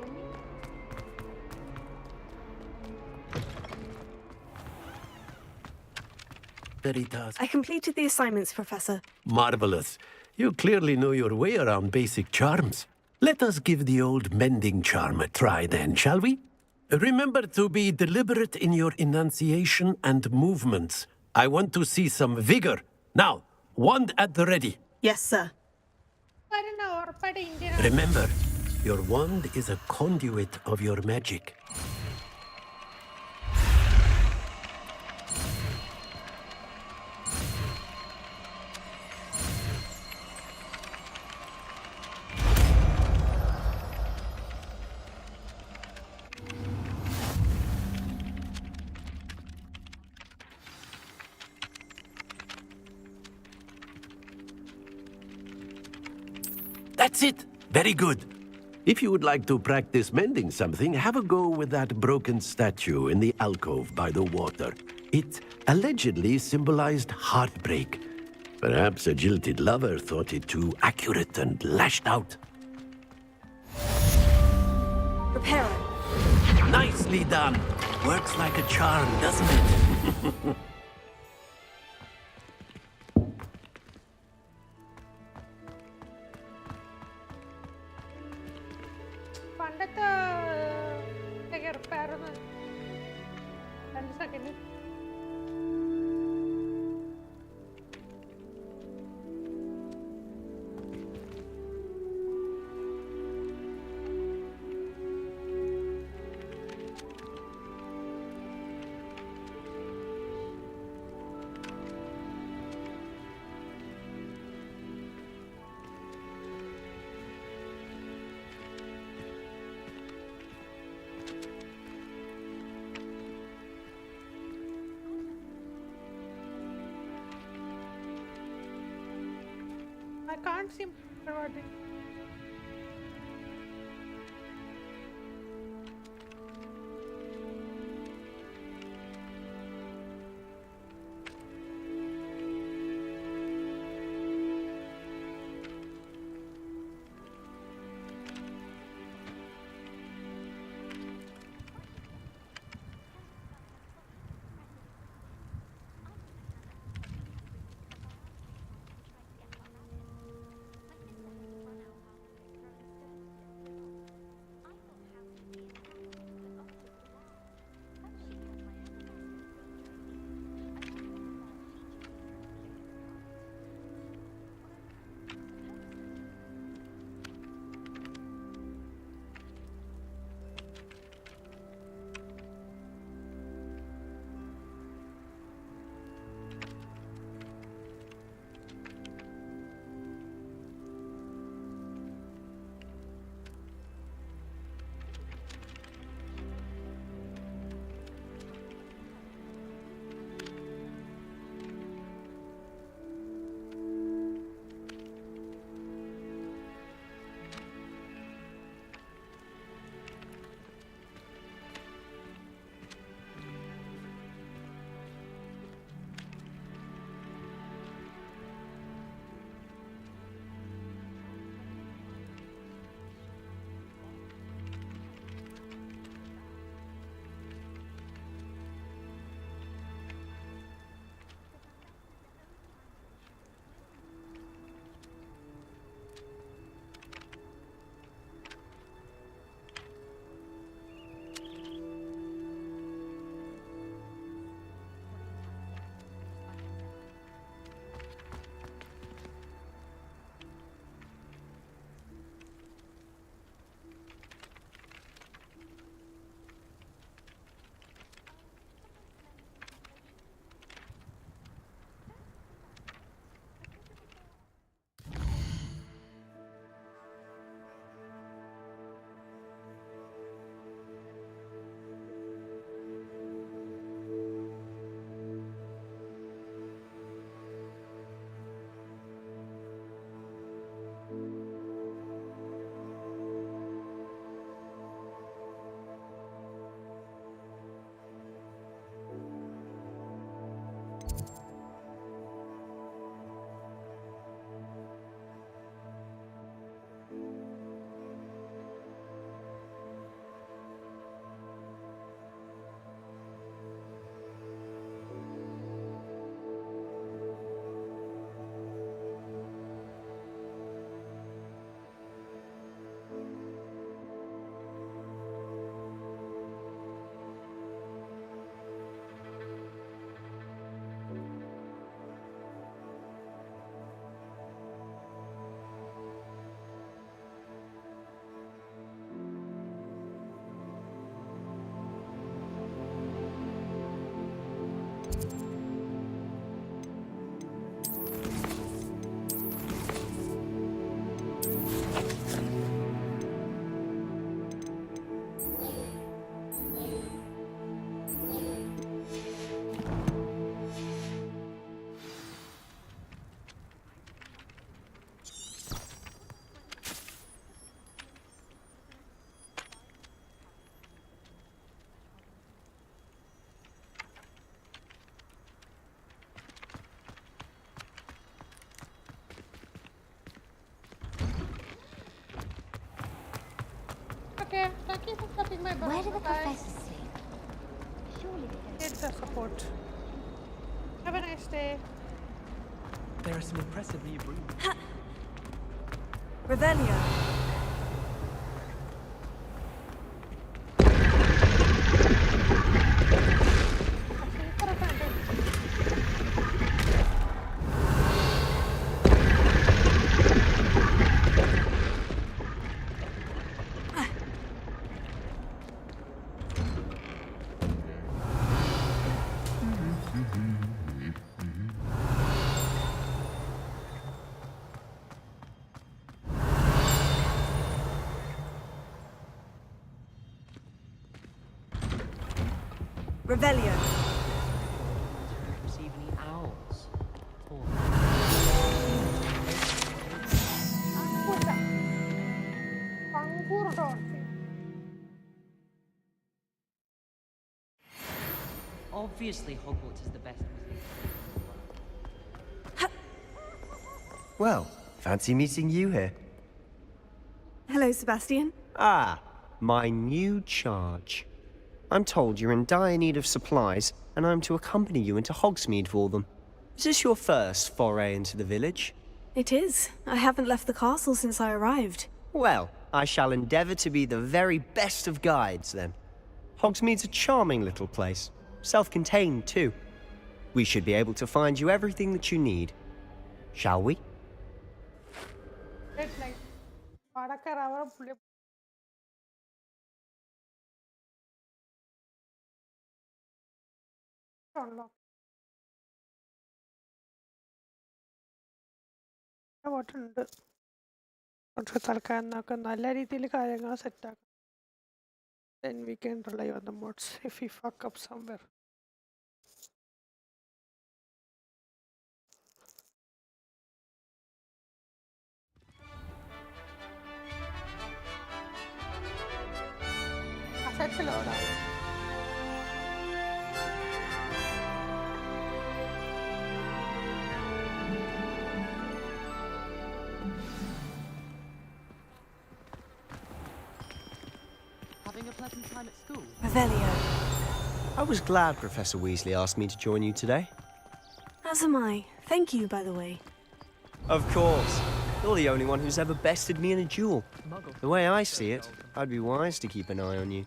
Veritas. I completed the assignments, Professor. Marvelous. You clearly know your way around basic charms. Let us give the old mending charm a try then, shall we? Remember to be deliberate in your enunciation and movements. I want to see some vigor. Now, wand at the ready. Yes, sir. Remember, your wand is a conduit of your magic. That's it. Very good. If you would like to practice mending something, have a go with that broken statue in the alcove by the water. It allegedly symbolized heartbreak. Perhaps a jilted lover thought it too accurate and lashed out. Reparo. Nicely done. Works like a charm, doesn't it? I can't seem to remember. Okay, thank you for stopping my bus. Where did the Bye. professor sleep? Surely they It's a support. Have a nice day. There are some impressive new rooms. Revelio. Revelio. Receive any owls? Or... Obviously, Hogwarts is the best museum. Well, fancy meeting you here. Hello, Sebastian. Ah, my new charge. I'm told you're in dire need of supplies, and I'm to accompany you into Hogsmeade for them. Is this your first foray into the village? It is. I haven't left the castle since I arrived. Well, I shall endeavour to be the very best of guides, then. Hogsmeade's a charming little place. Self-contained, too. We should be able to find you everything that you need. Shall we? കുറച്ച് തൽക്കാലം നമുക്ക് നല്ല രീതിയിൽ കാര്യങ്ങൾ സെറ്റാക്കാം. Then we can rely on the mods if we fuck up somewhere. Assets load out. Having a pleasant time at school? Revelio. I was glad Professor Weasley asked me to join you today. As am I. Thank you, by the way. Of course. You're the only one who's ever bested me in a duel. The way I see it, I'd be wise to keep an eye on you.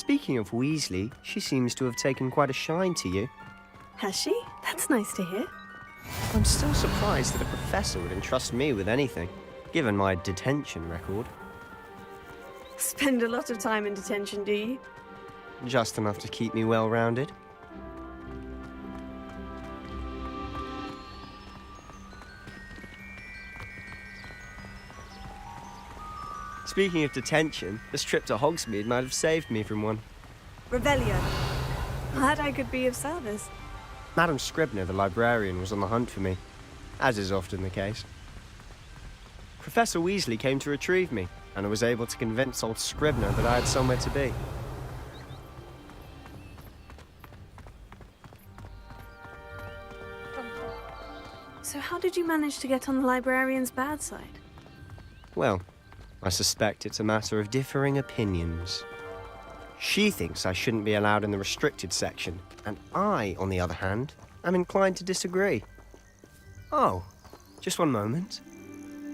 Speaking of Weasley, she seems to have taken quite a shine to you. Has she? That's nice to hear. I'm still surprised that a professor would entrust me with anything, given my detention record. Spend a lot of time in detention, do you? Just enough to keep me well-rounded. Speaking of detention, this trip to Hogsmeade might have saved me from one. Revelio. Glad I could be of service. Madam Scribner, the librarian, was on the hunt for me, as is often the case. Professor Weasley came to retrieve me, and I was able to convince old Scribner that I had somewhere to be. So how did you manage to get on the librarian's bad side? Well, I suspect it's a matter of differing opinions. She thinks I shouldn't be allowed in the restricted section, and I, on the other hand, am inclined to disagree. Oh, just one moment.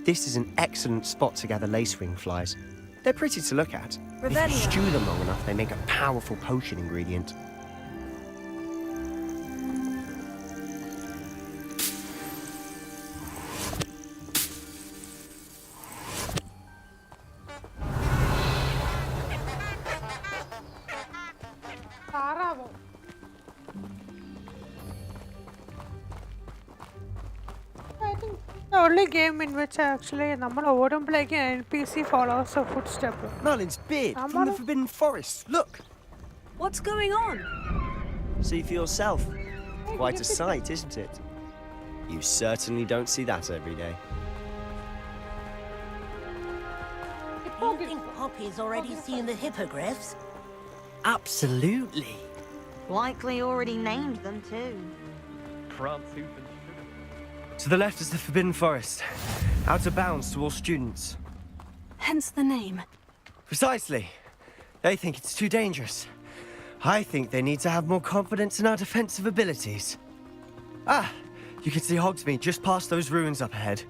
This is an excellent spot to gather lacewing flies. They're pretty to look at. If you stew them long enough, they make a powerful potion ingredient. I think the only game in which actually നമ്മൾ ഓടുമ്പോഴേക്കും NPC follows a footstep. Merlin's beard from the Forbidden Forest. Look. What's going on? See for yourself. Quite a sight, isn't it? You certainly don't see that every day. You think Poppy's already seen the hippogriffs? Absolutely. Likely already named them too. To the left is the Forbidden Forest. Out of bounds to all students. Hence the name. Precisely. They think it's too dangerous. I think they need to have more confidence in our defensive abilities. Ah, you can see Hogsmeade just past those ruins up ahead.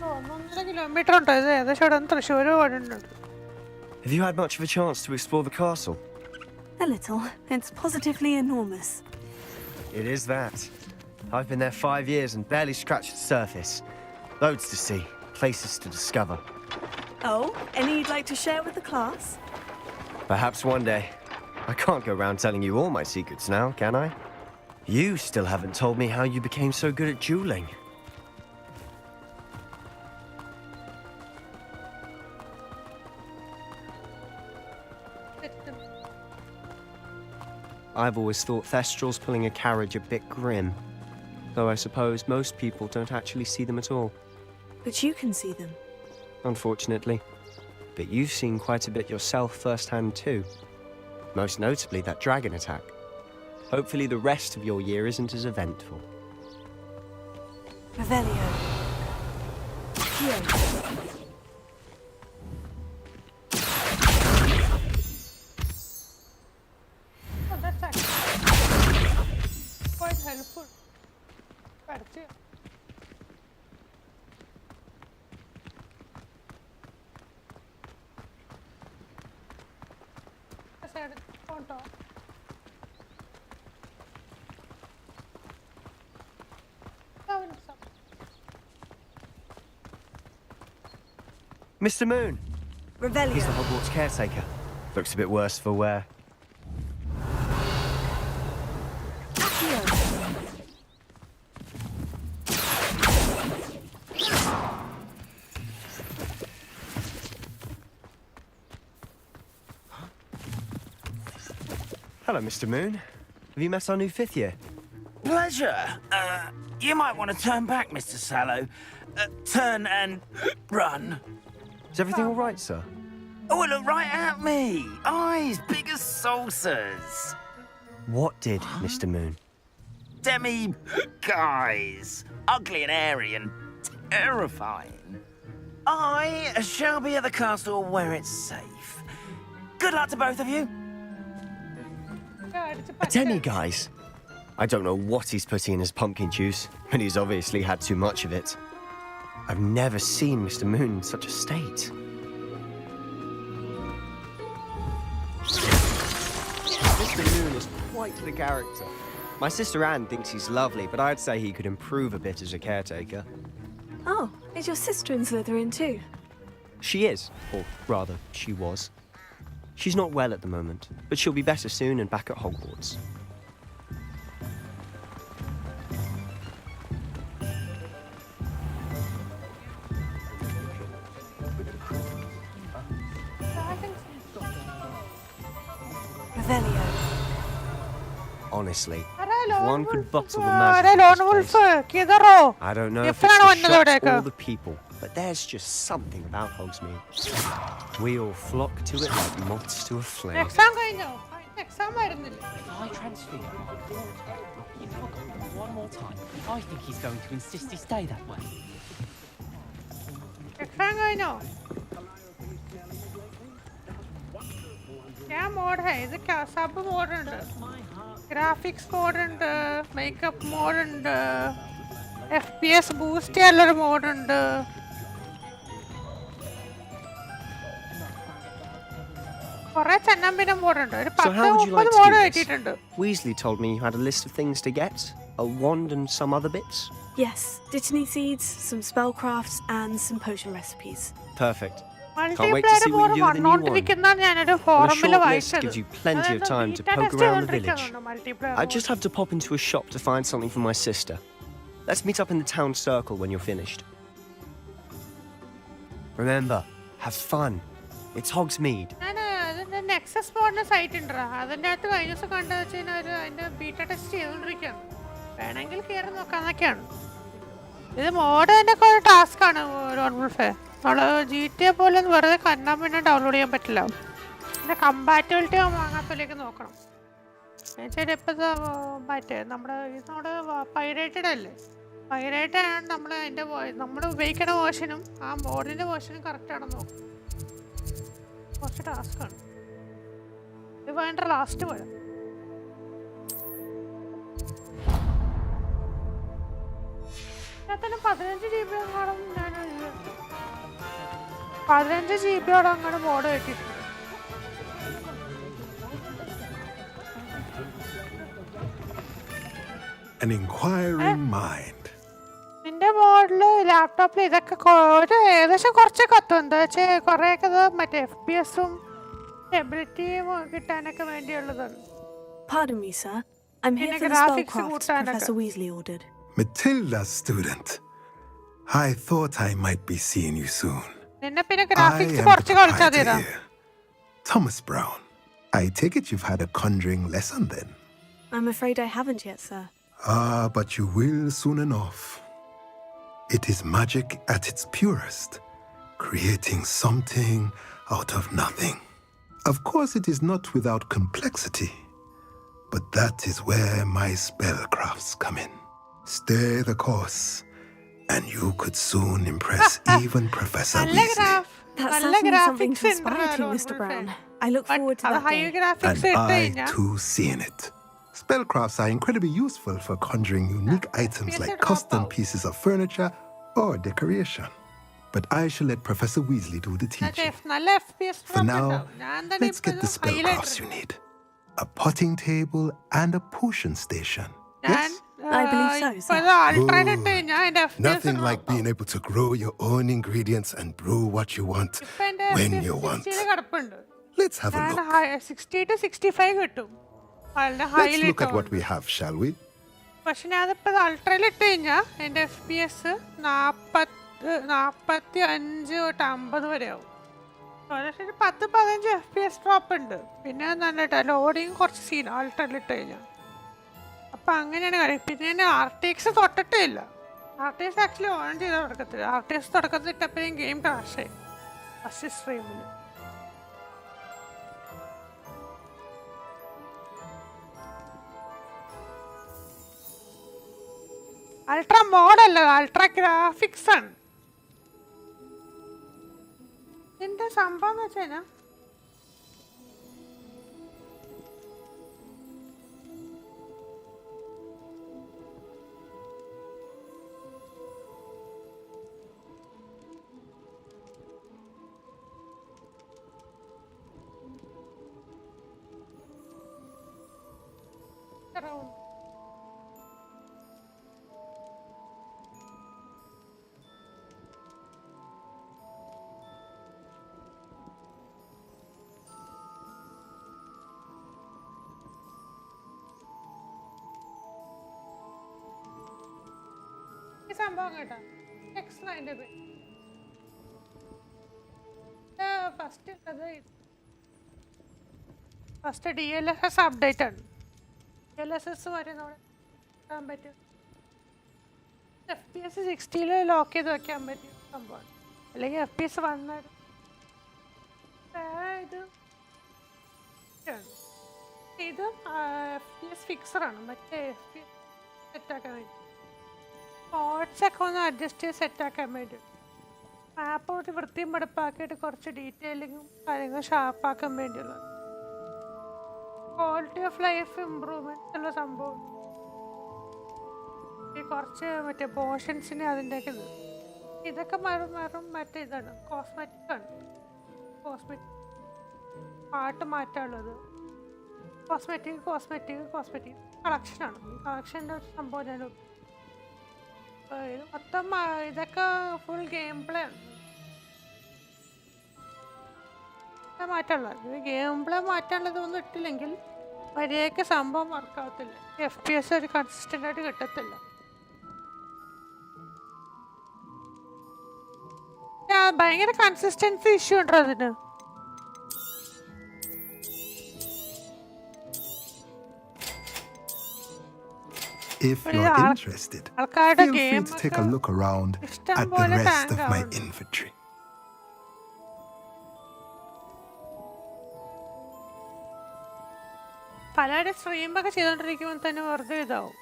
1.5 kilometer ഉണ്ട് ഇത് ഏകദേശം ഇവിടെ നിന്ന് തൃശ്ശൂർ പോയിട്ടുണ്ട്. Have you had much of a chance to explore the castle? A little. It's positively enormous. It is that. I've been there 5 years and barely scratched the surface. Loads to see, places to discover. Oh, any you'd like to share with the class? Perhaps one day. I can't go around telling you all my secrets now, can I? You still haven't told me how you became so good at dueling. I've always thought Thestral's pulling a carriage a bit grim. Though I suppose most people don't actually see them at all. But you can see them. Unfortunately. But you've seen quite a bit yourself firsthand too. Most notably that dragon attack. Hopefully the rest of your year isn't as eventful. Revelio. Here. Oh, that's actually quite helpful. That's it. On top. Mr. Moon! Revelio. He's the Hogwarts caretaker. Looks a bit worse for wear. Accio. Hello, Mr. Moon. Have you met our new 5th year? Pleasure. You might want to turn back, Mr. Sallow. Turn and run. Is everything all right, sir? Oh, look right at me. Eyes big as saucers. What did, Mr. Moon? Demi guys. Ugly and airy and terrifying. I shall be at the castle where it's safe. Good luck to both of you. A demi, guys. I don't know what he's putting in his pumpkin juice, but he's obviously had too much of it. I've never seen Mr. Moon in such a state. Mr. Moon is quite the character. My sister Anne thinks he's lovely, but I'd say he could improve a bit as a caretaker. Oh, is your sister in Slytherin too? She is, or rather, she was. She's not well at the moment, but she'll be better soon and back at Hogwarts. Revelio. Honestly, Hello, if one could bottle the Hello, magic of Wolf. this place, Kidaro. I don't know You if it's the found one shops there, or the people, but there's just something about Hogsmeade. We all flock to it like moths to a flame. Exam കഴിഞ്ഞോ? Exam ആയിരുന്നില്ലേ? If I transfer you never go one more time, I think he's going to insist he stay that way. Exam കഴിഞ്ഞോ? क्या mode है? ഇത് सब mode ഉണ്ട്. Graphics mode ഉണ്ട്, makeup mode ഉണ്ട്, FPS ബൂസ്റ്റ് ചെയ്യാനുള്ളൊരു മോഡ് ഉണ്ട്. കുറേ ചന്നമ്പിന മോഡ് ഉണ്ട്. ഒരു So 10 how would you like 30 to mod do കയറ്റിയിട്ടുണ്ട്. this? Weasley told me you had a list of things to get, a wand and some other bits. Yes, dittany seeds, some spellcrafts, and some potion recipes. Perfect. Can't wait to multiplayer see what mod you do with the new one. വന്നോണ്ടിരിക്കുന്നതാണ് ഞാനൊരു And a ഫോറമിൽ short list വായിച്ചത്. gives you plenty of time to poke around the village. I just have to pop into a shop to find something for my sister. Let's meet up in the town circle when you're finished. Remember, have fun. It's Hogsmeade. അതിന്റെ Nexus മോഡിന്റെ site ഉണ്ടോ? അതിന്റെ അകത്ത് കഴിഞ്ഞ ദിവസം കണ്ടു വെച്ചാൽ അതിന്റെ beta test ചെയ്തോണ്ടിരിക്കുകയാണ്. വേണമെങ്കിൽ കയറി നോക്കാന്നൊക്കെയാണ്. ഇത് മോഡ് തന്നെ ഒരു ടാസ്ക് ആണ്. നമ്മള് GTA പോലെ വെറുതെ കണ്ണാൻ പിന്നെ ഡൗൺലോഡ് ചെയ്യാൻ പറ്റില്ല. പിന്നെ കമ്പാറ്റബിലിറ്റി വാങ്ങാത്തതിലേക്ക് നോക്കണം. എന്നുവെച്ചാൽ ഇപ്പം മറ്റേ നമ്മുടെ പൈറേറ്റഡ് അല്ലേ? പൈറേറ്റഡ് ആണ് നമ്മൾ അതിൻ്റെ നമ്മൾ ഉപയോഗിക്കുന്ന വേർഷനും ആ മോഡിൻ്റെ വേർഷനും കറക്റ്റ് ആണെന്ന് നോക്കും. കുറച്ച് ടാസ്ക്കാണ്. ഇത് വേണ്ട ലാസ്റ്റ് വരാം. ഇതിനകത്തന്നെ 15 GB കാണും. ഞാൻ 15 GB അങ്ങനെ മോഡ് കയറ്റിയിട്ടുണ്ട്. An inquiring mind. നിന്റെ മോഡില് ലാപ്ടോപ്പിൽ ഇതൊക്കെ ഏകദേശം കുറച്ചൊക്കെ എത്തും. എന്താ വെച്ചാൽ കുറേയൊക്കെ മറ്റേ FPS-ഉം സ്റ്റെബിലിറ്റിയും കിട്ടാനൊക്കെ വേണ്ടിയുള്ളതാണ്. Pardon me, sir. I'm here for the graphics spellcrafts Professor Weasley ordered. Matilda's student. I thought I might be seeing you soon. നിന്നെ പിന്നെ I ഗ്രാഫിക്സ് am കുറച്ച് the കളിച്ചാൽ proprietor തീരാ. here. Thomas Brown. I take it you've had a conjuring lesson then? I'm afraid I haven't yet, sir. But you will soon enough. It is magic at its purest, creating something out of nothing. Of course, it is not without complexity, but that is where my spellcrafts come in. Stay the course, and you could soon impress even Professor Weasley. That certainly something to aspire to, Mr. Brown. I look forward to that day. And I too seen it. Spellcrafts are incredibly useful for conjuring unique items like custom pieces of furniture or decoration. But I shall let Professor Weasley do the teaching. For now, let's get the spellcrafts you need. A potting table and a potion station. Yes? I believe so, sir. Nothing like being able to grow your own ingredients and brew what you want when you want. Let's have a look. 60 to 65 കിട്ടും. Let's look at what we have, shall we? പക്ഷെ ഞാനിപ്പോൾ അൾട്രയിലിട്ട് കഴിഞ്ഞാൽ എൻ്റെ FPS 45 തൊട്ട് 50 വരെ ആവും. പക്ഷേ 10-15 FPS drop ഉണ്ട്. പിന്നെ എന്താണ് കേട്ടോ ലോഡിങ് കുറച്ച് സീൻ അൾട്രയിലിട്ട് കഴിഞ്ഞാൽ. അപ്പം അങ്ങനെയാണ് കാര്യം. പിന്നെ ഞാൻ RTX തൊട്ടിട്ടേ ഇല്ല. RTX ആക്ച്വലി ഓൺ ചെയ്താൽ തുടക്കത്തില്ല. RTX തുടക്കത്തിൽ ഇട്ടപ്പോഴും ഗെയിം ക്രാഷായി ഫസ്റ്റ് സ്ട്രീമിൽ. അൾട്രാ മോഡല്ല, അൾട്രാ ഗ്രാഫിക്സ് ആണ്. എന്താ സംഭവം എന്ന് വെച്ച് കഴിഞ്ഞാൽ സംഭവം കേട്ടോ എക്സ്ട്രാൻ്റെ ഫസ്റ്റ് ഫസ്റ്റ് DLSS അപ്ഡേറ്റ് ആണ്. DLSS വരെ നോക്കാൻ പറ്റും. FPS 60 ലോക്ക് ചെയ്ത് വെക്കാൻ പറ്റിയ സംഭവമാണ്. അല്ലെങ്കിൽ FPS 1 ഇത് FPS ഫിക്സറാണ്. മറ്റേ FPS സെറ്റാക്കാൻ വേണ്ടി കോഡ്സൊക്കെ ഒന്ന് അഡ്ജസ്റ്റ് ചെയ്ത് സെറ്റാക്കാൻ വേണ്ടി മാപ്പ് ഒരു വൃത്തിയും വെടുപ്പാക്കിയിട്ട് കുറച്ച് ഡീറ്റെയിലിങ്ങും കാര്യങ്ങളും ഷാർപ്പാക്കാൻ വേണ്ടിയുള്ളത് ക്വാളിറ്റി ഓഫ് ലൈഫ് ഇമ്പ്രൂവ്മെൻറ്റ് ഉള്ള സംഭവം. ഈ കുറച്ച് മറ്റേ പോർഷൻസിന് അതിൻ്റെയൊക്കെ ഇതൊക്കെ മാറും മറ്റേ ഇതാണ് കോസ്മെറ്റിക്കാണ്. പാട്ട് മാറ്റാനുള്ളത് കോസ്മെറ്റിക് കളക്ഷനാണ്. കളക്ഷൻ്റെ ഒരു സംഭവം ഞാൻ ഇത് മൊത്തം ഇതൊക്കെ ഫുൾ ഗെയിം പ്ലേ ആണ്. മാറ്റാനുള്ളത് ഗെയിം പ്ലേ മാറ്റാനുള്ളതൊന്നും ഇട്ടില്ലെങ്കിൽ മര്യാദയ്ക്ക് സംഭവം വർക്കാവത്തില്ല. FPS ഒരു കൺസിസ്റ്റൻ്റ് ആയിട്ട് കിട്ടത്തില്ല. ഭയങ്കര കൺസിസ്റ്റൻസി ഇഷ്യൂ ഉണ്ടോ അതിന്? If you're interested, feel free to take a look around at the rest of my inventory. പലരുടെ സ്ട്രീമൊക്കെ ചെയ്തോണ്ടിരിക്കുമ്പോൾ തന്നെ വെറുതെ ഇതാവും.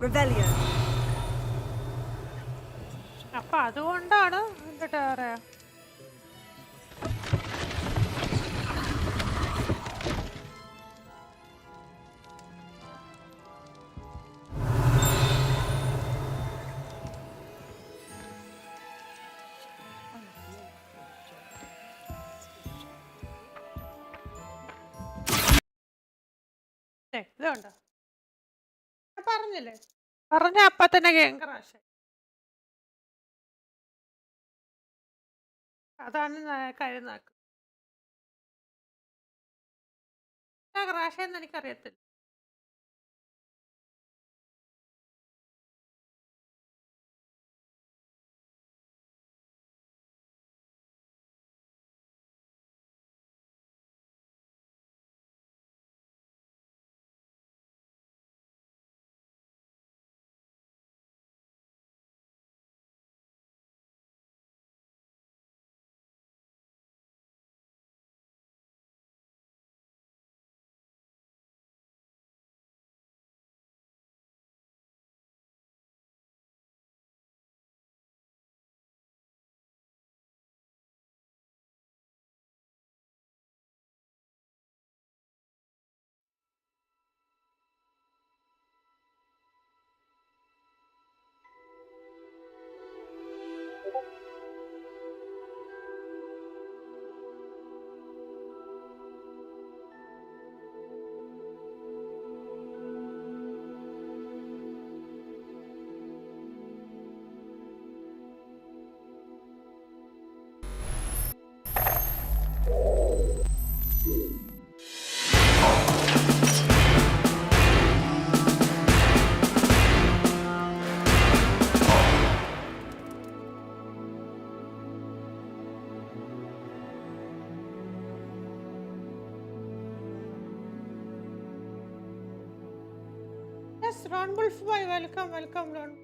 Revelio. അപ്പൊ അതുകൊണ്ടാണ് എന്താ പറയാ ഇതുണ്ടോ പറഞ്ഞില്ലേ പറഞ്ഞ അപ്പൊ തന്നെ ഗെയിം ക്രാഷ്. അതാണ് കാര്യം. ക്രാഷ് എന്ന് എനിക്കറിയത്തില്ല. Yes, Ron Wolf boy, welcome, Ron.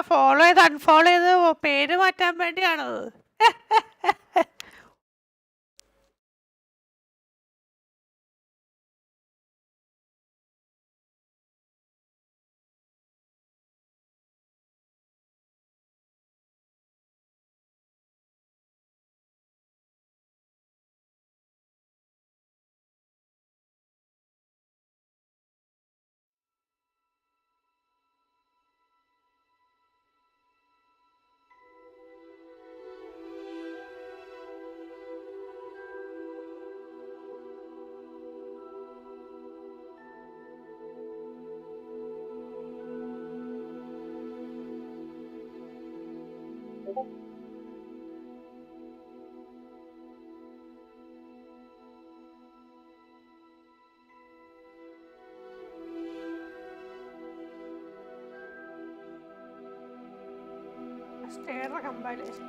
Follow ചെയ്ത് അൺഫോളോ ചെയ്ത് പേര് മാറ്റാൻ വേണ്ടിയാണത്. സ്റ്റെയറിന്റെ കമ്പാരിസൺ.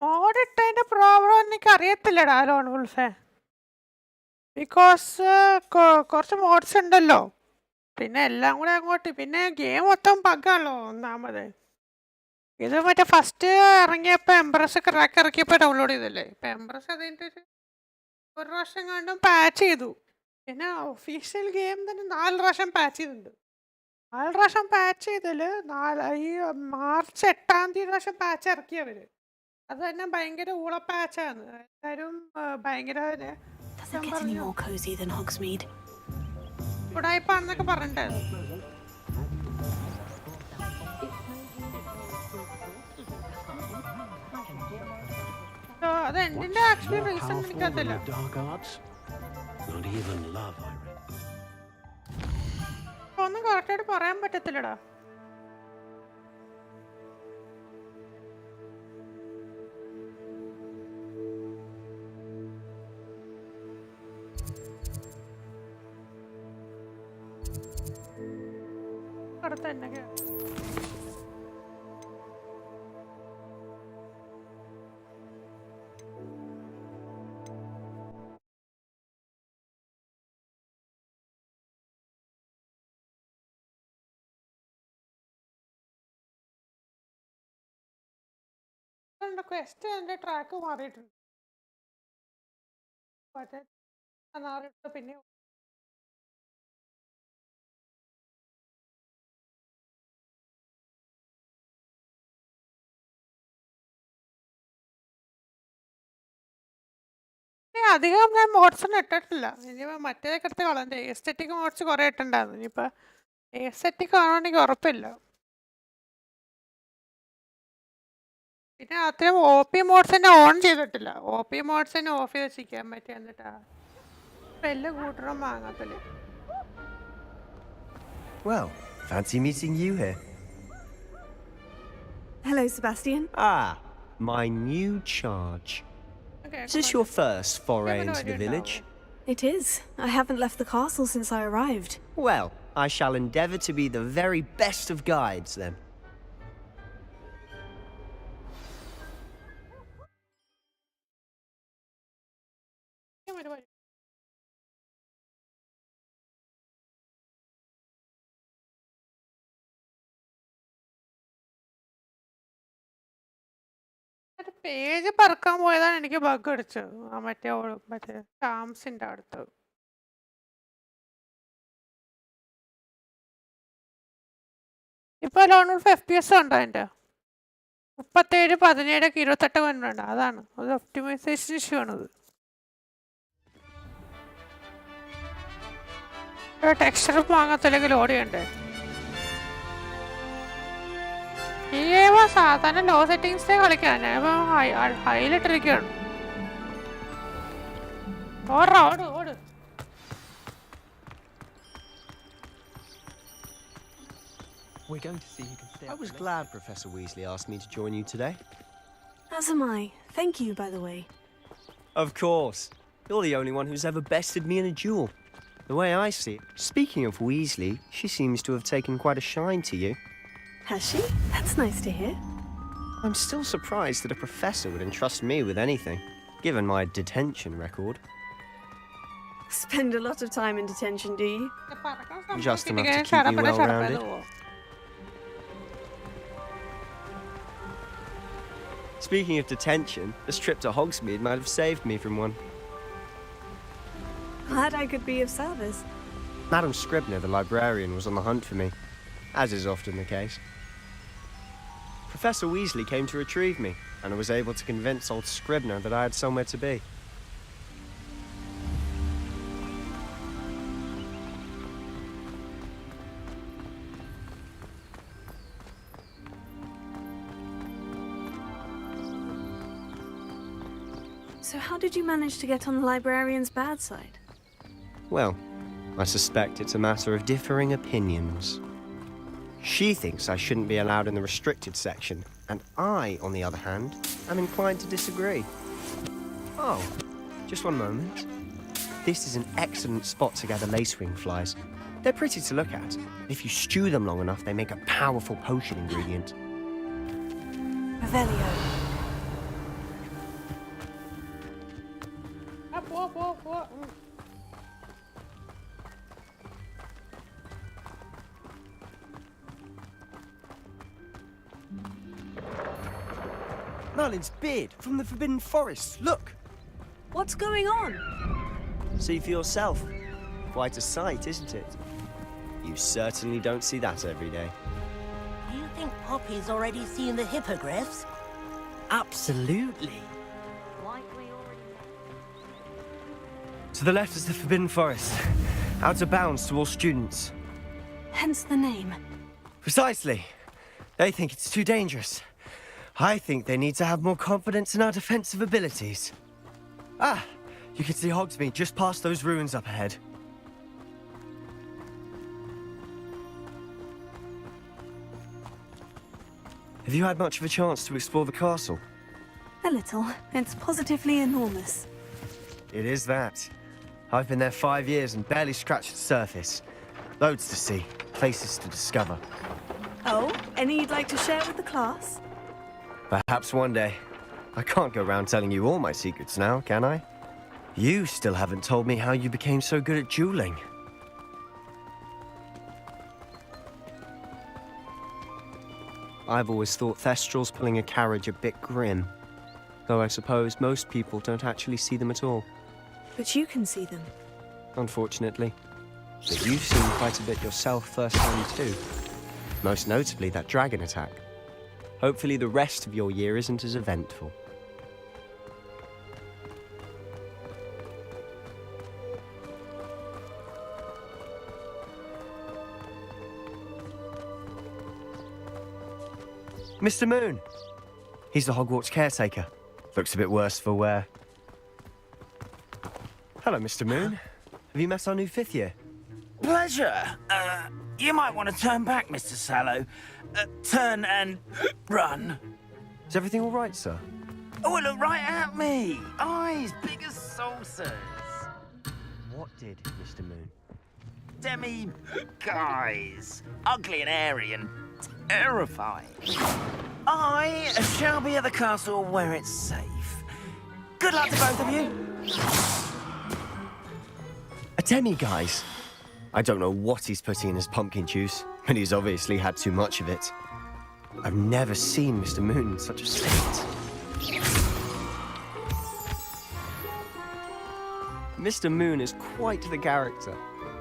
മോഡിട്ടതിന്റെ പ്രോബ്ലം എനിക്ക് അറിയത്തില്ലടാ ലോൺ വുൾഫേ. ബിക്കോസ് കുറച്ച് മോഡ്സ് ഉണ്ടല്ലോ, പിന്നെ എല്ലാം കൂടെ അങ്ങോട്ട്, പിന്നെ ഗെയിം മൊത്തം ബഗ്ഗാണല്ലോ ഒന്നാമത്. ഇത് മറ്റേ ഫസ്റ്റ് ഇറങ്ങിയപ്പോൾ എംബ്രസ് ക്രാക്ക് ഇറക്കിയപ്പോൾ ഡൗൺലോഡ് ചെയ്തല്ലേ. ഇപ്പം എംബ്രസ് അതിൻ്റെ ഒരു പ്രാവശ്യം കണ്ടും പാച്ച് ചെയ്തു. പിന്നെ ഒഫീഷ്യൽ ഗെയിം തന്നെ 4 പ്രാവശ്യം പാച്ച് ചെയ്തിട്ടുണ്ട്. 4 പ്രാവശ്യം പാച്ച് ചെയ്തതിൽ ഈ മാർച്ച് 8-ാം തീയതി പ്രാവശ്യം പാച്ച് ഇറക്കിയവർ. അത് തന്നെ ഭയങ്കര ഊള പാച്ചാണ്. എല്ലാവരും ഭയങ്കര Doesn't get any more cozy than Hogsmeade. ഉടായിപ്പാണെന്നൊക്കെ പറഞ്ഞിട്ടായിരുന്നു. അത് എന്തിന്റെ ആക്ച്വലി റീസൺ എനിക്കറിയില്ല. ഒന്നും കറക്റ്റായിട്ട് പറയാൻ പറ്റത്തില്ലടാ. അടുത്ത എന്നൊക്കെ ക്വസ്റ്റ് എൻ്റെ ട്രാക്ക് മാറിയിട്ടുണ്ട്. മറ്റേ പിന്നെ അധികം ഞാൻ മോഡ്സൊന്നും ഇട്ടിട്ടില്ല. ഇനിയിപ്പോൾ മറ്റേതൊക്കെ എടുത്ത് കളഞ്ഞ എസ്തെറ്റിക് മോഡ്സ് കുറേ ഇട്ടുണ്ടായിരുന്നു. ഇനിയിപ്പോൾ എസ്തെറ്റിക് ആണെങ്കിൽ ഉറപ്പില്ല. പിന്നെ അത്രയും OP മോഡ്സ് തന്നെ ഓൺ ചെയ്തിട്ടില്ല. OP മോഡ്സ് തന്നെ ഓഫ് ചെയ്ത് വെച്ചിരിക്കാൻ പറ്റുക. എന്നിട്ടാ സ്പെല്ല് കൂട്ടണം വാങ്ങത്തില്ല. Well, fancy meeting you here. Hello, Sebastian. Ah, my new charge. Is this your first foray into the village? It is. I haven't left the castle since I arrived. Well, I shall endeavour to be the very best of guides, then. Page പറക്കാൻ പോയതാണ് എനിക്ക് bug അടിച്ചത്. മറ്റേ ടാംസിന്റെ അടുത്ത്. ഇപ്പൊ loan wolf FPS ഉണ്ടോ? അതിന്റെ 37, 17, 28 വരുന്നുണ്ട്. അതാണ് അത് ഒപ്റ്റിമൈസേഷൻ ഇഷ്യൂ ആണത്. ടെക്സ്ചർ വാങ്ങത്തില്ലെങ്കിൽ ലോഡ് ചെയ്യണ്ടേ? ഈ ഗെയിം സാധാരണ ലോ സെറ്റിംഗ്സിലെ കളിക്കാൻ ഹൈലിട്ടിരിക്കുകയാണ്. ഓട് We're going to see who can stay. I was glad Professor Weasley asked me to join you today. As am I. Thank you, by the way. Of course. You're the only one who's ever bested me in a duel. The way I see it. Speaking of Weasley, she seems to have taken quite a shine to you. Has she? That's nice to hear. I'm still surprised that a professor would entrust me with anything, given my detention record. Spend a lot of time in detention, do you? Just enough to keep you well-rounded. Speaking of detention, this trip to Hogsmeade might have saved me from one. Glad I could be of service. Madam Scribner, the librarian, was on the hunt for me, as is often the case. Professor Weasley came to retrieve me, and I was able to convince old Scribner that I had somewhere to be. So how did you manage to get on the librarian's bad side? Well, I suspect it's a matter of differing opinions. She thinks I shouldn't be allowed in the restricted section, and I, on the other hand, am inclined to disagree. Oh, just one moment. This is an excellent spot to gather lacewing flies. They're pretty to look at. If you stew them long enough, they make a powerful potion ingredient. Revelio. What? Merlin's beard from the Forbidden Forest. Look! What's going on? See for yourself. Quite a sight, isn't it? You certainly don't see that every day. Do you think Poppy's already seen the hippogriffs? Absolutely. To the left is the Forbidden Forest. Out of bounds to all students. Hence the name. Precisely. They think it's too dangerous. I think they need to have more confidence in our defensive abilities. Ah, you can see Hogsmeade just past those ruins up ahead. Have you had much of a chance to explore the castle? A little. It's positively enormous. It is that. I've been there 5 years and barely scratched the surface. Loads to see, places to discover. Oh, any you'd like to share with the class? Perhaps one day. I can't go around telling you all my secrets now, can I? You still haven't told me how you became so good at dueling. I've always thought Thestrals pulling a carriage a bit grim. Though I suppose most people don't actually see them at all. But you can see them. Unfortunately. But you've seen quite a bit yourself firsthand too. Most notably that dragon attack. Hopefully the rest of your year isn't as eventful. Mr. Moon. He's the Hogwarts caretaker. Looks a bit worse for wear. Hello, Mr. Moon. Have you met our new 5th year? Pleasure. You might want to turn back, Mr. Sallow. Turn and run. Is everything all right, sir? Oh, look right at me. Eyes big as saucers. What did, Mr. Moon? Demi guys. Ugly and airy and terrifying. I shall be at the castle where it's safe. Good luck to both of you. A demi-guise? I don't know what he's putting in his pumpkin juice, but he's obviously had too much of it. I've never seen Mr. Moon in such a state. Mr. Moon is quite the character.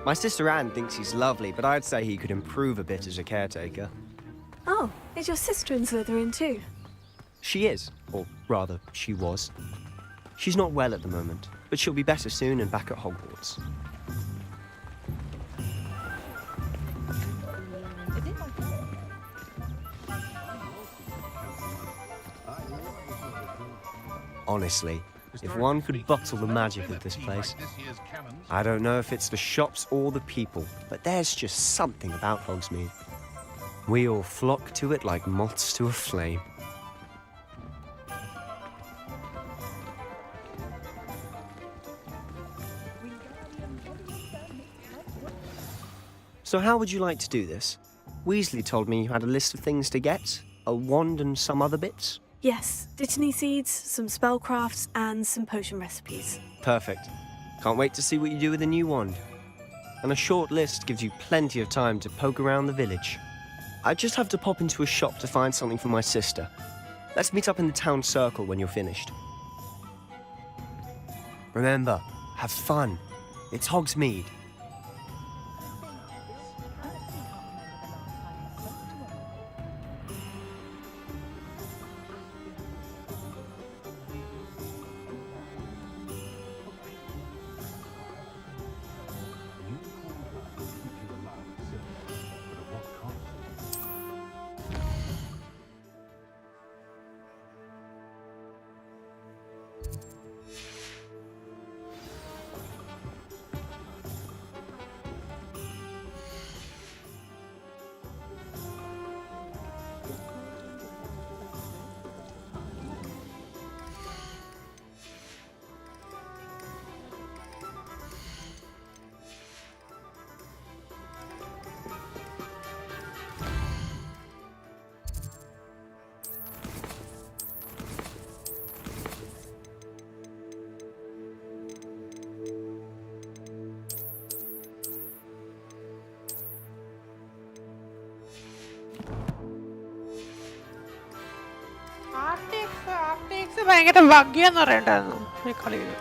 My sister Anne thinks he's lovely, but I'd say he could improve a bit as a caretaker. Oh, is your sister in Slytherin too? She is, or rather, she was. She's not well at the moment, but she'll be better soon and back at Hogwarts. Honestly, if one could bottle the magic of this place. I don't know if it's the shops or the people, but there's just something about Hogsmeade. We all flock to it like moths to a flame. So how would you like to do this? Weasley told me you had a list of things to get, a wand and some other bits. Yes, Dittany seeds, some spellcrafts, and some potion recipes. Perfect. Can't wait to see what you do with the new wand. And a short list gives you plenty of time to poke around the village. I just have to pop into a shop to find something for my sister. Let's meet up in the town circle when you're finished. Remember, have fun. It's Hogsmeade. ഭയങ്കര ഭാഗ്യാന്ന് പറയണ്ടായിരുന്നു ഈ കളിയിൽ.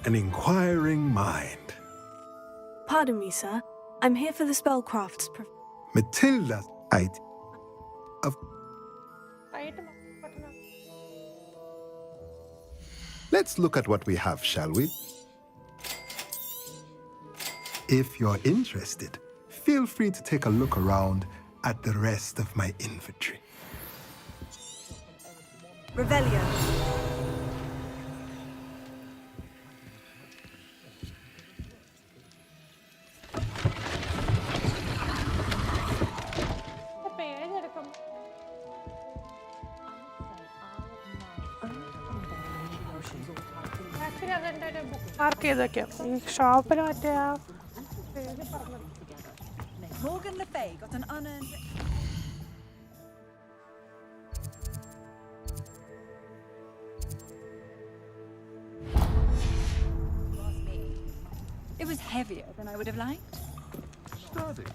An inquiring mind. Pardon me, sir. I'm here for the spellcraft's Matilda, Let's look at what we have, shall we? If you're interested, feel free to take a look around at the rest of my inventory. Revelio. Mark ചെയ്തൊക്കെയാ ഈ ഷോപ്പിൽ മറ്റേ ആ പേര് പറഞ്ഞു. Morgan Le Fay got an unearned. It was heavier than I would have liked. Sturdy.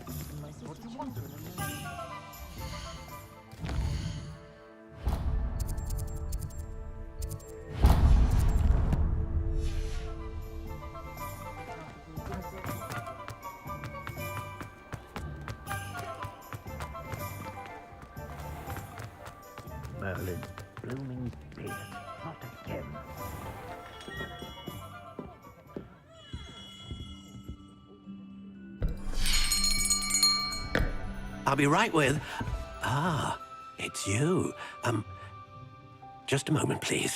Merlin, blooming beard, not again. I'll be right with... Ah, it's you. Just a moment, please.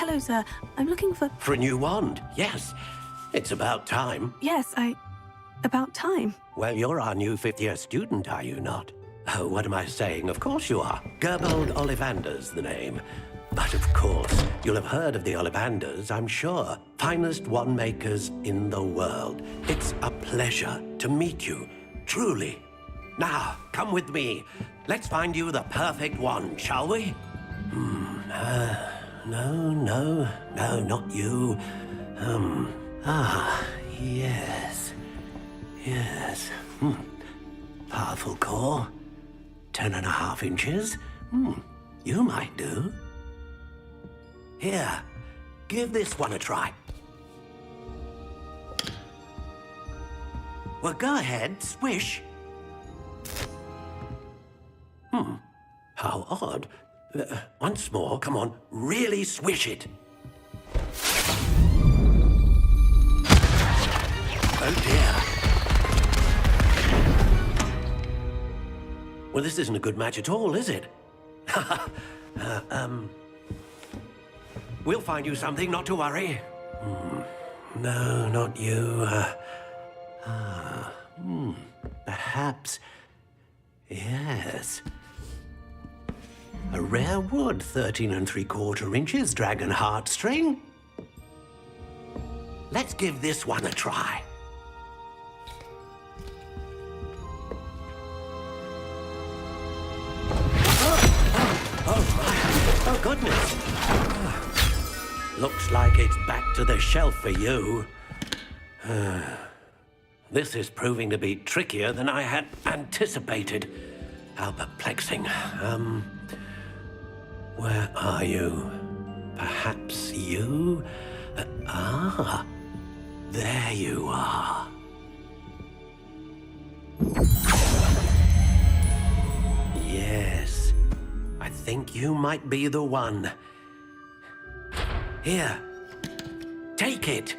Hello, sir. I'm looking for... For a new wand, yes. It's about time. Yes, About time. Well, you're our new fifth-year student, are you not? Oh, what am I saying? Of course you are. Gerbold Ollivander's the name. But of course, you'll have heard of the Ollivanders, I'm sure. Finest wand makers in the world. It's a pleasure to meet you, truly. Now, come with me. Let's find you the perfect wand, shall we? No, not you. Yes. Yes. Powerful core. 10.5 inches. You might do. Here, give this one a try. Well, go ahead, swish. How odd. Once more, come on, really swish it. Oh dear. Well, this isn't a good match at all, is it? We'll find you something, not to worry. No, not you. Perhaps... Yes. A rare wood, 13 3/4 inches, dragon heartstring. Let's give this one a try. Oh, goodness. Looks like it's back to the shelf for you. This is proving to be trickier than I had anticipated. How perplexing. Where are you? Perhaps you? There you are. think you might be the one. Here, take it.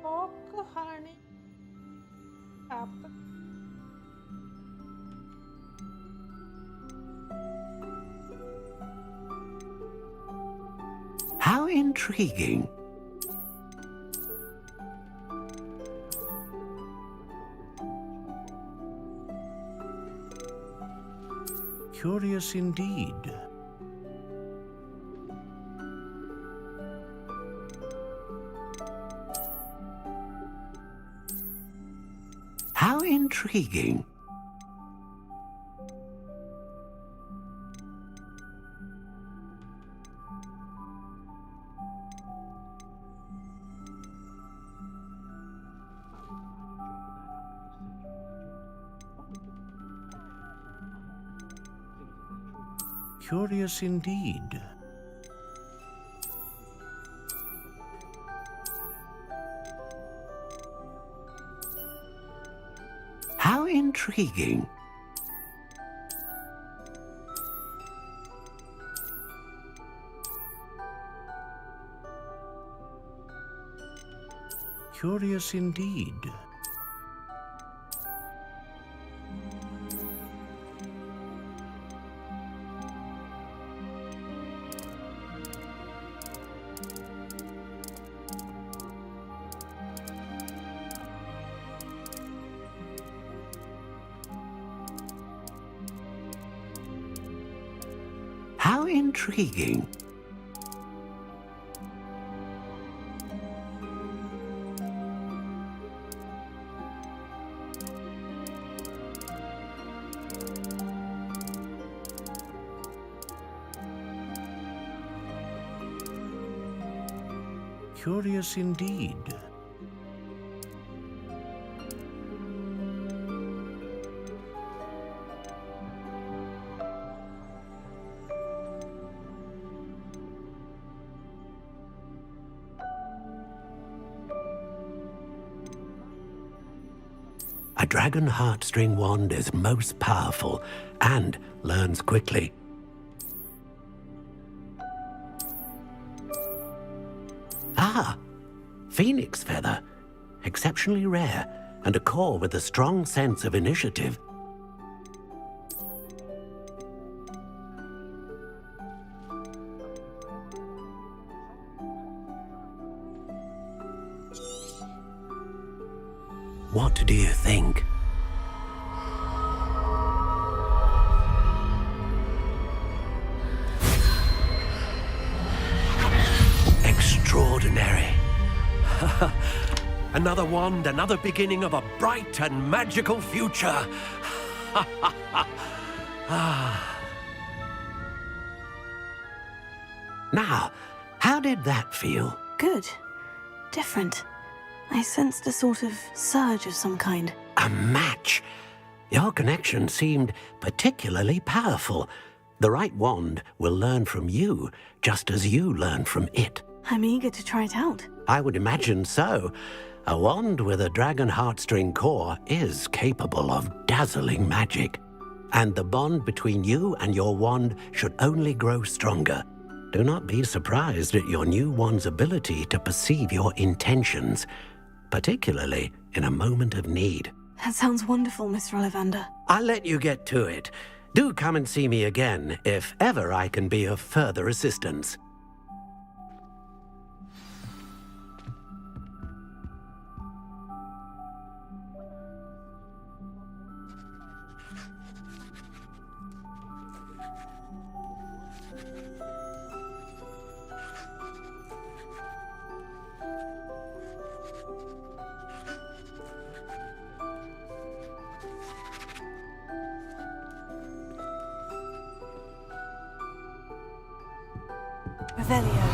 Oh, honey. Apple. How intriguing. Curious indeed. How intriguing. Curious indeed. How intriguing. Curious indeed. How intriguing. Curious indeed. A dragon heartstring wand is most powerful and learns quickly. Ah, phoenix feather. Exceptionally rare, and a core with a strong sense of initiative. What do you think? Extraordinary. Another wand, another beginning of a bright and magical future. Now, how did that feel? Good. Different. I sensed a sort of surge of some kind. A match. Your connection seemed particularly powerful. The right wand will learn from you, just as you learn from it. I'm eager to try it out. I would imagine so. A wand with a dragon heartstring core is capable of dazzling magic. And the bond between you and your wand should only grow stronger. Do not be surprised at your new wand's ability to perceive your intentions, particularly in a moment of need. That sounds wonderful, Mr. Ollivander. I'll let you get to it. Do come and see me again if ever I can be of further assistance. Revelio.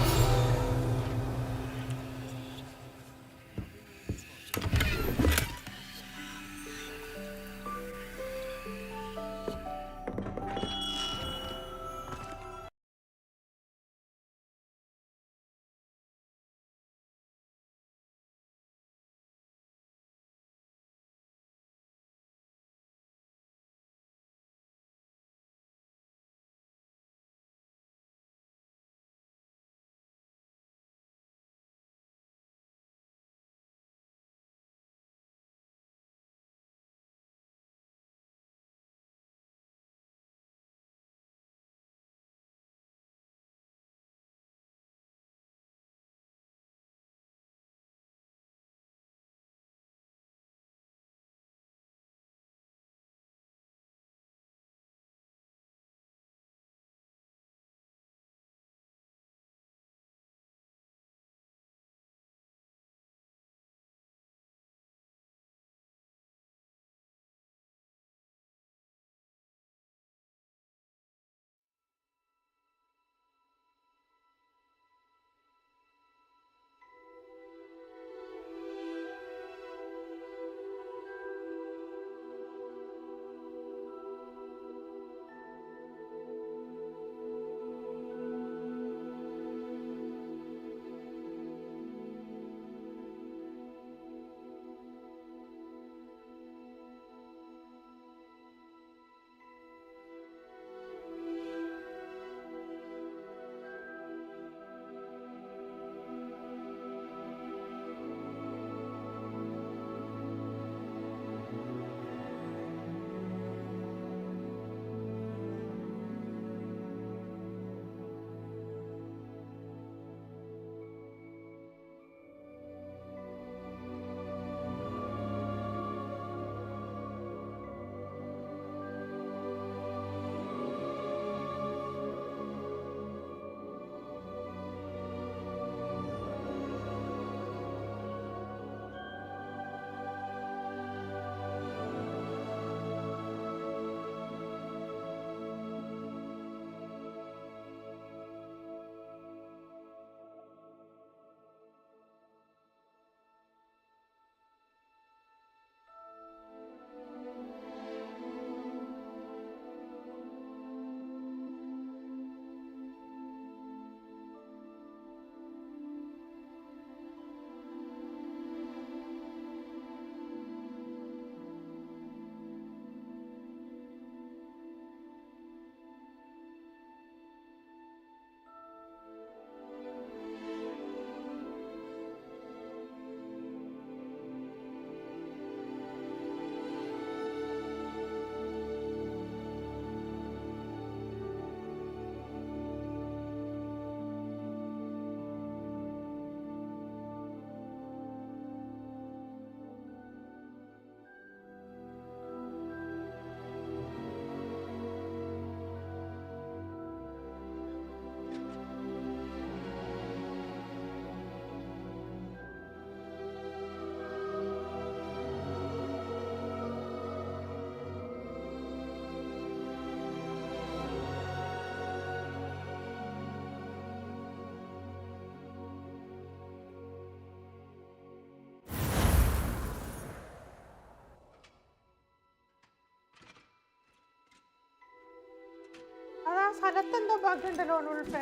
സ്ഥലത്തെന്തോ ബഗ്ഗുണ്ടല്ലോ ഉൾപ്പേ.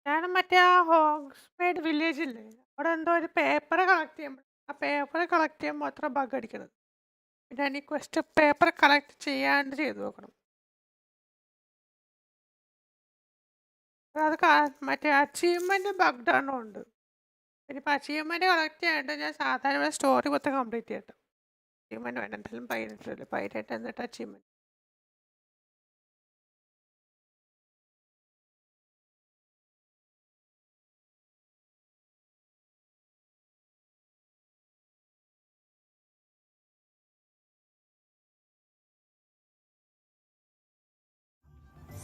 ഞാൻ മറ്റേ ആ ഹോഗ്സ്മേഡ് village ഇല്ലേ, അവിടെ എന്തോ ഒരു paper collect ചെയ്യുമ്പോൾ ആ paper collect ചെയ്യുമ്പോൾ മാത്രം ബഗ് അടിക്കണത്. പിന്നെ ഈ ക്വസ്റ്റ് പേപ്പർ കളക്ട് ചെയ്യാണ്ട് ചെയ്തു നോക്കണം. അത് മറ്റേ അച്ചീവ്മെന്റ് ബഗ്ഡ് ആണോ ഉണ്ട്. ഇനിയിപ്പോൾ അച്ചീവ്മെന്റ് കളക്ട് ചെയ്യാണ്ട് ഞാൻ സാധാരണ സ്റ്റോറി മൊത്തം കംപ്ലീറ്റ് ചെയ്യട്ടെ. അച്ചീവ്മെന്റ് വേണ്ട, എന്തായാലും പൈലറ്റ് പൈലറ്റ് എന്നിട്ട് achievement.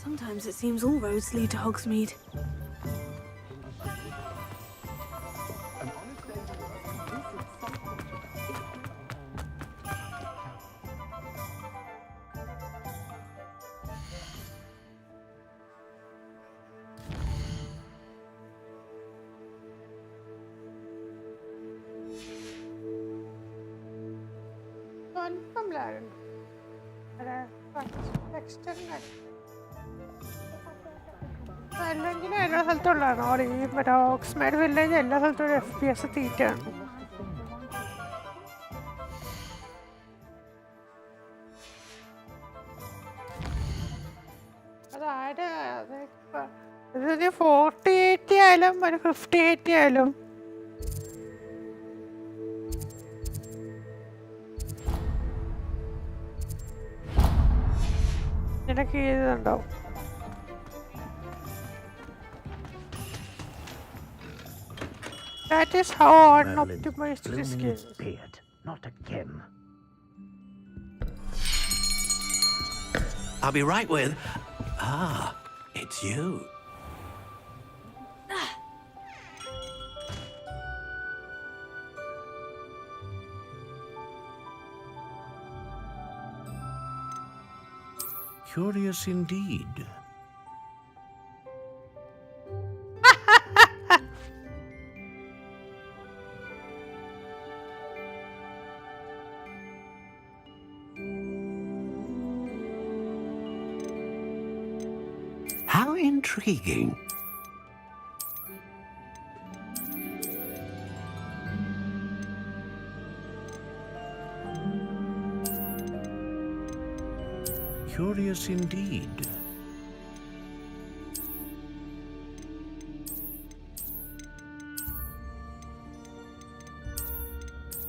Sometimes it seems all roads lead to Hogsmeade. സ്വല്പം ലാഗുണ്ട്. അല്ലെങ്കിൽ എല്ലാ സ്ഥലത്തുള്ളതാണ്. ഈ മറ്റേ ഓക്സ്മേഡ് വില്ലേജ് എല്ലാ സ്ഥലത്തും FPS തീറ്റാണ്. അതായത് 4080 ആയാലും ഒരു 5080 ആയാലും നിനക്ക് ചെയ്തുണ്ടാവും. That is how unoptimized this game is. Beard, not a Kim. I'll be right with... Ah, it's you. Curious indeed. How intriguing. Curious indeed.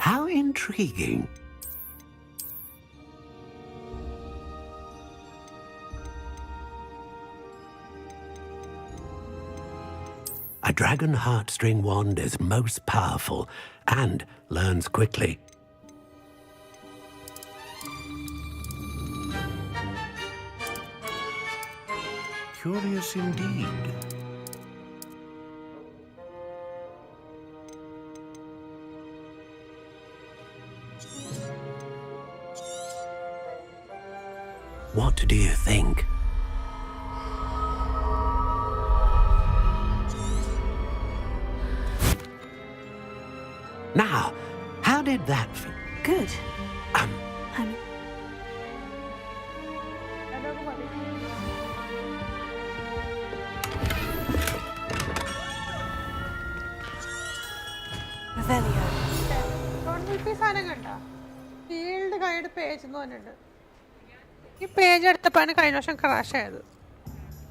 How intriguing. A dragon heartstring wand is most powerful and learns quickly. Curious indeed. What do you think? Now, how did that feel? Good. സാധനം കണ്ട field guide page എന്ന് പറഞ്ഞിട്ടുണ്ട്. ഈ page എടുത്തപ്പോഴാണ് കഴിഞ്ഞ വർഷം crash ആയത്.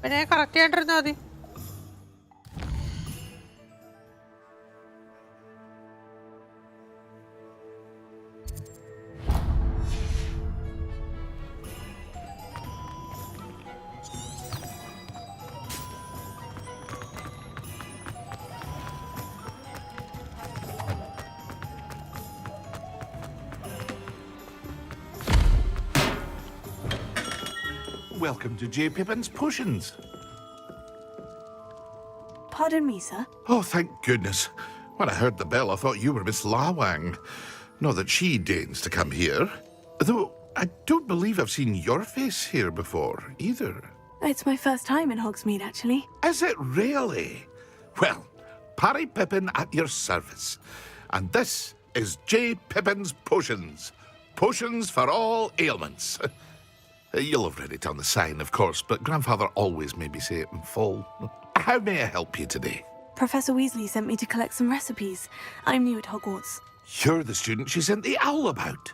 പിന്നെ correct ചെയ്യേണ്ടിരുന്നാൽ മതി. Welcome to J. Pippin's Potions. Pardon me, sir. Oh, thank goodness. When I heard the bell, I thought you were Miss Lawang. Not that she deigns to come here. Though I don't believe I've seen your face here before, either. It's my first time in Hogsmeade, actually. Is it really? Well, Parry Pippin at your service. And this is J. Pippin's Potions. Potions for all ailments. You'll have read it on the sign, of course, but Grandfather always made me say it in full. How may I help you today? Professor Weasley sent me to collect some recipes. I'm new at Hogwarts. You're the student she sent the owl about.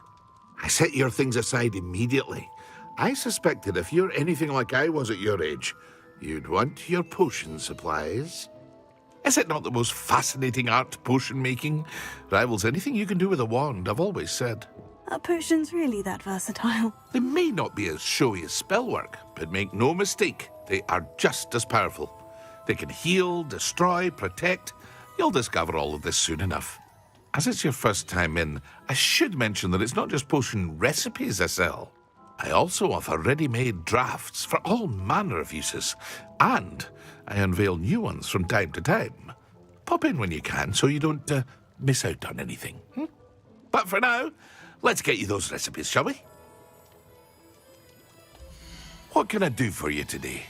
I set your things aside immediately. I suspected if you're anything like I was at your age, you'd want your potion supplies. Is it not the most fascinating art, potion making? Rivals anything you can do with a wand, I've always said. Are potions really that versatile? They may not be as showy as spellwork, but make no mistake, they are just as powerful. They can heal, destroy, protect. You'll discover all of this soon enough. As it's your first time in, I should mention that it's not just potion recipes I sell. I also offer ready-made drafts for all manner of uses, and I unveil new ones from time to time. Pop in when you can so you don't miss out on anything. But for now, let's get you those recipes, shall we? What can I do for you today?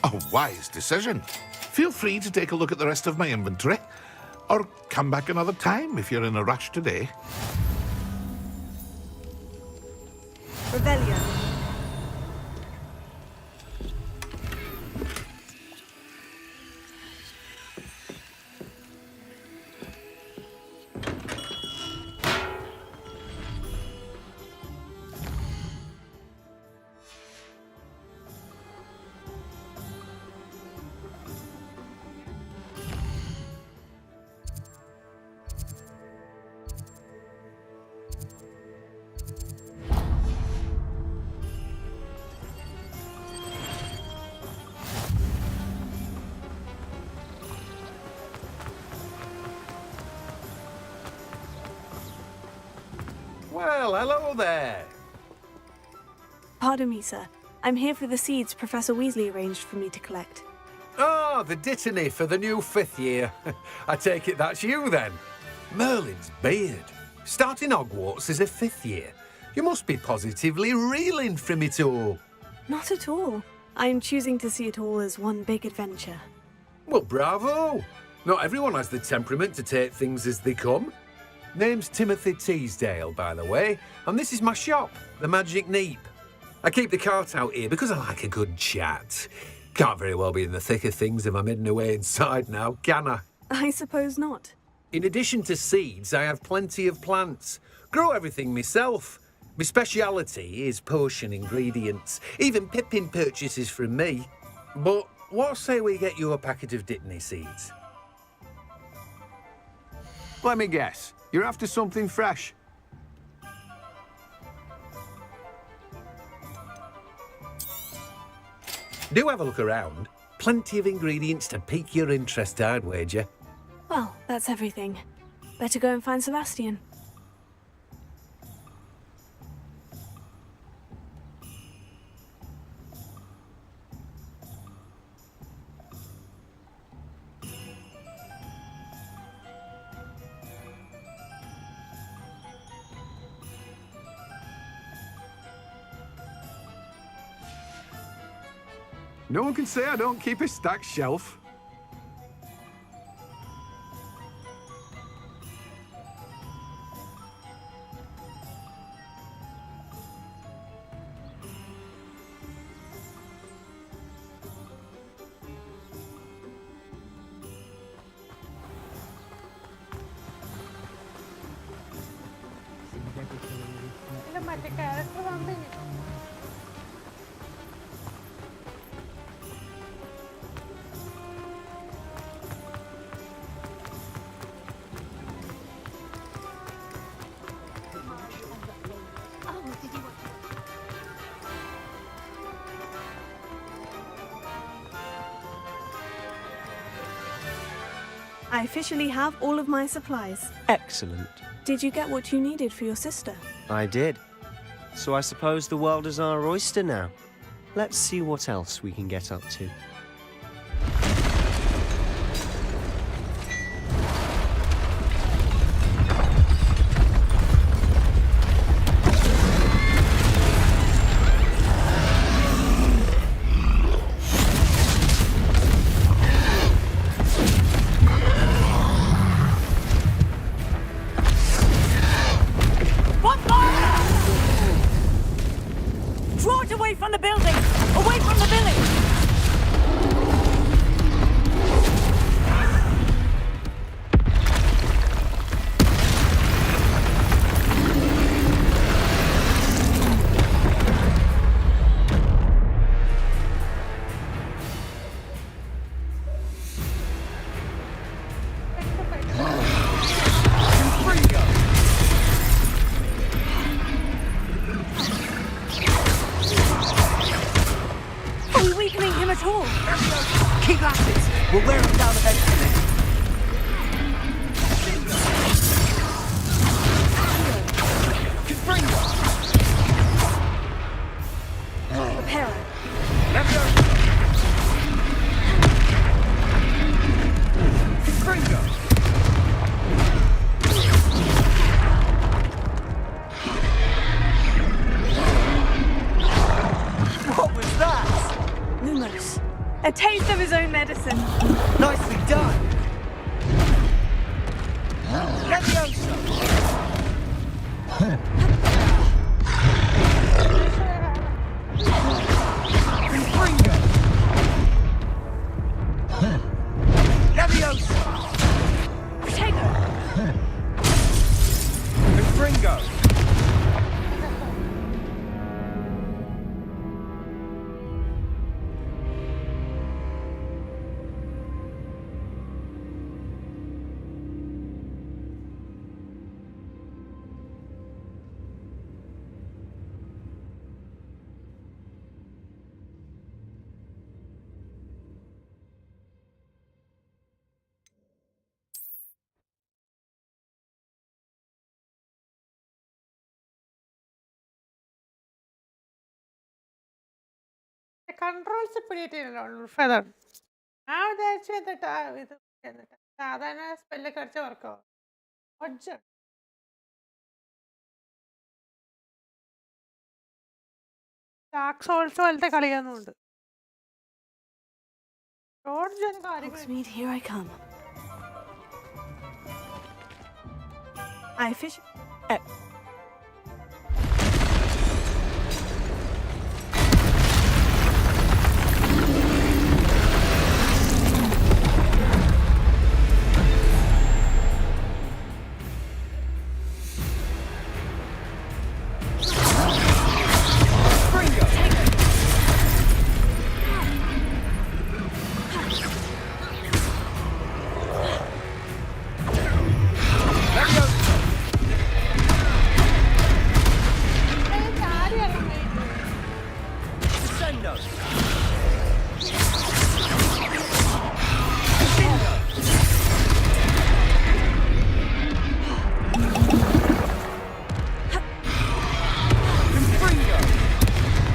A wise decision. Feel free to take a look at the rest of my inventory, or come back another time if you're in a rush today. Revelio. Well, hello there. Pardon me, sir. I'm here for the seeds Professor Weasley arranged for me to collect. Oh, the dittany for the new 5th year. I take it that's you, then. Merlin's beard. Starting Hogwarts as a 5th year. You must be positively reeling from it all. Not at all. I'm choosing to see it all as one big adventure. Well, bravo. Not everyone has the temperament to take things as they come. Name's Timothy Teasdale, by the way, and this is my shop, the Magic Neep. I keep the cart out here because I like a good chat. Can't very well be in the thick of things if I'm hidden away inside now, can I? I suppose not. In addition to seeds, I have plenty of plants. Grow everything myself. My speciality is potion ingredients. Even Pippin purchases from me. But what say we get you a packet of dittany seeds? Let me guess. You're after something fresh. Do have a look around. Plenty of ingredients to pique your interest, I'd wager. Well, that's everything. Better go and find Sebastian. No one can say I don't keep a stacked shelf. I officially have all of my supplies. Excellent. Did you get what you needed for your sister? I did. So I suppose the world is our oyster now. Let's see what else we can get up to. Controls പിടിയിട്ടില്ലല്ലോ feather. ആ വിചാരിച്ചു എന്നിട്ടാ ഇത് എന്നിട്ട് സാധാരണ സ്പെല്ലൊക്കെ അടിച്ച വർക്കോ ഒജ്ജ dark souls പോലത്തെ കളിയൊന്നുമുണ്ട്. Hogsmeade, here I come. I fish.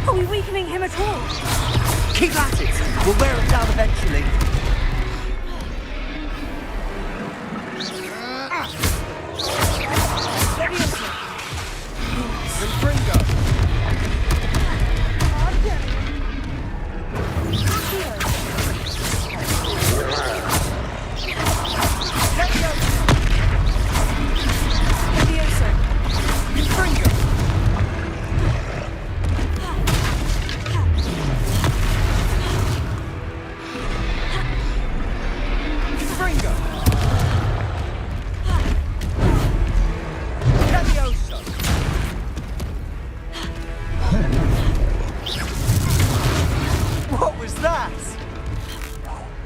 Are we weakening him at all? Keep at it! We'll wear him down eventually. What was that?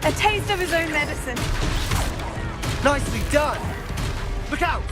A taste of his own medicine. Nicely done. Look out!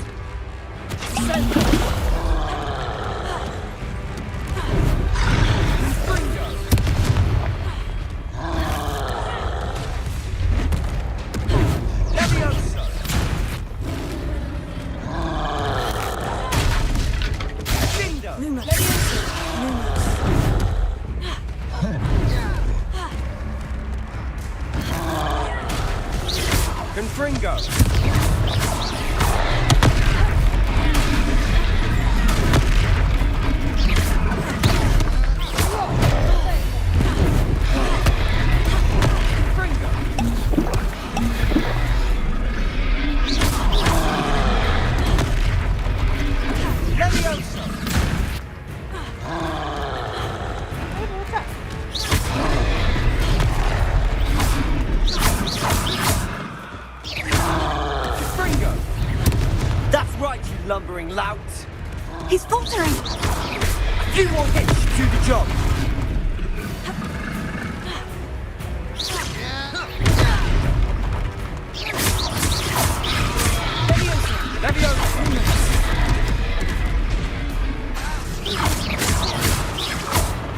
Confringo! That's right, you lumbering lout! He's faltering! A few more hits to do the job!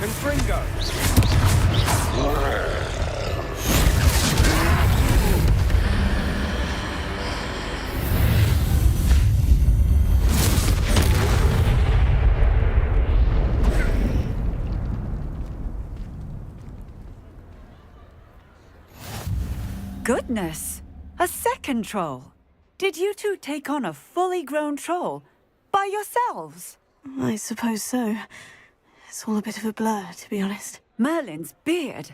Confringo! Goodness! A second troll! Did you two take on a fully grown troll by yourselves? I suppose so. It's all a bit of a blur, to be honest. Merlin's beard.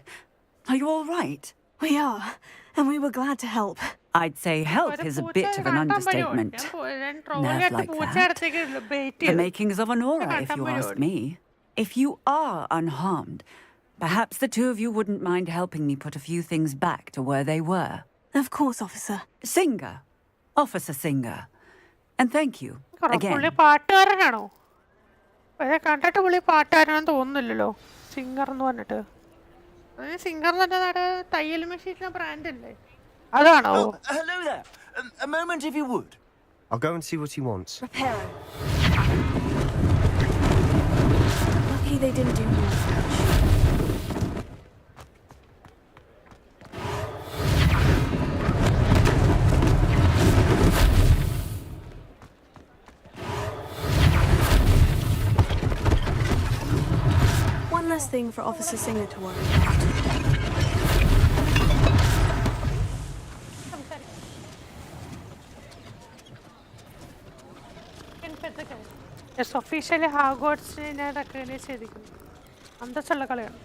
Are you all right? We are, and we were glad to help. I'd say help is a bit of an understatement. Nerve like that. The makings of an aura, if you ask me. If you are unharmed, perhaps the two of you wouldn't mind helping me put a few things back to where they were. Of course, officer. Singer. Officer Singer. And thank you, again. പുള്ളി പാട്ടുകാരനാണോ? കണ്ടിട്ട് പുള്ളി പാട്ടുകാരനാണെന്ന് തോന്നുന്നില്ലല്ലോ. Singer എന്ന് പറഞ്ഞിട്ട്. Singer എന്ന് പറഞ്ഞാൽ തയ്യൽ മെഷീന്റെ brand അല്ലേ? അതാണോ? Hello there. A moment if you would. I'll go and see what he wants. Reparo. Lucky they didn't do more French. One less thing nothing for Officer Singer to worry about. Yes, officially Hogwarts ne recognize cheyidikkunnu. അന്തസ്സുള്ള കളിയാണ്.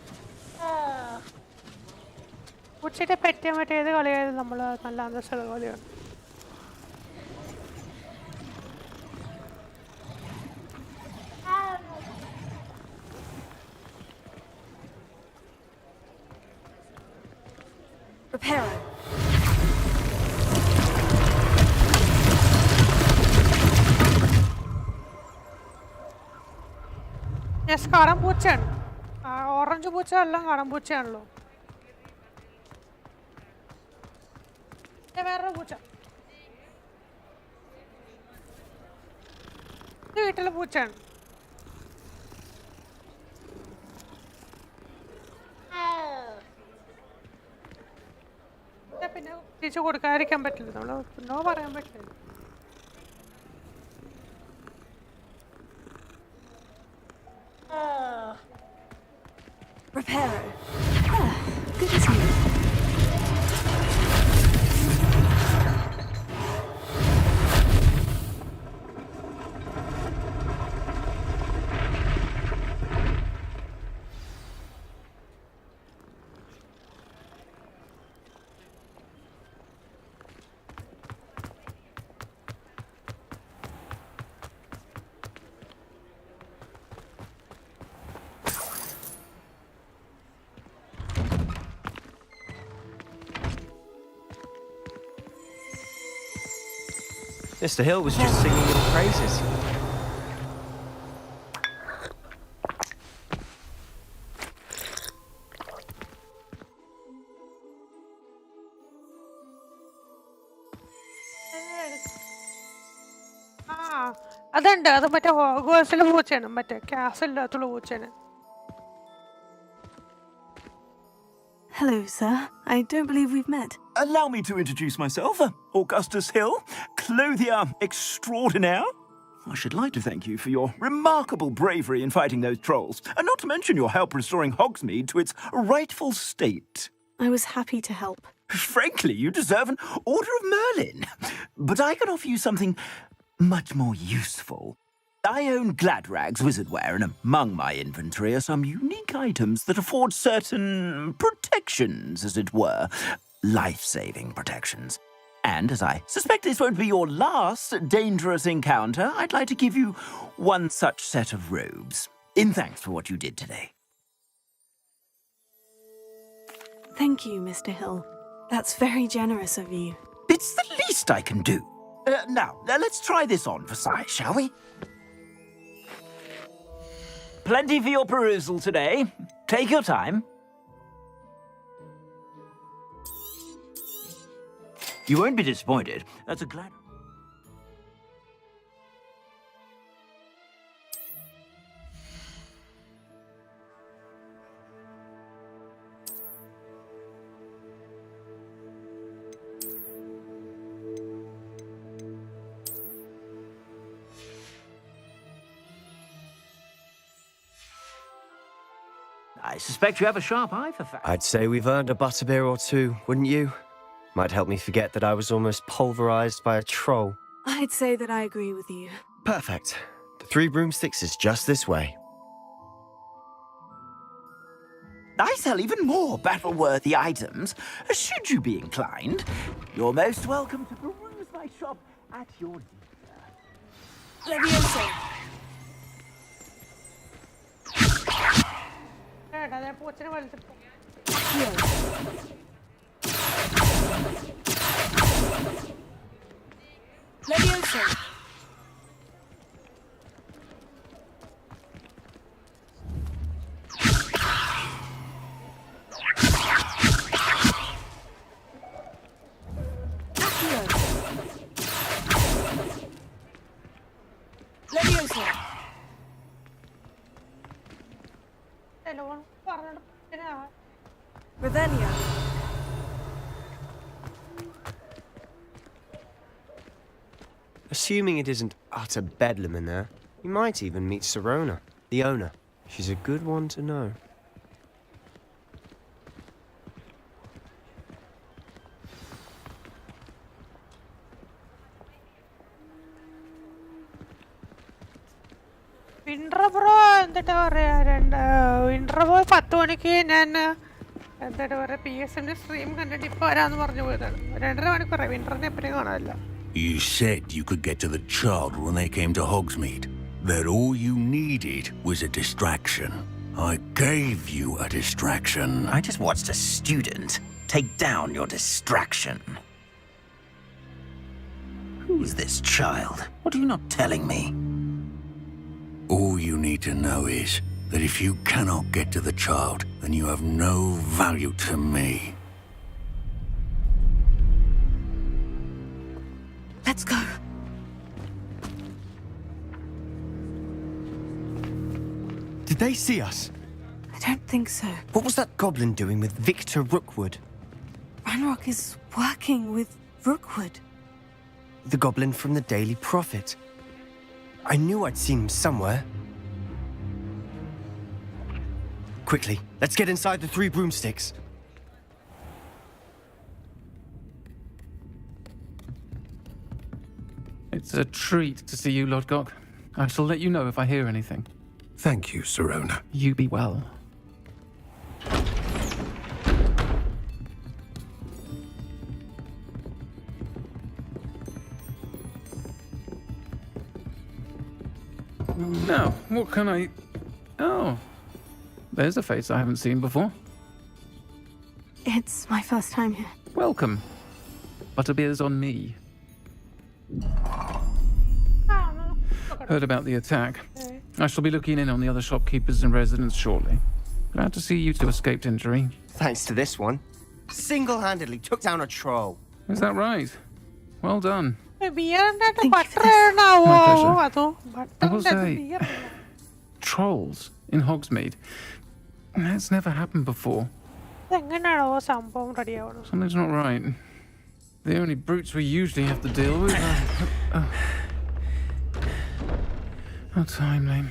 പൂച്ചയെ പറ്റിയ മറ്റേ ഏത് കളിയായാലും നമ്മൾ നല്ല അന്തസ്സുള്ള കളിയാണ്. Reparo. യെസ് കാടൻ പൂച്ചയാണ്. ഓറഞ്ച് പൂച്ച എല്ലാം കാടൻ പൂച്ചയാണല്ലോ. വേറൊരു പൂച്ച ഇത് വീട്ടിലെ പൂച്ചയാണ്. പിന്നെ തിരിച്ചു കൊടുക്കാതിരിക്കാൻ പറ്റില്ല. നമ്മൾ നോ പറയാൻ പറ്റില്ല. Reparo. Good as new. Mr. Hill was just singing your praises. അതുണ്ട്. അത് മറ്റേ ഹോഗ്വാർട്സിലെ പൂച്ചയാണ്. മറ്റേ ക്യാസില്ലാത്തുള്ള പൂച്ചയാണ്. Hello, sir. I don't believe we've met. Allow me to introduce myself. Augustus Hill, clothier extraordinaire. I should like to thank you for your remarkable bravery in fighting those trolls, and not to mention your help restoring Hogsmeade to its rightful state. I was happy to help. Frankly, you deserve an Order of Merlin. But I can offer you something much more useful. I own Gladrag's wizardware, and among my inventory are some unique items that afford certain protections, as it were. Life-saving protections. And as I suspect this won't be your last dangerous encounter, I'd like to give you one such set of robes, in thanks for what you did today. Thank you, Mr. Hill. That's very generous of you. It's the least I can do. Now, let's try this on for size, shall we? Plenty for your perusal today. Take your time. You won't be disappointed. That's a glad... I suspect you have a sharp eye for facts. I'd say we've earned a butterbeer or two, wouldn't you? Might help me forget that I was almost pulverized by a troll. I'd say that I agree with you. Perfect. The 3 broomsticks is just this way. I sell even more battle-worthy items, should you be inclined. You're most welcome to peruse my shop at your leisure. Levioso. Levioso. Levioso. Revelio. Assuming it isn't utter bedlam in there, you might even meet Serona, the owner. She's a good one to know. Winter bro എന്നിട്ട് പറയാ winter bro 10 മണിക്ക് ഞാൻ എന്നിട്ട് പറയാ PSMന്റെ stream കണ്ടിട്ട് ഇപ്പൊ വരാന്ന് പറഞ്ഞു പോയതാണ്. 2.5 മണിക്കൂറായി വിന്ററിനെ എപ്പോഴും കാണാനില്ല. You said you could get to the child when they came to Hogsmeade. That all you needed was a distraction. I gave you a distraction. I just watched a student take down your distraction. Who is this child? What are you not telling me? All you need to know is that if you cannot get to the child, then you have no value to me. Let's go. Did they see us? I don't think so. What was that goblin doing with Victor Rookwood? Ranrock is working with Rookwood. The goblin from the Daily Prophet. I knew I'd seen him somewhere. Quickly, let's get inside the 3 broomsticks. It's a treat to see you, Lodgok. I shall let you know if I hear anything. Thank you, Sirona. You be well. Now, what can I... Oh, there's a face I haven't seen before. It's my first time here. Welcome. Butterbeer's on me. Heard about the attack. I shall be looking in on the other shopkeepers and residents shortly. Glad to see you two escaped injury. Thanks to this one. Single-handedly took down a troll. Is that right? Well done. ബിയറിന്റെ butter My pleasure. അതോ I will say, beer trolls in Hogsmeade. That's never happened before. എങ്ങനെയാണോ സംഭവം ready ആവണം? Something's not right. The only brutes we usually have to deal with are... How timely.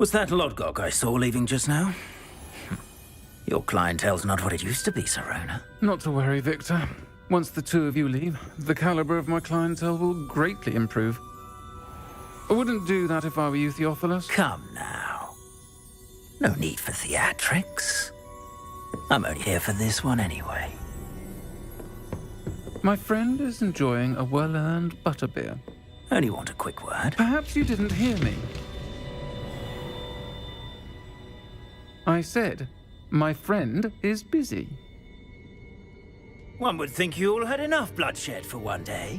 Was that Lodgok I saw leaving just now? Your clientele's not what it used to be, Sirona. Not to worry, Victor. Once the 2 of you leave, the caliber of my clientele will greatly improve. I wouldn't do that if I were you, Theophilus. Come now. No need for theatrics. I'm only here for this one anyway. My friend is enjoying a well-earned butterbeer. Only want a quick word. Perhaps you didn't hear me. I said, my friend is busy. One would think you all had enough bloodshed for one day.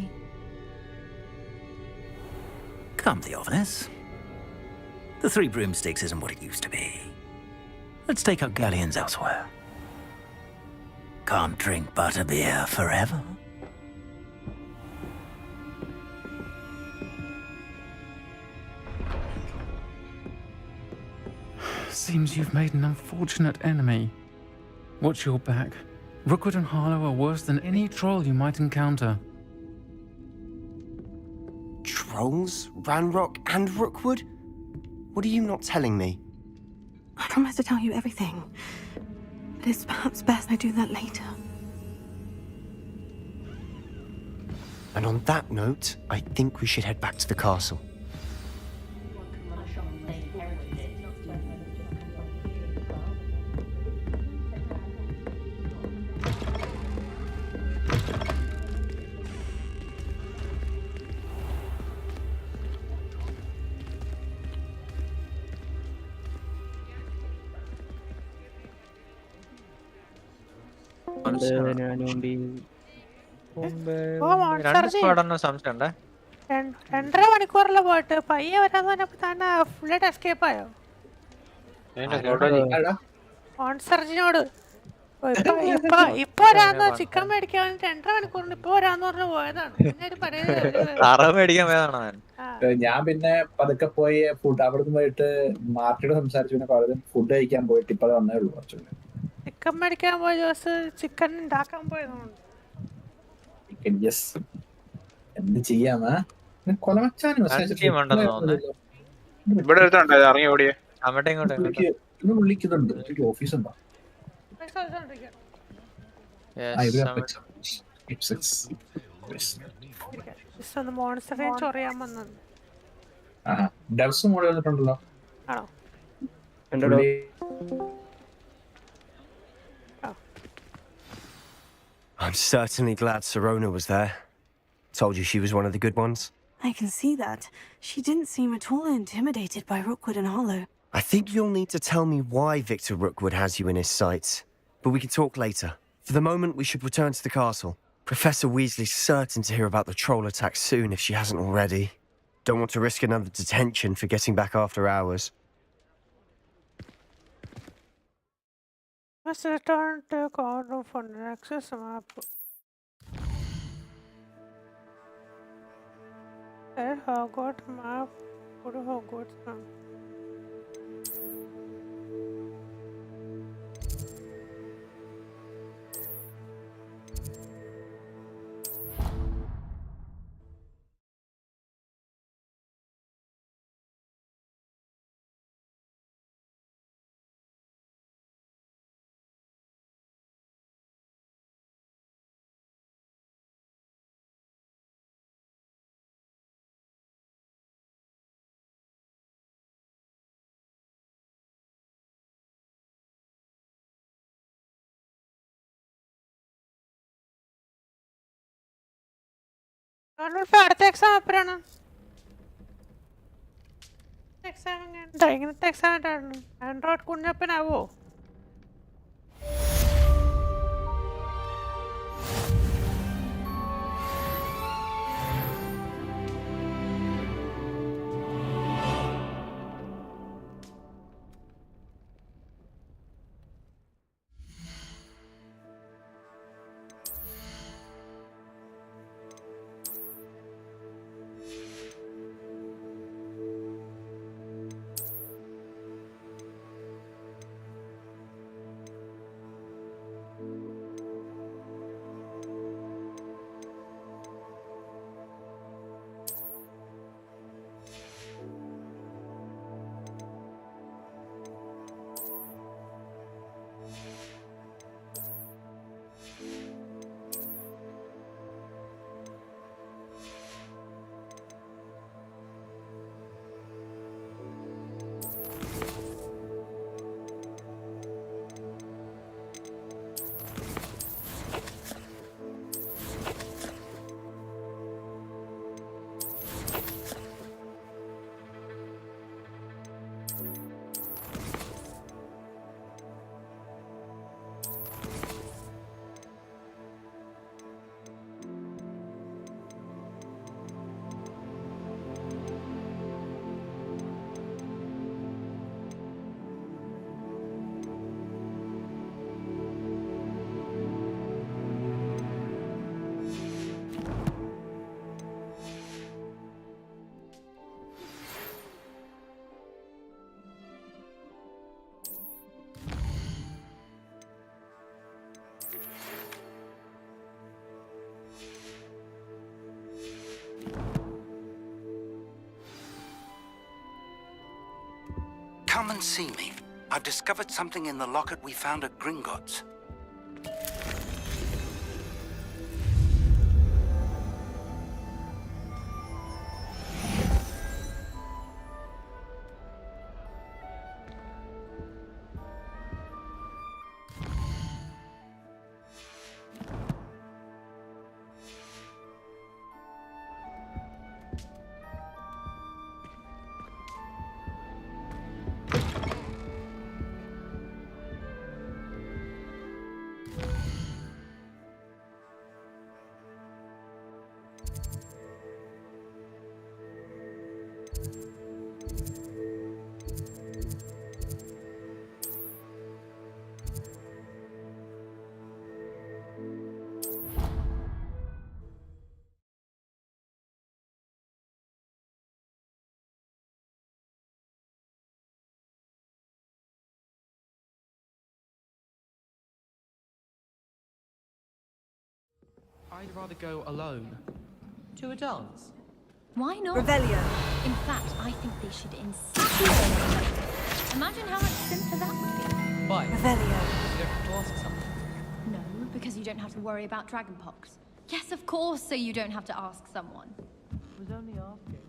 Come, Theophilus. The 3 broomsticks isn't what it used to be. Let's take our galleons elsewhere. Can't drink butterbeer forever. Seems you've made an unfortunate enemy. Watch your back. Rookwood and Harlow are worse than any troll you might encounter. Trolls? Ranrock and Rookwood? What are you not telling me? I promise to tell you everything, but it's perhaps best I do that later. And on that note, I think we should head back to the castle. സംശയമുണ്ടേ 2.5 മണിക്കൂറല്ല പോയിട്ട് പയ്യെ വരാന്ന് പറഞ്ഞപ്പോ തന്നെ ഫുള്ളായിട്ട് escape ആയോ? കോൺസർജിനോട് ഇപ്പൊ വരാന്ന് chicken മേടിക്കാൻ 2.5 മണിക്കൂറിന് ഇപ്പൊ വരാന്ന് പറഞ്ഞു പോയതാണ്. ഞാൻ പിന്നെ പതുക്കെ പോയി ഫുഡ് അവിടുന്ന് പോയിട്ട് മാർട്ടിയോട് സംസാരിച്ചു, പിന്നെ പലതും ഫുഡ് കഴിക്കാൻ പോയിട്ട് ഇപ്പൊ വന്നേ ഉള്ളൂ. കുറച്ചുകൂടെ ചിക്കൻ മേടിക്കാൻ പോയ ദിവസം ചിക്കൻ ഉണ്ടാക്കാൻ പോയതാണ്. എന്ത് ചെയ്യാന്നാ കൊലമച്ചാൻ വിളിക്കുന്നുണ്ട്. ഓഫീസ് ഉണ്ടോ? ജസ്റ്റ് ഒന്ന് മോൺസ്റ്ററിനെ ചൊറിയാൻ വന്നത്. ഡെവ്സ് മോഡ് വന്നിട്ടുണ്ടല്ലോ. ആണോ? I'm certainly glad Sirona was there. Told you she was one of the good ones. I can see that. She didn't seem at all intimidated by Rookwood and Hollow. I think you'll need to tell me why Victor Rookwood has you in his sights. But we can talk later. For the moment, we should return to the castle. Professor Weasley's certain to hear about the troll attack soon if she hasn't already. Don't want to risk another detention for getting back after hours. Must return to Gauda for access map. Hogwarts map. Go to Hogwarts map. RTX എപ്പോഴാണ് ഇങ്ങനത്തെ exam android കുഞ്ഞപ്പനാവോ? Come and see me. I've discovered something in the locket we found at Gringotts. I'd rather go alone. To a dance? Why not? Revelio. In fact, I think they should insist on it. Imagine how much simpler that would be. Why? Revelio. You don't have to ask something. No, because you don't have to worry about dragonpox. Yes, of course, so you don't have to ask someone. I was only asking.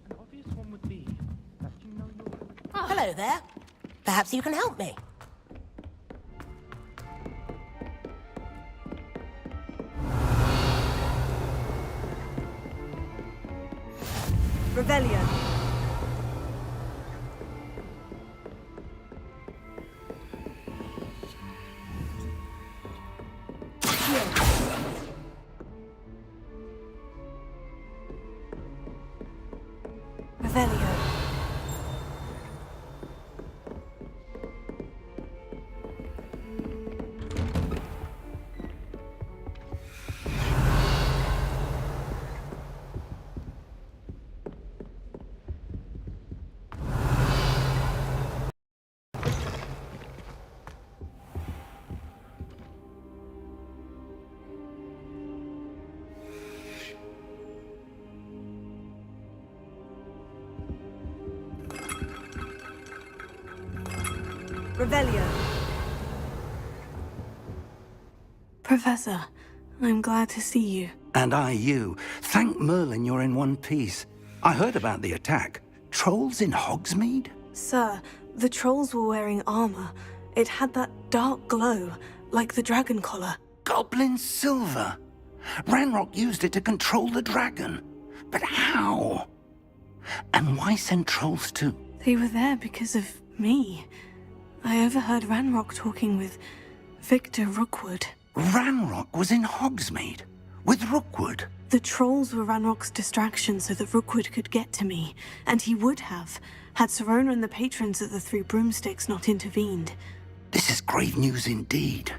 An obvious one would be that you know your... Hello there. Perhaps you can help me. Rebellion. Revelio. Revelio. Professor, I'm glad to see you. And I you. Thank Merlin you're in one piece. I heard about the attack. Trolls in Hogsmeade? Sir, the trolls were wearing armor. It had that dark glow, like the dragon collar. Goblin silver. Ranrock used it to control the dragon. But how? And why send trolls too? They were there because of me. I overheard Ranrock talking with Victor Rookwood. Ranrock was in Hogsmeade? With Rookwood? The trolls were Ranrock's distraction so that Rookwood could get to me, and he would have, had Serona and the patrons of the Three Broomsticks not intervened. This is grave news indeed.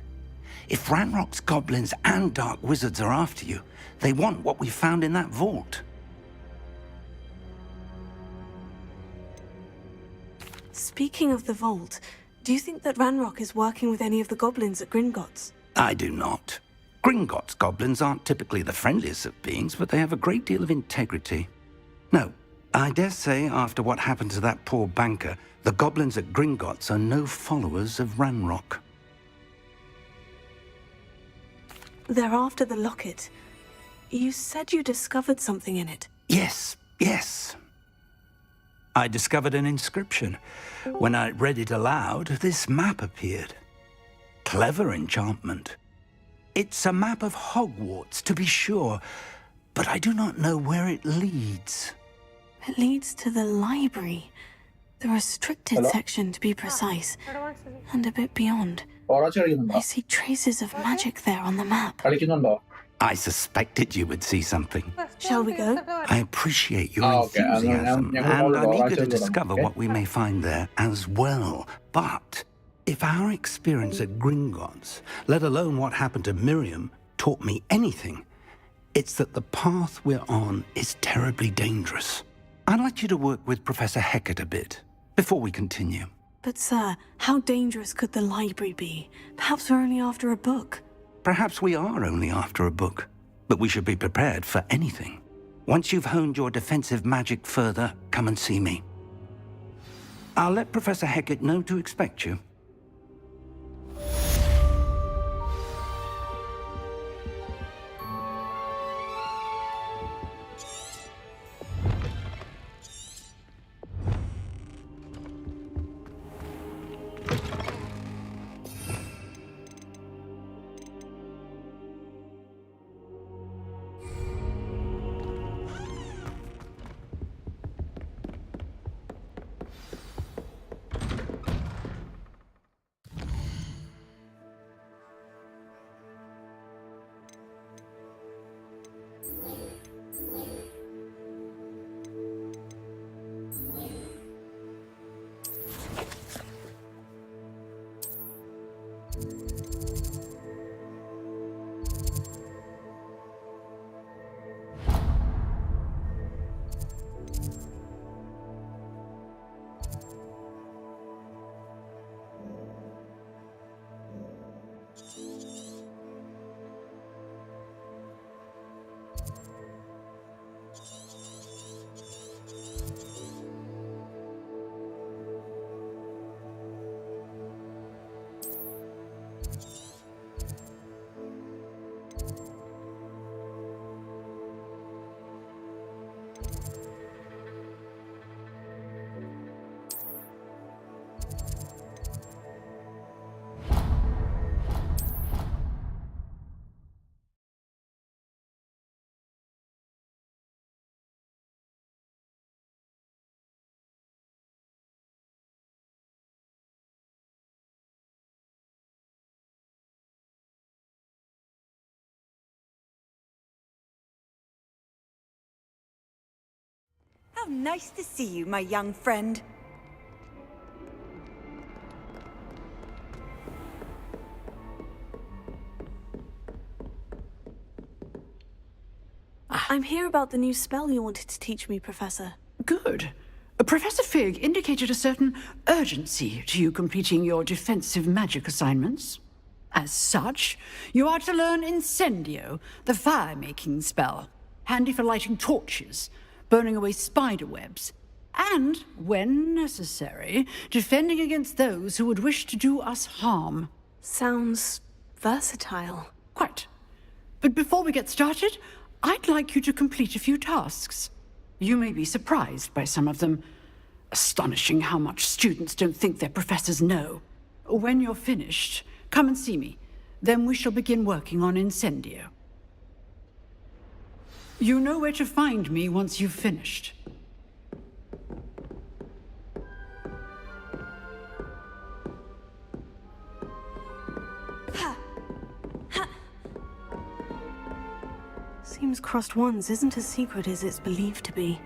If Ranrock's goblins and dark wizards are after you, they want what we found in that vault. Speaking of the vault, do you think that Ranrock is working with any of the goblins at Gringotts? I do not. Gringotts goblins aren't typically the friendliest of beings, but they have a great deal of integrity. No, I dare say after what happened to that poor banker, the goblins at Gringotts are no followers of Ranrock. They're after the locket. You said you discovered something in it. Yes, yes. I discovered an inscription. When I read it aloud, this map appeared. Clever enchantment. It's a map of Hogwarts, to be sure, but I do not know where it leads. It leads to the library. The restricted section, to be precise, and a bit beyond. I see traces of magic there on the map. I suspected you would see something. Shall we go? I appreciate your enthusiasm, and I'm eager to discover what we may find there as well. But if our experience at Gringotts, let alone what happened to Miriam, taught me anything, it's that the path we're on is terribly dangerous. I'd like you to work with Professor Hecat a bit before we continue. But sir, how dangerous could the library be? Perhaps we're only after a book. Perhaps we are only after a book, but we should be prepared for anything. Once you've honed your defensive magic further, come and see me. I'll let Professor Hecat know to expect you. How nice to see you, my young friend. I'm here about the new spell you wanted to teach me, Professor. Good. Professor Fig indicated a certain urgency to you completing your defensive magic assignments. As such, you are to learn Incendio, the fire-making spell, handy for lighting torches, burning away spider webs, and, when necessary, defending against those who would wish to do us harm. Sounds versatile. Quite. But before we get started, I'd like you to complete a few tasks. You may be surprised by some of them. Astonishing how much students don't think their professors know. When you're finished, come and see me. Then we shall begin working on Incendio. You know where to find me once you've finished. Seems crossed wands isn't as secret as it's believed to be.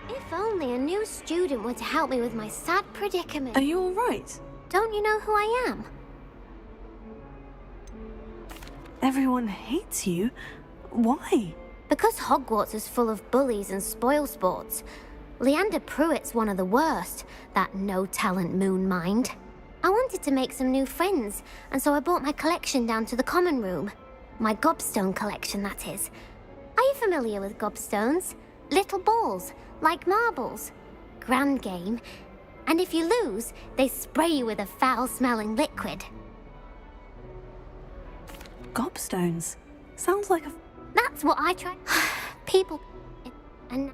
If only a new student were to help me with my sad predicament. Are you all right? Don't you know who I am? Everyone hates you. Why? Because Hogwarts is full of bullies and spoilsports. Leander Pruitt's one of the worst, that no-talent moon mind. I wanted to make some new friends, and so I brought my collection down to the common room. My gobstone collection, that is. Are you familiar with gobstones? Little balls, like marbles. Grand game. And if you lose, they spray you with a foul-smelling liquid. Gobstones? Sounds like a... That's what I try. People... And...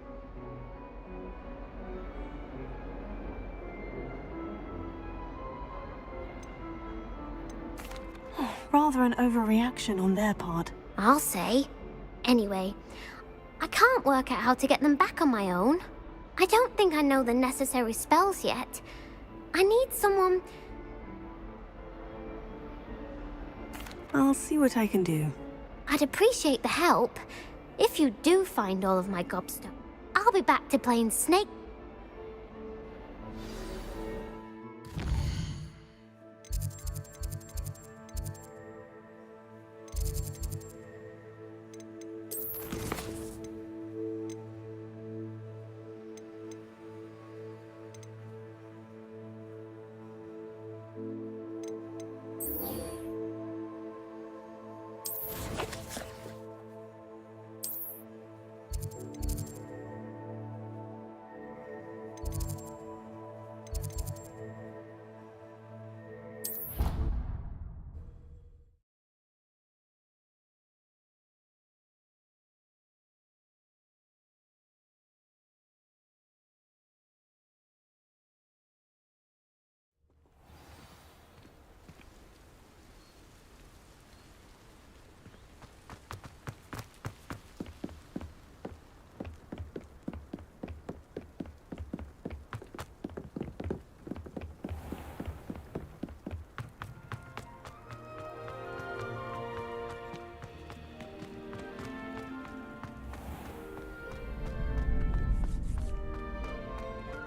Rather an overreaction on their part. I'll say. Anyway, I can't work out how to get them back on my own. I don't think I know the necessary spells yet. I need someone... I'll see what I can do. I'd appreciate the help. If you do find all of my gobstones, I'll be back to playing Snake.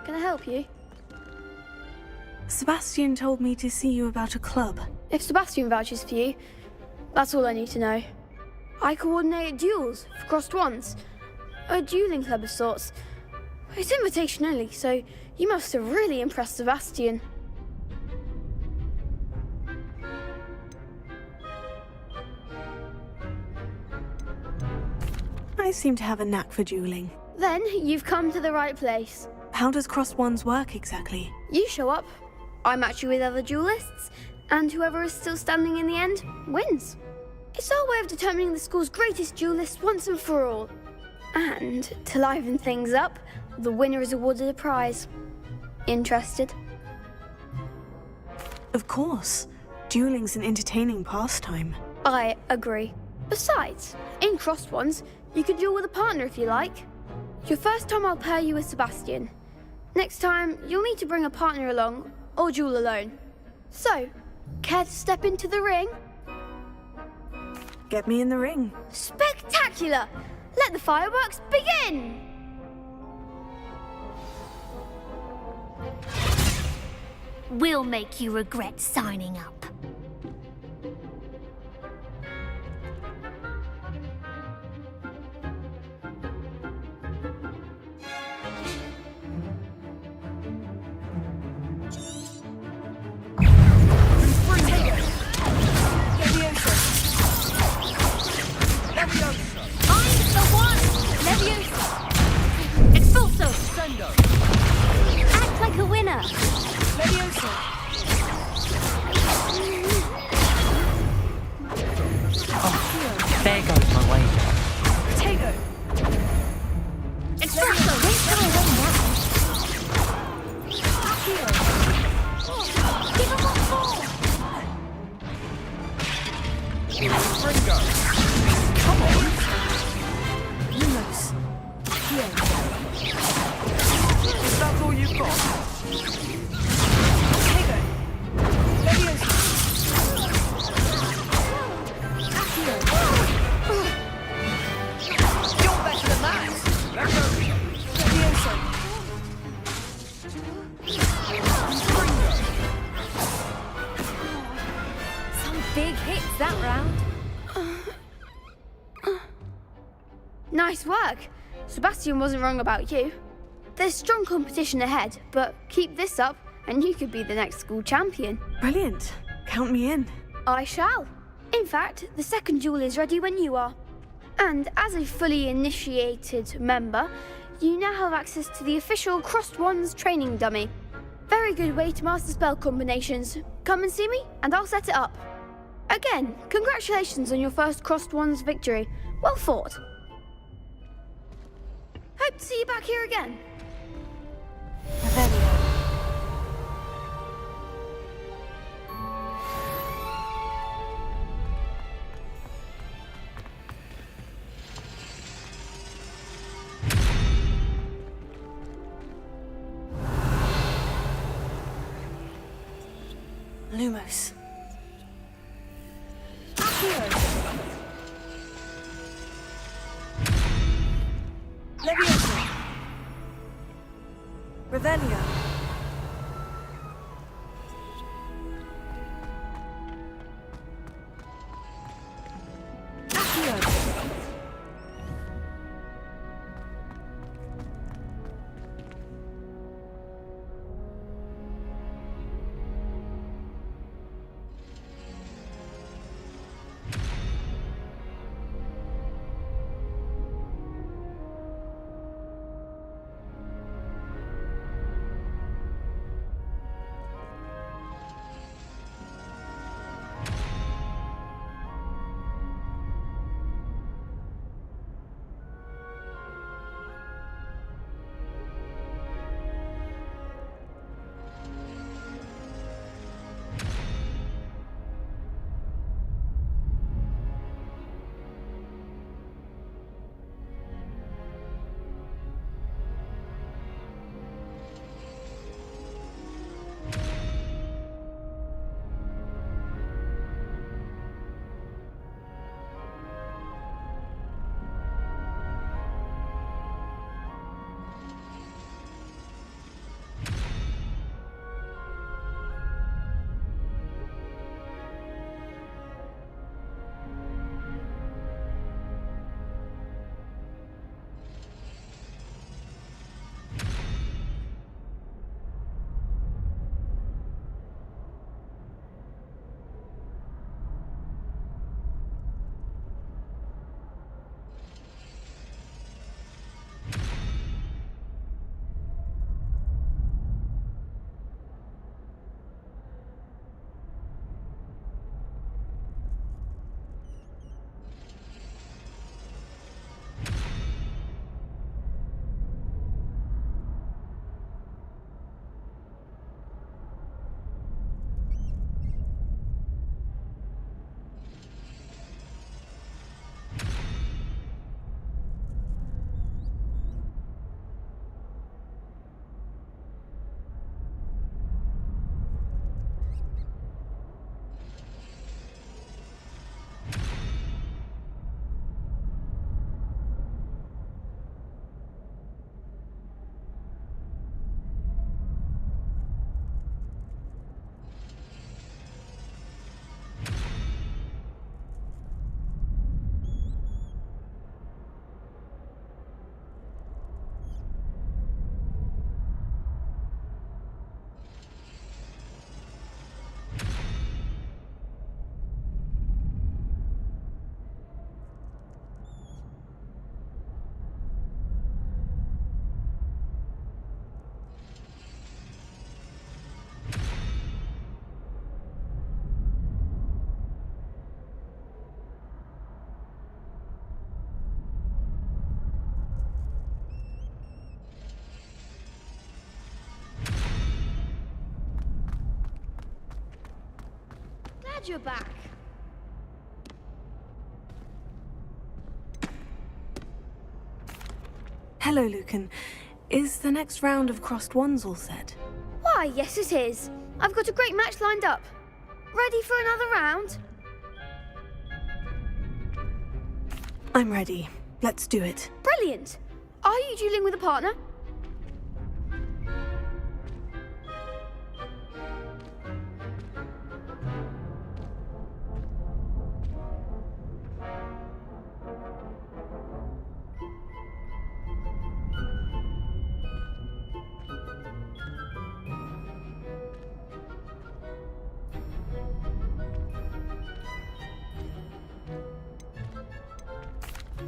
Can I help you? Sebastian told me to see you about a club. If Sebastian vouches for you, that's all I need to know. I coordinate duels for crossed wands. A dueling club of sorts. It's invitation only, so you must have really impressed Sebastian. I seem to have a knack for dueling. Then you've come to the right place. How does crossed wands work exactly? You show up, I match you with other duelists, and whoever is still standing in the end wins. It's our way of determining the school's greatest duelist once and for all. And to liven things up, the winner is awarded a prize. Interested? Of course. Dueling's an entertaining pastime. I agree. Besides, in crossed wands, you could duel with a partner if you like. Your first time I'll pair you with Sebastian. Next time, you'll need to bring a partner along, or duel alone. So, care to step into the ring? Get me in the ring. Spectacular! Let the fireworks begin! We'll make you regret signing up. Act like a winner. There goes my wager. Expulso. Don't shy away now. Give him what for. Ringo. Come on. Lumos. Here. Is that all you've got? You're better than that. Let's go. Some big hits that round. Nice work. Sebastian wasn't wrong about you. There's strong competition ahead, but keep this up and you could be the next school champion. Brilliant. Count me in. I shall. In fact, the second duel is ready when you are. And as a fully initiated member, you now have access to the official Crossed Wands training dummy. Very good way to master spell combinations. Come and see me, and I'll set it up. Again, congratulations on your first Crossed Wands victory. Well fought. Hope to see you back here again. Lumos. Leviosa. Revelio. Accio. glad you're back. Hello, Lucan. Is the next round of crossed ones all set? Why, yes it is. I've got a great match lined up. Ready for another round? I'm ready. Let's do it. Brilliant. Are you dueling with a partner?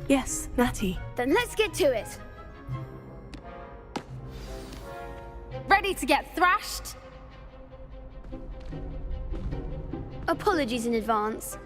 Yes, Natty. Then let's get to it. Ready to get thrashed? Apologies in advance.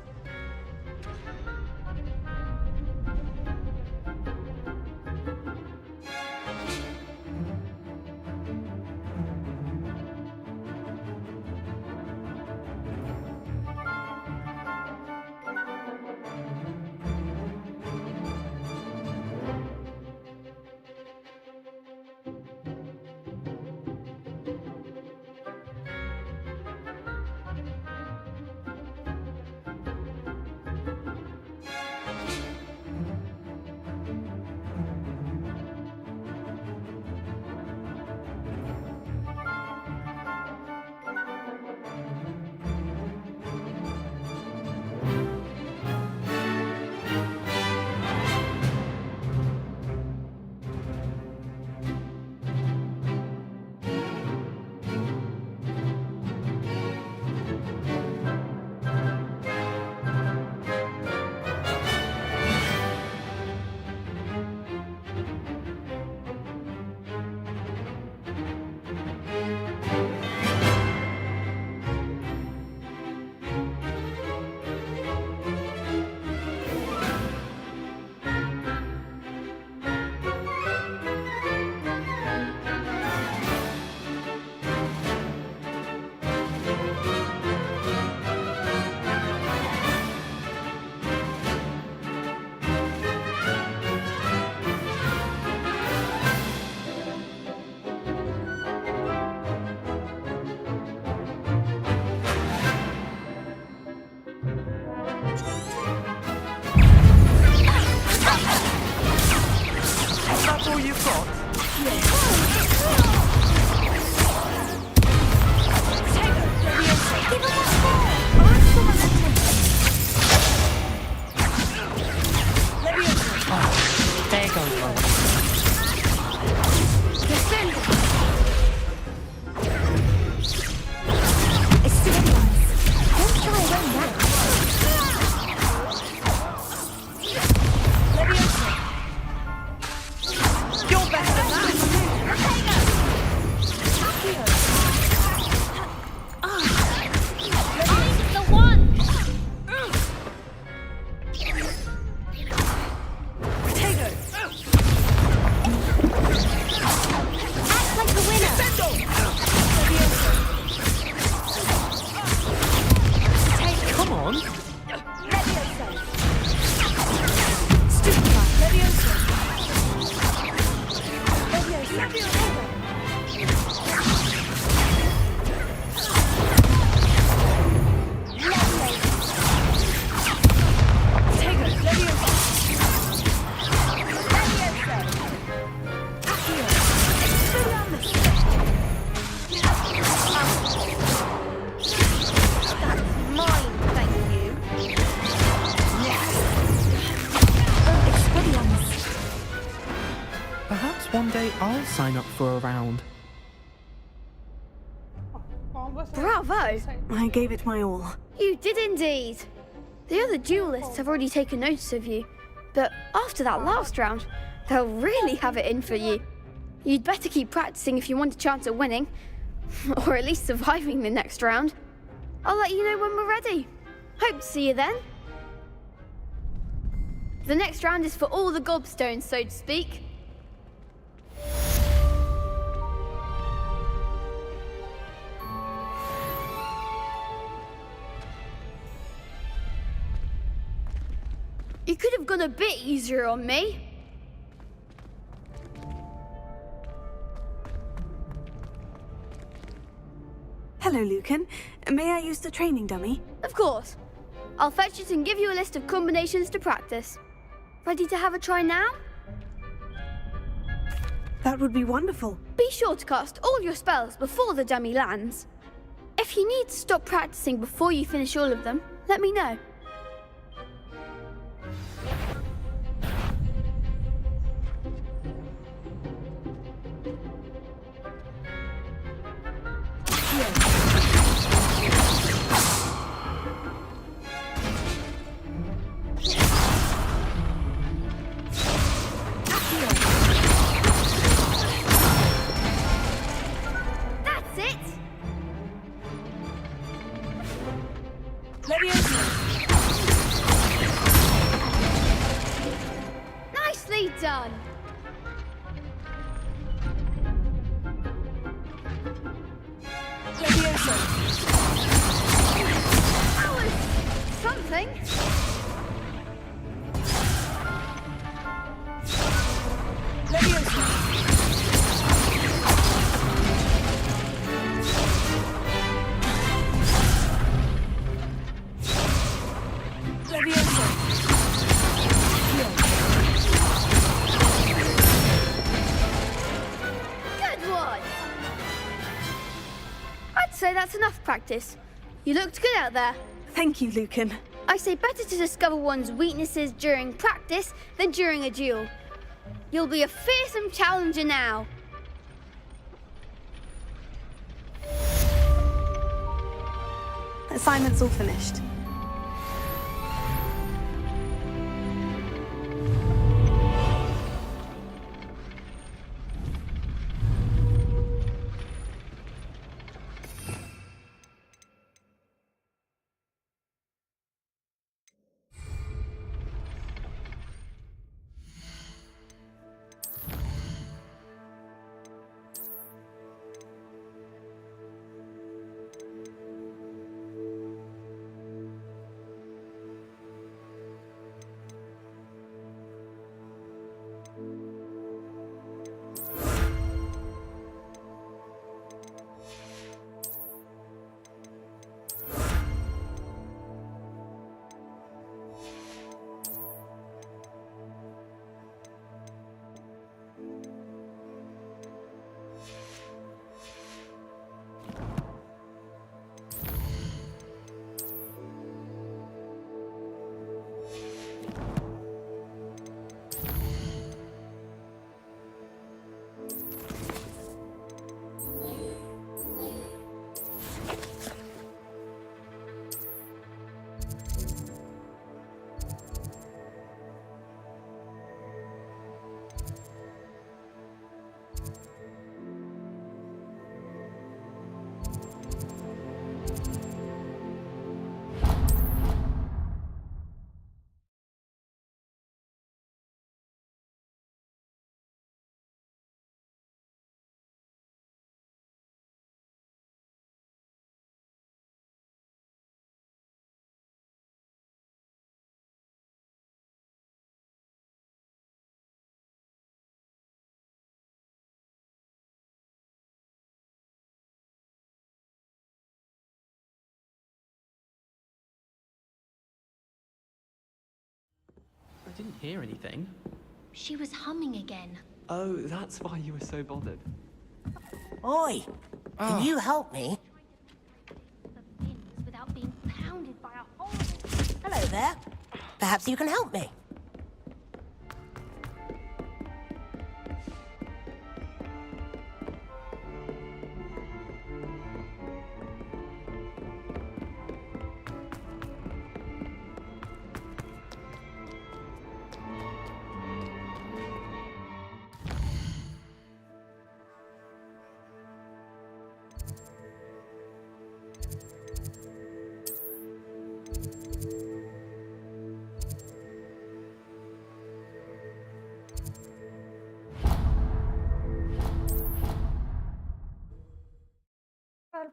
One day I'll sign up for a round. Bravo! I gave it my all. You did indeed. The other duelists have already taken notice of you, but after that last round, they'll really have it in for you. You'd better keep practicing if you want a chance at winning, or at least surviving the next round. I'll let you know when we're ready. Hope to see you then. The next round is for all the gobstones, so to speak. You could have gone a bit easier on me. Hello, Lucan. May I use the training dummy? Of course. I'll fetch it and give you a list of combinations to practice. Ready to have a try now? That would be wonderful. Be sure to cast all your spells before the dummy lands. If you need to stop practicing before you finish all of them, let me know. That's it! Nicely done! That was something. Good one! I'd say that's enough practice. You looked good out there. Thank you, Lucan. I say better to discover one's weaknesses during practice than during a duel. You'll be a fearsome challenger now. Assignment's all finished. I didn't hear anything. She was humming again. Oh, that's why you were so bothered. Oi! Can you help me? Without being pounded by a horrible... Hello there. Perhaps you can help me.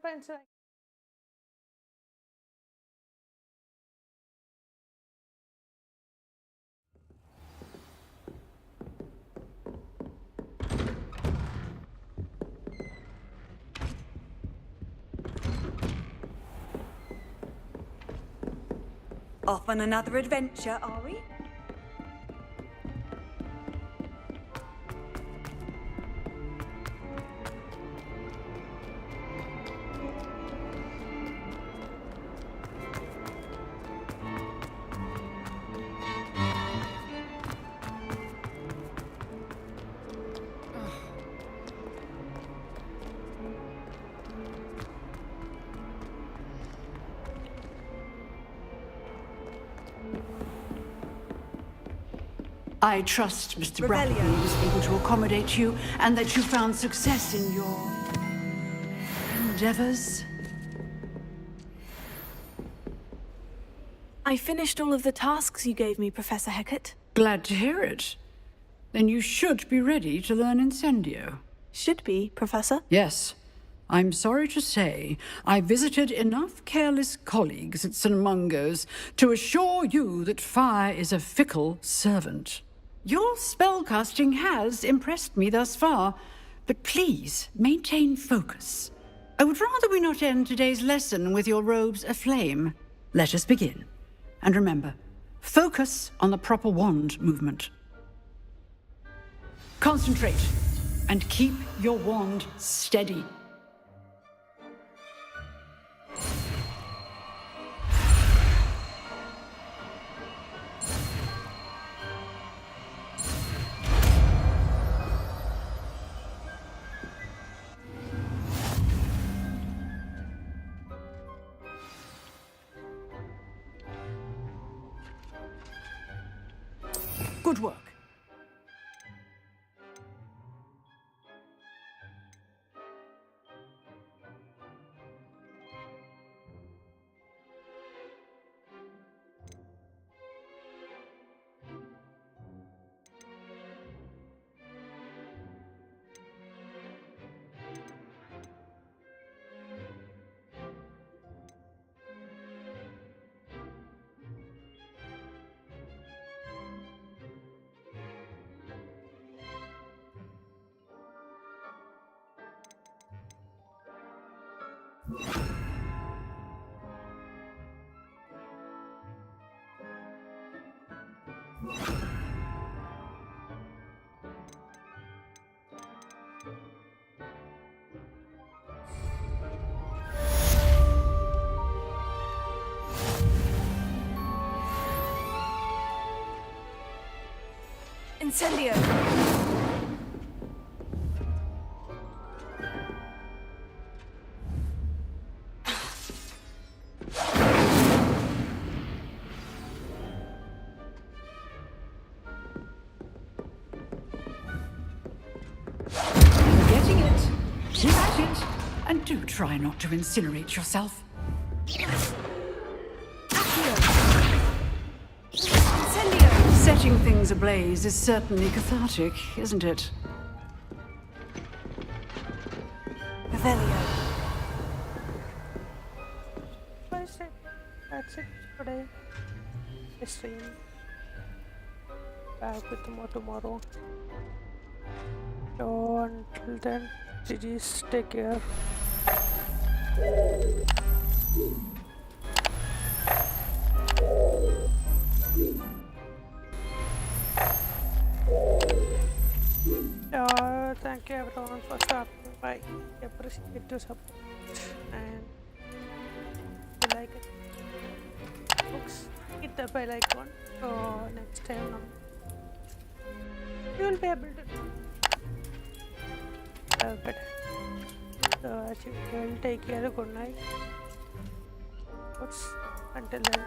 Pensa Off on another adventure, are we? I trust Mr. Bracken was able to accommodate you and that you found success in your endeavors. I finished all of the tasks you gave me, Professor Hecat. Glad to hear it. Then you should be ready to learn Incendio. Should be, Professor? Yes. I'm sorry to say, I visited enough careless colleagues at St. Mungo's to assure you that fire is a fickle servant. Your spellcasting has impressed me thus far, but please maintain focus. I would rather we not end today's lesson with your robes aflame. Let us begin. And remember, focus on the proper wand movement. Concentrate and keep your wand steady. Good work. Incendio! Getting it. Keep at it. And do try not to incinerate yourself. Incendio! Setting things ablaze is certainly cathartic, isn't it? Revelio. That's it today. Stream. Back with more tomorrow. So until then, GG's, take care. Thank you everyone for stopping by. Appreciate your support and if you like it, folks, hit the bell icon so next time you will be able to better. So as you will, take care. Good night. Folks, until then.